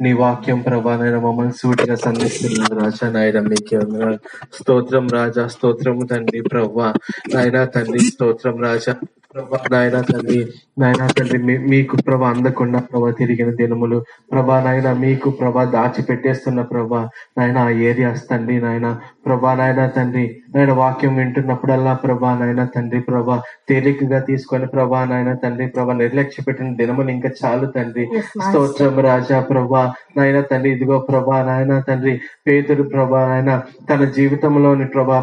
నీ వాక్యం ప్రభా నాయన మమ్మల్ని సూటిగా సంధిస్తున్నారు రాజా నాయన, మీకే ఉన్నాను. స్తోత్రం రాజా, స్తోత్రము తండ్రి ప్రభా నాయన, తండ్రి స్తోత్రం రాజా ప్రభా నాయన, తండ్రి నాయన, తండ్రి మీకు ప్రభా అందకుండా ప్రభా తిరిగిన దినములు ప్రభా నాయన, మీకు ప్రభా దాచిపెట్టేస్తున్న ప్రభా నాయన ఆ ఏరియాస్ తండ్రి నాయన ప్రభా నాయన, తండ్రి నాయన వాక్యం వింటున్నప్పుడల్లా ప్రభా నాయన, తండ్రి ప్రభా తేలికగా తీసుకొని ప్రభా నాయన, తండ్రి ప్రభా నిర్లక్ష్య పెట్టిన దినములు ఇంకా చాలు తండ్రి. స్తోత్రం రాజా ప్రభా నాయన, తండ్రి ఇదిగో ప్రభా నాయన, తండ్రి పేతురు ప్రభా నాయన తన జీవితంలోని ప్రభా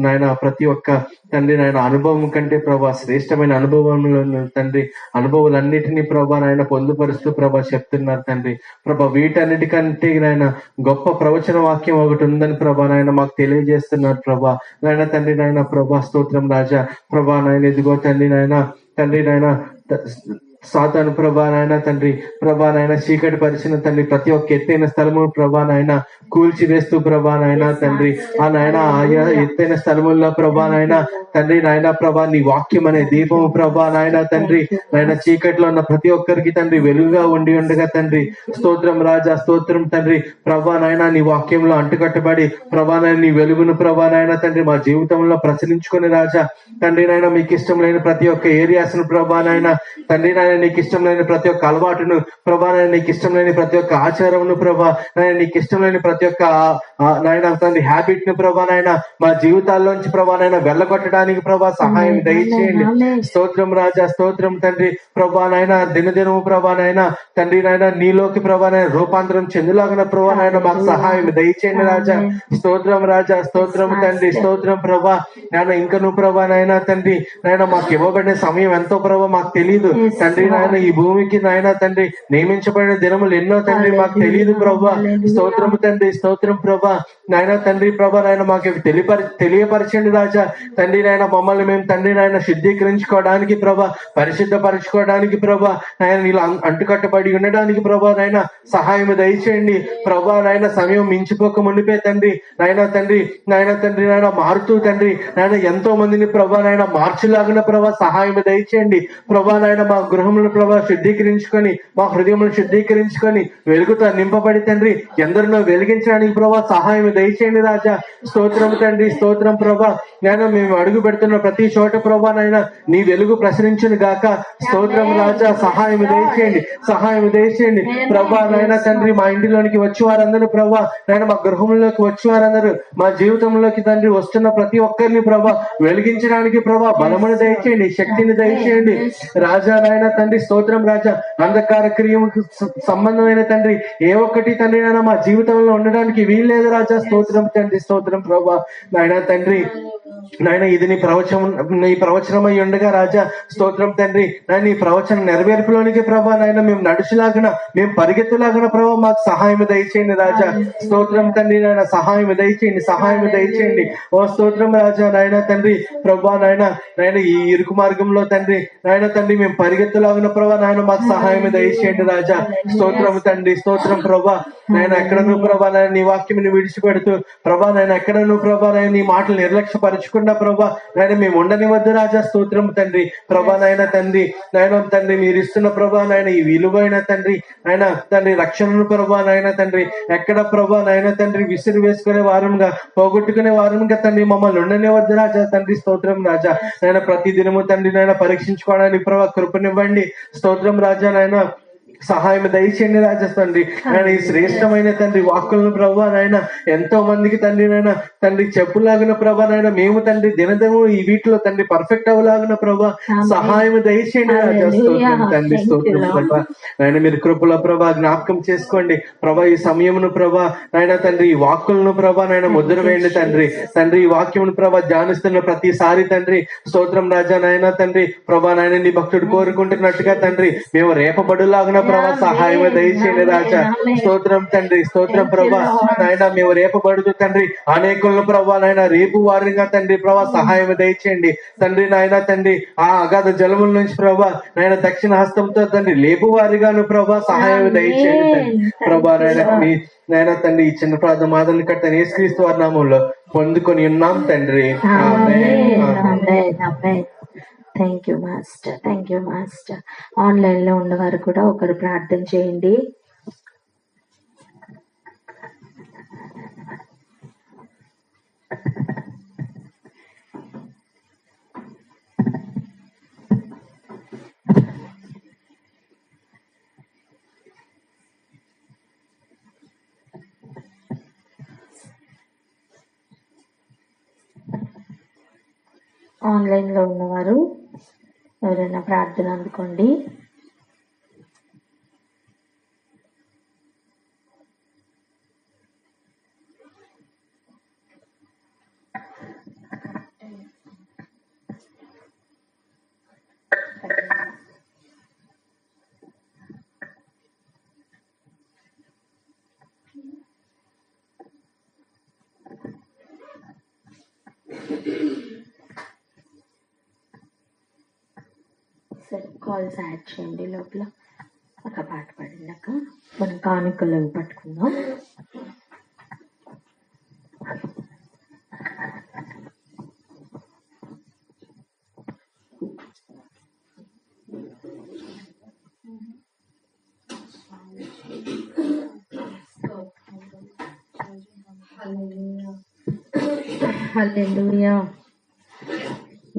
నాయన ప్రతి ఒక్క తండ్రి నాయన అనుభవం కంటే ప్రభా శ్రేష్టమైన అనుభవములను తండ్రి, అనుభవాలన్నిటినీ ప్రభా నాయన పొందుపరుస్తూ ప్రభా చెప్తున్నారు తండ్రి. ప్రభా వీటన్నిటికంటే నాయన గొప్ప ప్రవచన వాక్యం ఒకటి ఉందని ప్రభా నాయన మాకు తెలియజేస్తున్నారు ప్రభా నాయన తండ్రి. నాయన ప్రభా స్తోత్రం రాజా. ప్రభా నాయన ఇదిగో తండ్రి నాయన తండ్రి నాయన సాతాను ప్రభా నాయన తండ్రి, ప్రభా నాయన చీకటి పరిచిన తండ్రి ప్రతి ఒక్క ఎత్తైన స్థలము ప్రభా నాయన కూల్చివేస్తూ ప్రభా నాయన తండ్రి, ఆ నాయన ఆయా ఎత్తైన స్థలముల్లో ప్రభా నాయన తండ్రి నాయన ప్రభా నీ వాక్యం అనే దీపము ప్రభా నాయన తండ్రి నాయన చీకట్లో ఉన్న ప్రతి ఒక్కరికి తండ్రి వెలుగుగా ఉండి ఉండగా తండ్రి. స్తోత్రం రాజా, స్తోత్రం తండ్రి. ప్రభా నాయన నీ వాక్యంలో అంటుకట్టబడి ప్రభా నాయన నీ వెలుగును ప్రభా నాయన తండ్రి మా జీవితంలో ప్రసరించుకుని రాజా తండ్రి నాయన మీకు ఇష్టం లేని ప్రతి ఒక్క ఏరియాస్ ను ప్రభా నాయన తండ్రి నాయన నీకు ఇష్టం లేని ప్రతి ఒక్క అలవాటును ప్రభా నాయన నీకు ఇష్టం లేని ప్రతి ఒక్క ఆచారమును ప్రభా నాయన నీకు ఇష్టం లేని ప్రతి ఒక్క నాయన తండ్రి హ్యాబిట్ ను ప్రభా నాయన మా జీవితాల్లోంచి ప్రభా నాయన వెళ్ళగొట్టడానికి ప్రభా సహాయం దయచేయండి. స్తోత్రం రాజా, స్తోత్రం తండ్రి. ప్రభా నాయన దినదినము ప్రభా నాయన తండ్రి నాయన నీలోకి ప్రభా నాయన రూపాంతరం చెందులాగిన ప్రభా నాయన మాకు సహాయం దయచేయండి రాజా. స్తోత్రం రాజా, స్తోత్రం తండ్రి. స్తోత్రం ప్రభా నాయన ఇంకను ప్రభా నాయన తండ్రి నాయన మాకు ఇవ్వబడిన సమయం ఎంతో ప్రభా మాకు తెలియదు తండ్రి నాయన. ఈ భూమికి నాయన తండ్రి నియమించబడిన దినములు ఎన్నో తండ్రి మాకు తెలియదు ప్రభా. స్తోత్రం తండ్రి, స్తోత్రం ప్రభా నాయన తండ్రి. ప్రభా నాయన మాకు తెలియపరచండి రాజా తండ్రి నాయన. మమ్మల్ని మేము తండ్రి నాయన శుద్ధీకరించుకోవడానికి ప్రభా, పరిశుద్ధపరచుకోవడానికి ప్రభా నాయన నీళ్ళు అంటుకట్టబడి ఉండడానికి ప్రభా నాయన సహాయం దయచేయండి ప్రభా నాయన. సమయం మించిపోక మునిపే తండ్రి నాయన తండ్రి నాయన తండ్రి నాయన మారుతూ తండ్రి నాయన ఎంతో మందిని ప్రభా నాయన మార్చులాగిన ప్రభా సహాయం దయచేయండి ప్రభా నాయన. మా గృహములను ప్రభా శుద్ధీకరించుకొని, మా హృదయములను శుద్ధీకరించుకొని వెలుగుతో నింపబడి తండ్రి ఎందరినో వెలిగించడానికి ప్రభా సహాయం దయచేయండి రాజా. స్తోత్రం తండ్రి, స్తోత్రం ప్రభా నాయన. మేము అడుగు పెడుతున్న ప్రతి చోట ప్రభా నాయన నీ వెలుగు ప్రసరించును గాక. స్తోత్రం రాజా, సహాయం దయచేయండి, సహాయం దయచేయండి ప్రభా నాయన తండ్రి. మా ఇంటిలోనికి వచ్చి వారందరూ ప్రభా నాయన, మా గృహంలోకి వచ్చి వారందరూ మా జీవితంలోకి తండ్రి వస్తున్న ప్రతి ఒక్కరిని ప్రభా వెలిగించడానికి ప్రభా బలమును దయచేయండి, శక్తిని దయచేయండి రాజా నాయన తండ్రి. స్తోత్రం రాజా. అంధకార క్రియకు సంబంధమైన తండ్రి ఏ ఒక్కటి తండ్రి నాయన మా జీవితంలో ఉండడానికి వీల్లేదు రాజా. స్తోత్రం తండ్రి, స్తోత్రం ప్రభా నాయన తండ్రి నాయన. ఇది నీ ప్రవచనం అయి ఉండగా రాజా స్తోత్రం తండ్రి నాయన. ఈ ప్రవచన నెరవేర్పులోనికి ప్రభా నాయన మేము నడుచులాగిన, మేము పరిగెత్తులాగిన ప్రభా మాకు సహాయం దయచేయండి రాజా. స్తోత్రం తండ్రి నాయన. సహాయం దయచేయండి, సహాయం దయచేయండి. ఓ స్తోత్రం రాజా నాయన తండ్రి. ప్రభా నాయన నాయన ఈ ఇరుకు మార్గంలో తండ్రి నాయన తండ్రి మేము పరిగెత్తులాగిన ప్రభా నాయన మాకు సహాయం దయచేయండి రాజా. స్తోత్రం తండ్రి, స్తోత్రం ప్రభా నాయన. ఎక్కడను ప్రభా నాయన నీ వాక్యం విడిచిపెడుతూ ప్రభా నాయన ఎక్కడను ప్రభా నాయన నీ మాటలు నిర్లక్ష్యపరచకుండా ప్రభా నాయన మేము ఉండనివద్దు రాజా. స్తోత్రం తండ్రి ప్రభా నాయన తండ్రి నాయన తండ్రి. మీరు ఇస్తున్న ప్రభా నాయన ఈ విలువైన తండ్రి నాయన తండ్రి రక్షణను ప్రభా నాయన తండ్రి ఎక్కడ ప్రభా నాయన తండ్రి విసిరి వేసుకునే వారంగా, పోగొట్టుకునే వారంగా తండ్రి మమ్మల్ని ఉండనివద్దు రాజా తండ్రి. స్తోత్రం రాజా నాయన. ప్రతి దినము తండ్రి నాయన పరీక్షించుకోవడానికి ప్రభా కృపనివ్వండి. స్తోత్రం రాజా నాయన. సహాయం దయచేయండి రాజా తండ్రి నాయన. ఈ శ్రేష్టమైన తండ్రి వాక్కులను ప్రభా నాయన ఎంతో మందికి తండ్రి నాయన తండ్రి చెప్పులాగిన ప్రభా నాయన మేము తండ్రి దినదినము ఈ వీటిలో తండ్రి పర్ఫెక్ట్ అవలాగిన ప్రభా సహాయం దయచేయండి రాజా. స్తోత్రం తండ్రి, స్తోత్రం ప్రభా నాయన. మీరు కృపలో ప్రభా జ్ఞాపకం చేసుకోండి ప్రభా. ఈ సమయమును ప్రభా నాయన తండ్రి ఈ వాక్కులను ప్రభా నాయన ముద్ర వేయండి తండ్రి. తండ్రి ఈ వాక్యమును ప్రభా ధ్యానిస్తున్న ప్రతిసారి తండ్రి స్తోత్రం రాజా నాయన తండ్రి. ప్రభా నాయన నీ భక్తుడు కోరుకుంటున్నట్టుగా తండ్రి మేము రేపబడులాగిన ప్రభా సహాయం దయచేయండి రాజా. స్తోత్రం తండ్రి, స్తోత్రం ప్రభా నాయన. మేము రేపబడుతూ తండ్రి అనేకులను ప్రభా నాయన రేపు వారిగా తండ్రి ప్రభా సహాయం దయచేయండి తండ్రి నాయన తండ్రి. ఆ అగాధ జలముల నుంచి ప్రభా నాయన దక్షిణ హస్తంతో తండ్రి లేపు వారిగాను ప్రభా సహాయం దయచేయండి తండ్రి ప్రభా నాయన. మీ నాయన తండ్రి ఈ చిన్న ప్రార్థన మాదలు కట్టని యేసుక్రీస్తు వారి నామములో పొందుకొని ఉన్నాం తండ్రి. Thank you master, thank you master. Online లో ఉన్నవారు కూడా ఒకరు ప్రార్థన చేయండి. ఆన్లైన్ లో ఉన్నవారు ఎవరైనా ప్రార్థన అందుకోండి. సరే, కాల్స్ యాడ్ చేయండి లోపల. ఒక పాట పాడినాక మనం కానుకలు పట్టుకుందాం. హల్లెలూయా.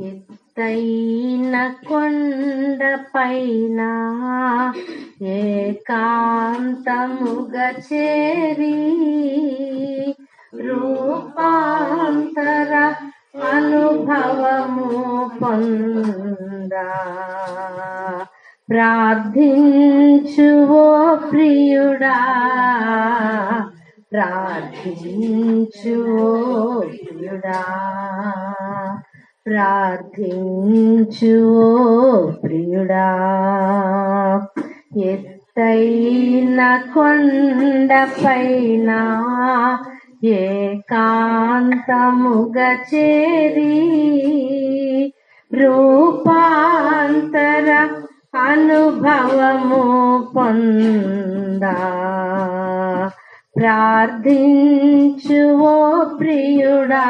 ఎత్తైన కొండ పైన ఏకాంతముగా చేరి రూపాంతర అనుభవము పొందా ప్రార్థించు ఓ ప్రియుడా, ప్రార్థించు ఓ ప్రియుడా, ప్రార్థించు ఓ ప్రియుడా. ఎత్తైన కొండ పైన ఏకాంతముగా చేరి రూపాంతర అనుభవము పొందా ప్రార్థించు ఓ ప్రియుడా,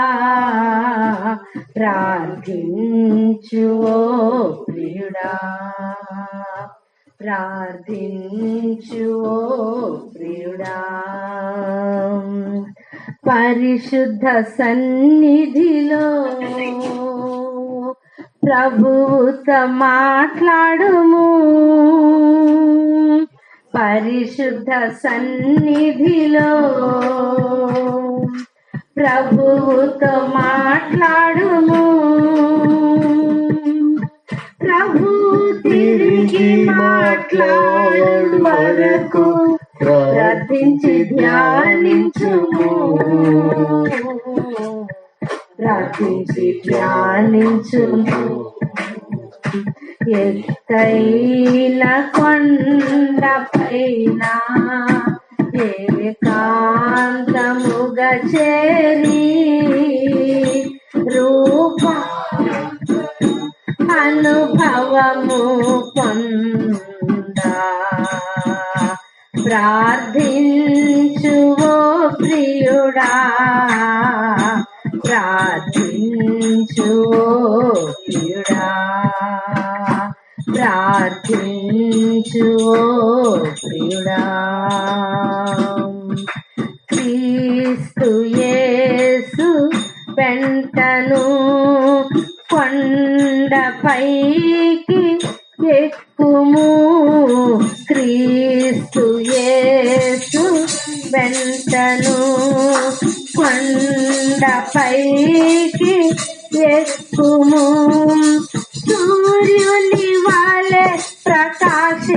ప్రార్థించు ఓ ప్రియుడా, ప్రార్థించు ఓ ప్రియుడా. పరిశుద్ధ సన్నిధిలో ప్రభువుతో మాట్లాడుము, పరిశుద్ధ సన్నిధిలో ప్రభువుతో మాట్లాడుము. ప్రభు తిరిగి మాట్లాడు వరకు ప్రార్థించి ధ్యానించుము, ప్రార్థించి ధ్యానించుము. ఎత్తైన కొండ పైన ఏకాంతముగా చేరి రూప అనుభవము పొందా ప్రార్థించు ఓ ప్రియుడా, ప్రార్థించు ఓ ప్రియుడా, ప్రార్థించు ఓ ప్రియుడా. క్రీస్తు యేసు వెంటను కొండపైకి ఎక్కుము, క్రీస్తు యేసు వెంటను కొండపైకి ఎక్కుము. సూర్యుని వలె ప్రకాశింపమోము,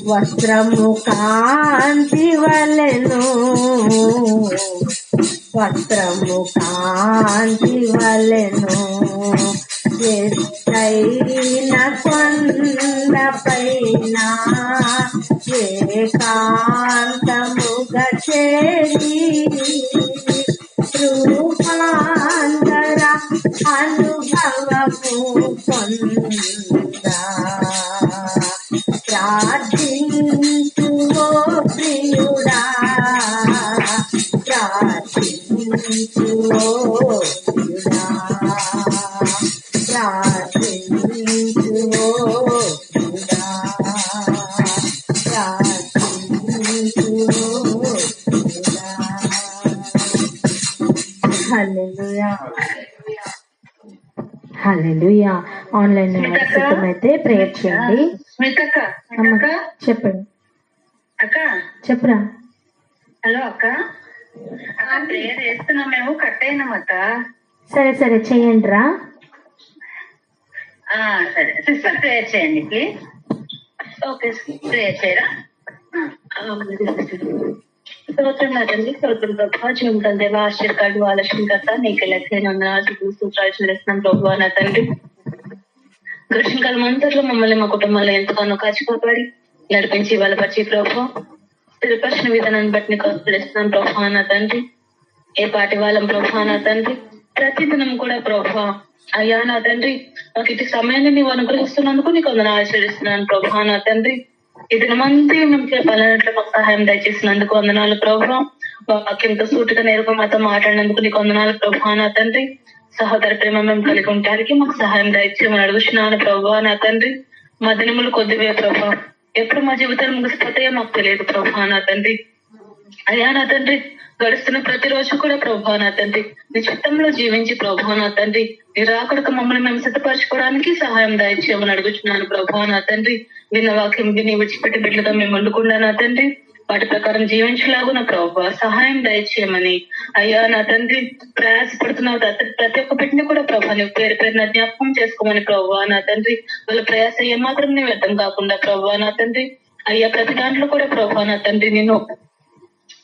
వస్త్రము కాంతి వలెను, వస్త్రము కాంతి వలెను. ఎత్తైన కొండ పైన ఏకాంతముగా చేరి రూపాంతర అనుభవము పొందా ప్రార్థించు ఓ ప్రియుడా, ప్రార్థించు ఓ ప్రియుడా, ప్రార్థించు ఓ ప్రియుడా, ప్రార్థించు ఓ ప్రియుడా. హల్లెలూయా, హల్లెలూయా. ఆన్లైన్ సిద్ధమైతే ప్రేయర్ చేయండి. అమ్మ చెప్పండి. అక్క చెప్పురా. హలో అక్క, ప్రేయర్ చేస్తున్నాం మేము, కట్ అయినాం అక్క. సరే సరే చేయండి రా. సరే సిస్టర్ ప్రేయర్ చేయండి ప్లీజ్. ఓకే ప్రేయర్ చేయరా. స్తోత్రం నాదండి, స్తోత్రం ప్రభా. జీవితం దేవ ఆశ్చర్యకాడు ఆలస్యంకర్త నీకు లెక్కైన సూత్రాలు చెల్లిస్తున్నాం ప్రభు. నా తండ్రి గ్రీష్మకాలం అంతట్లో మమ్మల్ని మా కుటుంబంలో ఎంతగానో కాచి కాపాడి నడిపించి బలపరిచి ప్రభు స్థిరపరిచిన విధానాన్ని బట్టి నీకు చెల్లిస్తున్నాం ప్రభు. నా తండ్రి ఏ పాటి వాళ్ళం ప్రభా నా తండ్రి, ప్రతిదినం కూడా ప్రభా అయ్యా నా తండ్రి మాకు ఇటు సమయాన్ని నీవు అనుగ్రహిస్తున్నందుకు నీకు వందనాలు ఆశీర్వదిస్తున్నాను ప్రభా నా తండ్రి. ఈ దినమంతా మేము చెప్పాలన్నట్లు మాకు సహాయం దయచేసినందుకు వందనాలు ప్రభా. వాక్యంతో సూటిగా నేరుగా మాతో మాట్లాడినందుకు నీకు వందనాలు ప్రభా నా తండ్రి. సహోదర ప్రేమ మేము కలిగి ఉండడానికి మాకు సహాయం దయచేయమని అడుగుతున్నాను ప్రభా నా తండ్రి. మా దినములు కొద్దివే ప్రభా, ఎప్పుడు మా జీవితాలు ముగిసిపోతాయో మాకు తెలియదు ప్రభా నా తండ్రి. అయ్యా నా తండ్రి గడుస్తున్న ప్రతిరోజు కూడా ప్రభా నా తండ్రి నీ చిత్తంలో జీవించి ప్రభా నా తండ్రి నీ రాకడకు మమ్మల్ని మేము సిద్ధపరచుకోవడానికి సహాయం దయచేయమని అడుగుతున్నాను ప్రభా నా తండ్రి. విన్న వాక్యం విని విడిచిపెట్టి బిడ్డగా మేము వండుకున్నా నా తండ్రి, వాటి ప్రకారం జీవించలాగు నా ప్రభా సహాయం దయచేయమని అయ్యా నా తండ్రి. ప్రయాసపడుతున్న ప్రతి ఒక్క బిడ్డని కూడా ప్రభా నువ్వు పేరు పేరున జ్ఞాపకం చేసుకోమని ప్రభా నా తండ్రి. వాళ్ళ ప్రయాస ఏమాత్రం నీ వ్యర్థం కాకుండా ప్రభా నా తండ్రి అయ్యా ప్రతి దాంట్లో కూడా ప్రభా నా తండ్రి నేను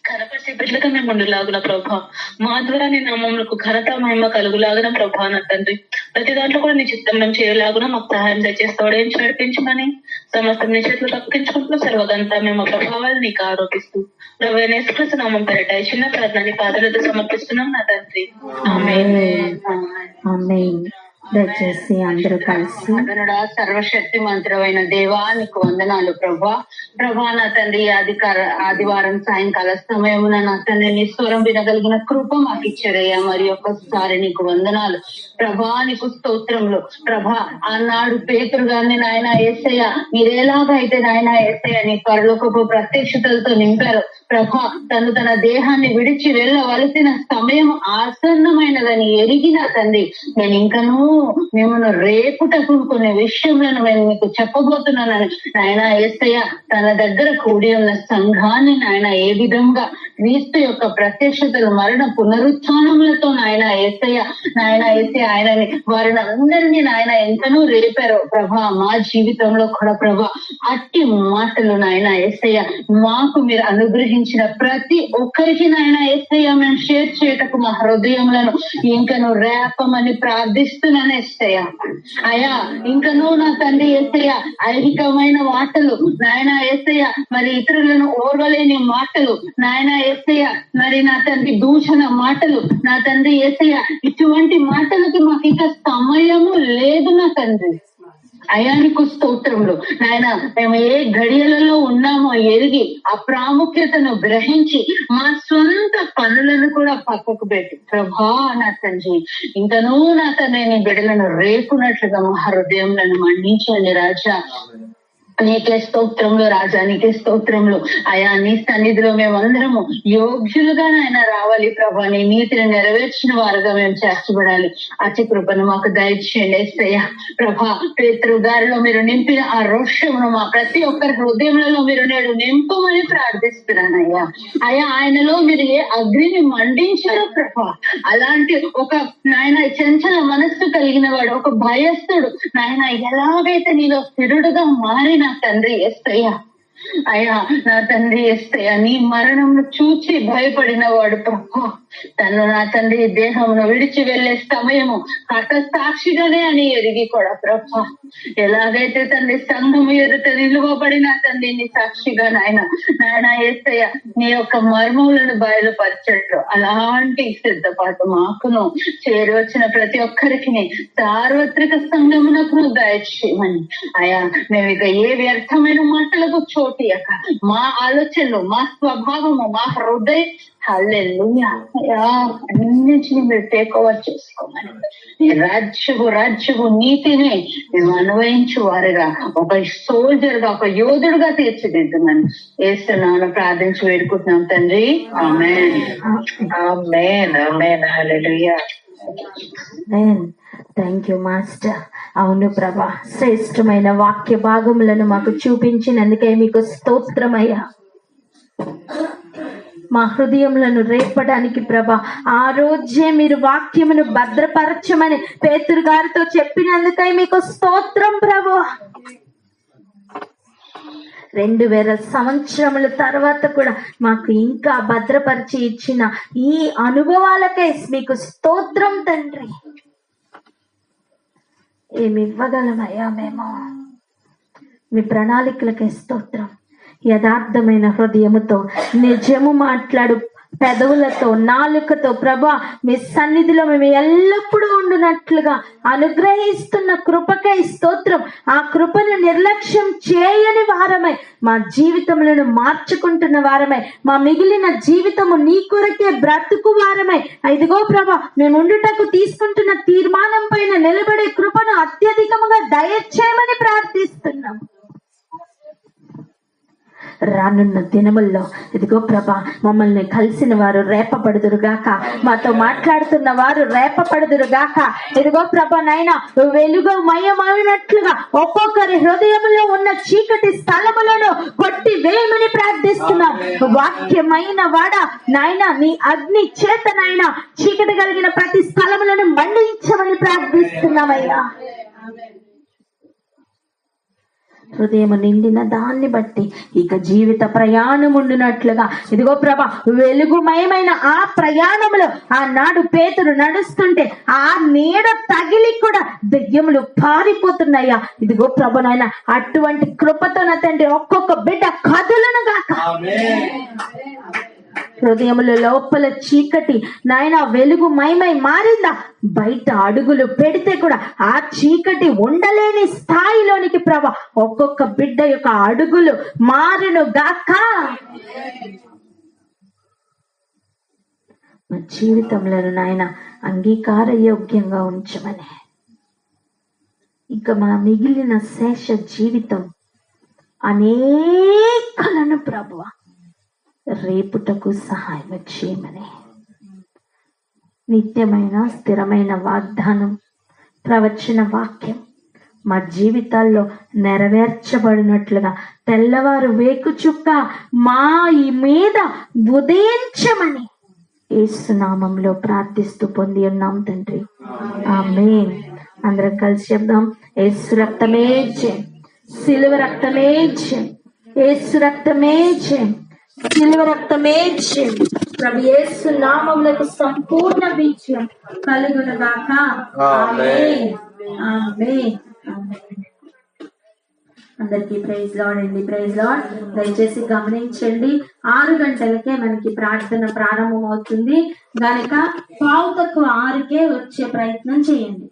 ఘనపరిచే బిడ్డలుగా మేము ఉండలాగున ప్రభా, మా ద్వారా నీ నామములకు ఘనత మహిమ కలుగులాగున ప్రభా నా తండ్రి. ప్రతి దాంట్లో కూడా నీ చిత్తం మేము చేయలాగున మాకు సహాయం దయచేస్తాడు ఏం నడిపించమని సమస్తం నీ చేతులు తప్పించుకుంటూ సర్వదంతా మేము ప్రభావాలు నీకు ఆరోపిస్తూ ప్రభు యేసుక్రీస్తు నామం పేరిట ఈ చిన్న ప్రార్థనని పాదలతో సమర్పిస్తున్నాం నా తండ్రి. ఆమేన్. ఆమేన్. దయచేసి అందరూ కలిసి సర్వశక్తి మంత్రమైన దేవా నీకు వందనాలు ప్రభా. ప్రభా నా తండ్రి ఆదివారం సాయంకాల సమయమున నా తండ్రి నీ స్వరం వినగలిగిన కృప మాకు ఇచ్చారయ్యా. మరి ఒక్కసారి నీకు వందనాలు ప్రభా, నీకు స్తోత్రములు ప్రభా. ఆనాడు పేతురు గారిని నాయన యేసయ్య మీరేలాగైతే నాయన యేసయ్య నీ పరలోకపు ప్రత్యక్షతలతో నింపారు ప్రభా. తన దేహాన్ని విడిచి వెళ్ళవలసిన సమయం ఆసన్నమైనదని ఎరిగిన తండ్రి నేను ఇంకనూ మిమ్మల్ని రేపుటకు కొన్ని విషయములను నేను మీకు చెప్పబోతున్నానని నాయన యేసయ్య తన దగ్గర కూడి ఉన్న సంఘాన్ని నాయన ఏ విధంగా క్రీస్తు యొక్క ప్రత్యక్షతలు మరణ పునరుత్థానములతో నాయన యేసయ్య ఆయనని వారిని అందరినీ నాయన ఎంతనూ రేపారో ప్రభా. మా జీవితంలో కూడా ప్రభా అట్టి మాటలు నాయన యేసయ్య మాకు మీరు అనుగ్రహించిన ప్రతి ఒక్కరికి నాయన యేసయ్య మేము షేర్ చేయటకు మా హృదయములను ఇంకను రేపమని ప్రార్థిస్తున్నాను యేసయ్య. అయ్యా ఇంకనూ నా తండ్రి యేసయ్య ఐహికమైన మాటలు నాయన యేసయ్య, మరి ఇతరులను ఓర్వలేని మాటలు నాయన యేసయ్య, మరి నా తండ్రి దూషణ మాటలు నా తండ్రి యేసయ్య, ఇటువంటి మాటలకి మాకు ఇక సమయము లేదు నా తండ్రి. అయానికి స్తోత్రములు నాయన. మేము ఏ గడియలలో ఉన్నామో ఎరిగి ఆ ప్రాముఖ్యతను గ్రహించి మా సొంత పనులను కూడా పక్కకు పెట్టి ప్రభా నా తండ్రి ఇంకనూ నా తండ్రి నీ బిడ్డలను రేపునట్లుగా మా హృదయంలను మండించండి రాజా. నీకే స్తోత్రములు రాజా, నీకే స్తోత్రములు. అయా నీ సన్నిధిలో మేమందరము యోగ్యులుగా నాయన రావాలి ప్రభా. నీ నీతిని నెరవేర్చిన వారుగా మేము చేర్చబడాలి. అతి కృపను మాకు దయచేయండి యేసయ్య ప్రభా. పేతురు గారిలో మీరు నింపిన ఆ రోషమును మా ప్రతి ఒక్కరి హృదయంలో మీరు నేడు నింపమని ప్రార్థిస్తున్నానయ్యా. అయ్యా ఆయనలో మీరు ఏ అగ్నిని మండించారో ప్రభా, అలాంటి ఒక నాయన చంచల మనస్సు కలిగిన వాడు, ఒక భయస్థుడు నాయన ఎలాగైతే నీలో స్థిరుడుగా మారిన తండ్రి యేసయ్య, అయ్యా నా తండ్రి యేసయ్య నీ మరణంను చూచి భయపడిన వాడు ప్రభా తను నా తండ్రి దేహమును విడిచి వెళ్లే సమయము హతసాక్షిగానే అని ఎరిగి కూడా ప్రభా ఎలాగైతే తండ్రి సంఘము ఎదుట నిలువబడిన తండ్రి నీ సాక్షిగా నాయన యేసయ్య నీ యొక్క మర్మములను బయలుపరచట్లు అలాంటి సిద్ధపాటు మాకును చేరి వచ్చిన ప్రతి ఒక్కరికి సార్వత్రిక సంఘమునకు దయచేయమని అయ్యా. మేము ఇక ఏ వ్యర్థమైన మాటలకు చోటియక మా ఆలోచనలు, మా స్వభావము, మా హృదయం హల్లెలూయా అన్నింటినీ మీరు టేక్ ఓవర్ చేసుకోమని నీ రాజ్యపు నీతిని మేము అన్వయించు వారిగా ఒక సోల్జర్ గా, ఒక యోధుడుగా తీర్చిదిద్దుమని యేసునామమున ప్రార్థించి వేడుకుంటున్నాం తండ్రి. Amen amen amen hallelujah. Thank you master. అవును ప్రభా, శ్రేష్టమైన వాక్య భాగములను మాకు చూపించినందుకే మీకు స్తోత్రమయ్యా. మా హృదయములను రేపడానికి ప్రభా ఆ రోజే మీరు వాక్యమును భద్రపరచమని పేతురు గారితో చెప్పినందుకై మీకు స్తోత్రం ప్రభు. 2000 సంవత్సరముల తర్వాత కూడా మాకు ఇంకా భద్రపరిచి ఇచ్చిన ఈ అనుభవాలకై మీకు స్తోత్రం తండ్రి. ఏమి ఇవ్వగలమయ్యా మేము? మీ ప్రణాళికలకే స్తోత్రం. యథార్థమైన హృదయముతో నిజము మాట్లాడు పెదవులతో, నాలుకతో ప్రభా మీ సన్నిధిలో మేము ఎల్లప్పుడూ ఉండునట్లుగా అనుగ్రహిస్తున్న కృపకై స్తోత్రం. ఆ కృపను నిర్లక్ష్యం చేయని వారమై మా జీవితములను మార్చుకుంటున్న వారమై, మా మిగిలిన జీవితము నీ కొరకే బ్రతుకు వారమై, ఇదిగో ప్రభా మేము ఉండుటకు తీసుకుంటున్న తీర్మానం పైన నిలబడే కృపను అత్యధికముగా దయచేయమని ప్రార్థిస్తున్నాం. రానున్న దినముల్లో ఇదిగో ప్రభా మమ్మల్ని కలిసిన వారు రేపపడుదురుగాక, మాతో మాట్లాడుతున్న వారు రేపపడుదురుగాక. ఇదిగో ప్రభా నాయన వెలుగు మయమైనట్లుగా ఒక్కొక్కరి హృదయంలో ఉన్న చీకటి స్థలములను కొట్టి వేయమని ప్రార్థిస్తున్నాం. వాక్యమైన వాడ నాయన నీ అగ్ని చేత నాయన చీకటి కలిగిన ప్రతి స్థలములను మండించమని ప్రార్థిస్తున్నామయ్యా. హృదయం నిండిన దాన్ని బట్టి ఇక జీవిత ప్రయాణం ఉండునట్లుగా ఇదిగో ప్రభా వెలుగుమయమైన ఆ ప్రయాణంలో ఆనాడు పేతురు నడుస్తుంటే ఆ నీడ తగిలి కూడా దెయ్యములు పారిపోతున్నాయా. ఇదిగో ప్రభు నాయన అటువంటి కృపతో నా తండ్రి ఒక్కొక్క బిడ్డ కదులను గాక. హృదయముల లోపల చీకటి నాయన వెలుగు మయమై మారిందా, బయట అడుగులు పెడితే కూడా ఆ చీకటి ఉండలేని స్థాయిలోనికి ప్రభా ఒక్కొక్క బిడ్డ యొక్క అడుగులు మారును గాక. మా జీవితంలో నాయన అంగీకార యోగ్యంగా ఉంచమని, ఇక మా మిగిలిన శేష జీవితం అనేకలను ప్రభువ రేపుటకు సహాయం చేయమని, నిత్యమైన స్థిరమైన వాగ్దానం ప్రవచన వాక్యం మా జీవితాల్లో నెరవేర్చబడినట్లుగా తెల్లవారు వేకు చుక్క మా ఈ మీద ఉదయించమని యేసు నామంలో ప్రార్థిస్తూ పొంది ఉన్నాం తండ్రి, ఆమేన్. అందరం కలిసి చెప్దాం. యేసు రక్తమే జయం, సిలువ రక్తమే జయం, యేసు రక్తమే జయం, సిలువ రక్తమే జయం. ప్రభు యేసు నామములో సంపూర్ణ విజయం కలుగును గాక. ఆమేన్, ఆమేన్, ఆమేన్. అందరికీ ప్రైజ్ లార్డ్ అండి, ప్రైజ్ లార్డ్. దయచేసి గమనించండి, 6 గంటలకే మనకి ప్రార్థన ప్రారంభం అవుతుంది గనక 5:15కే వచ్చే ప్రయత్నం చేయండి.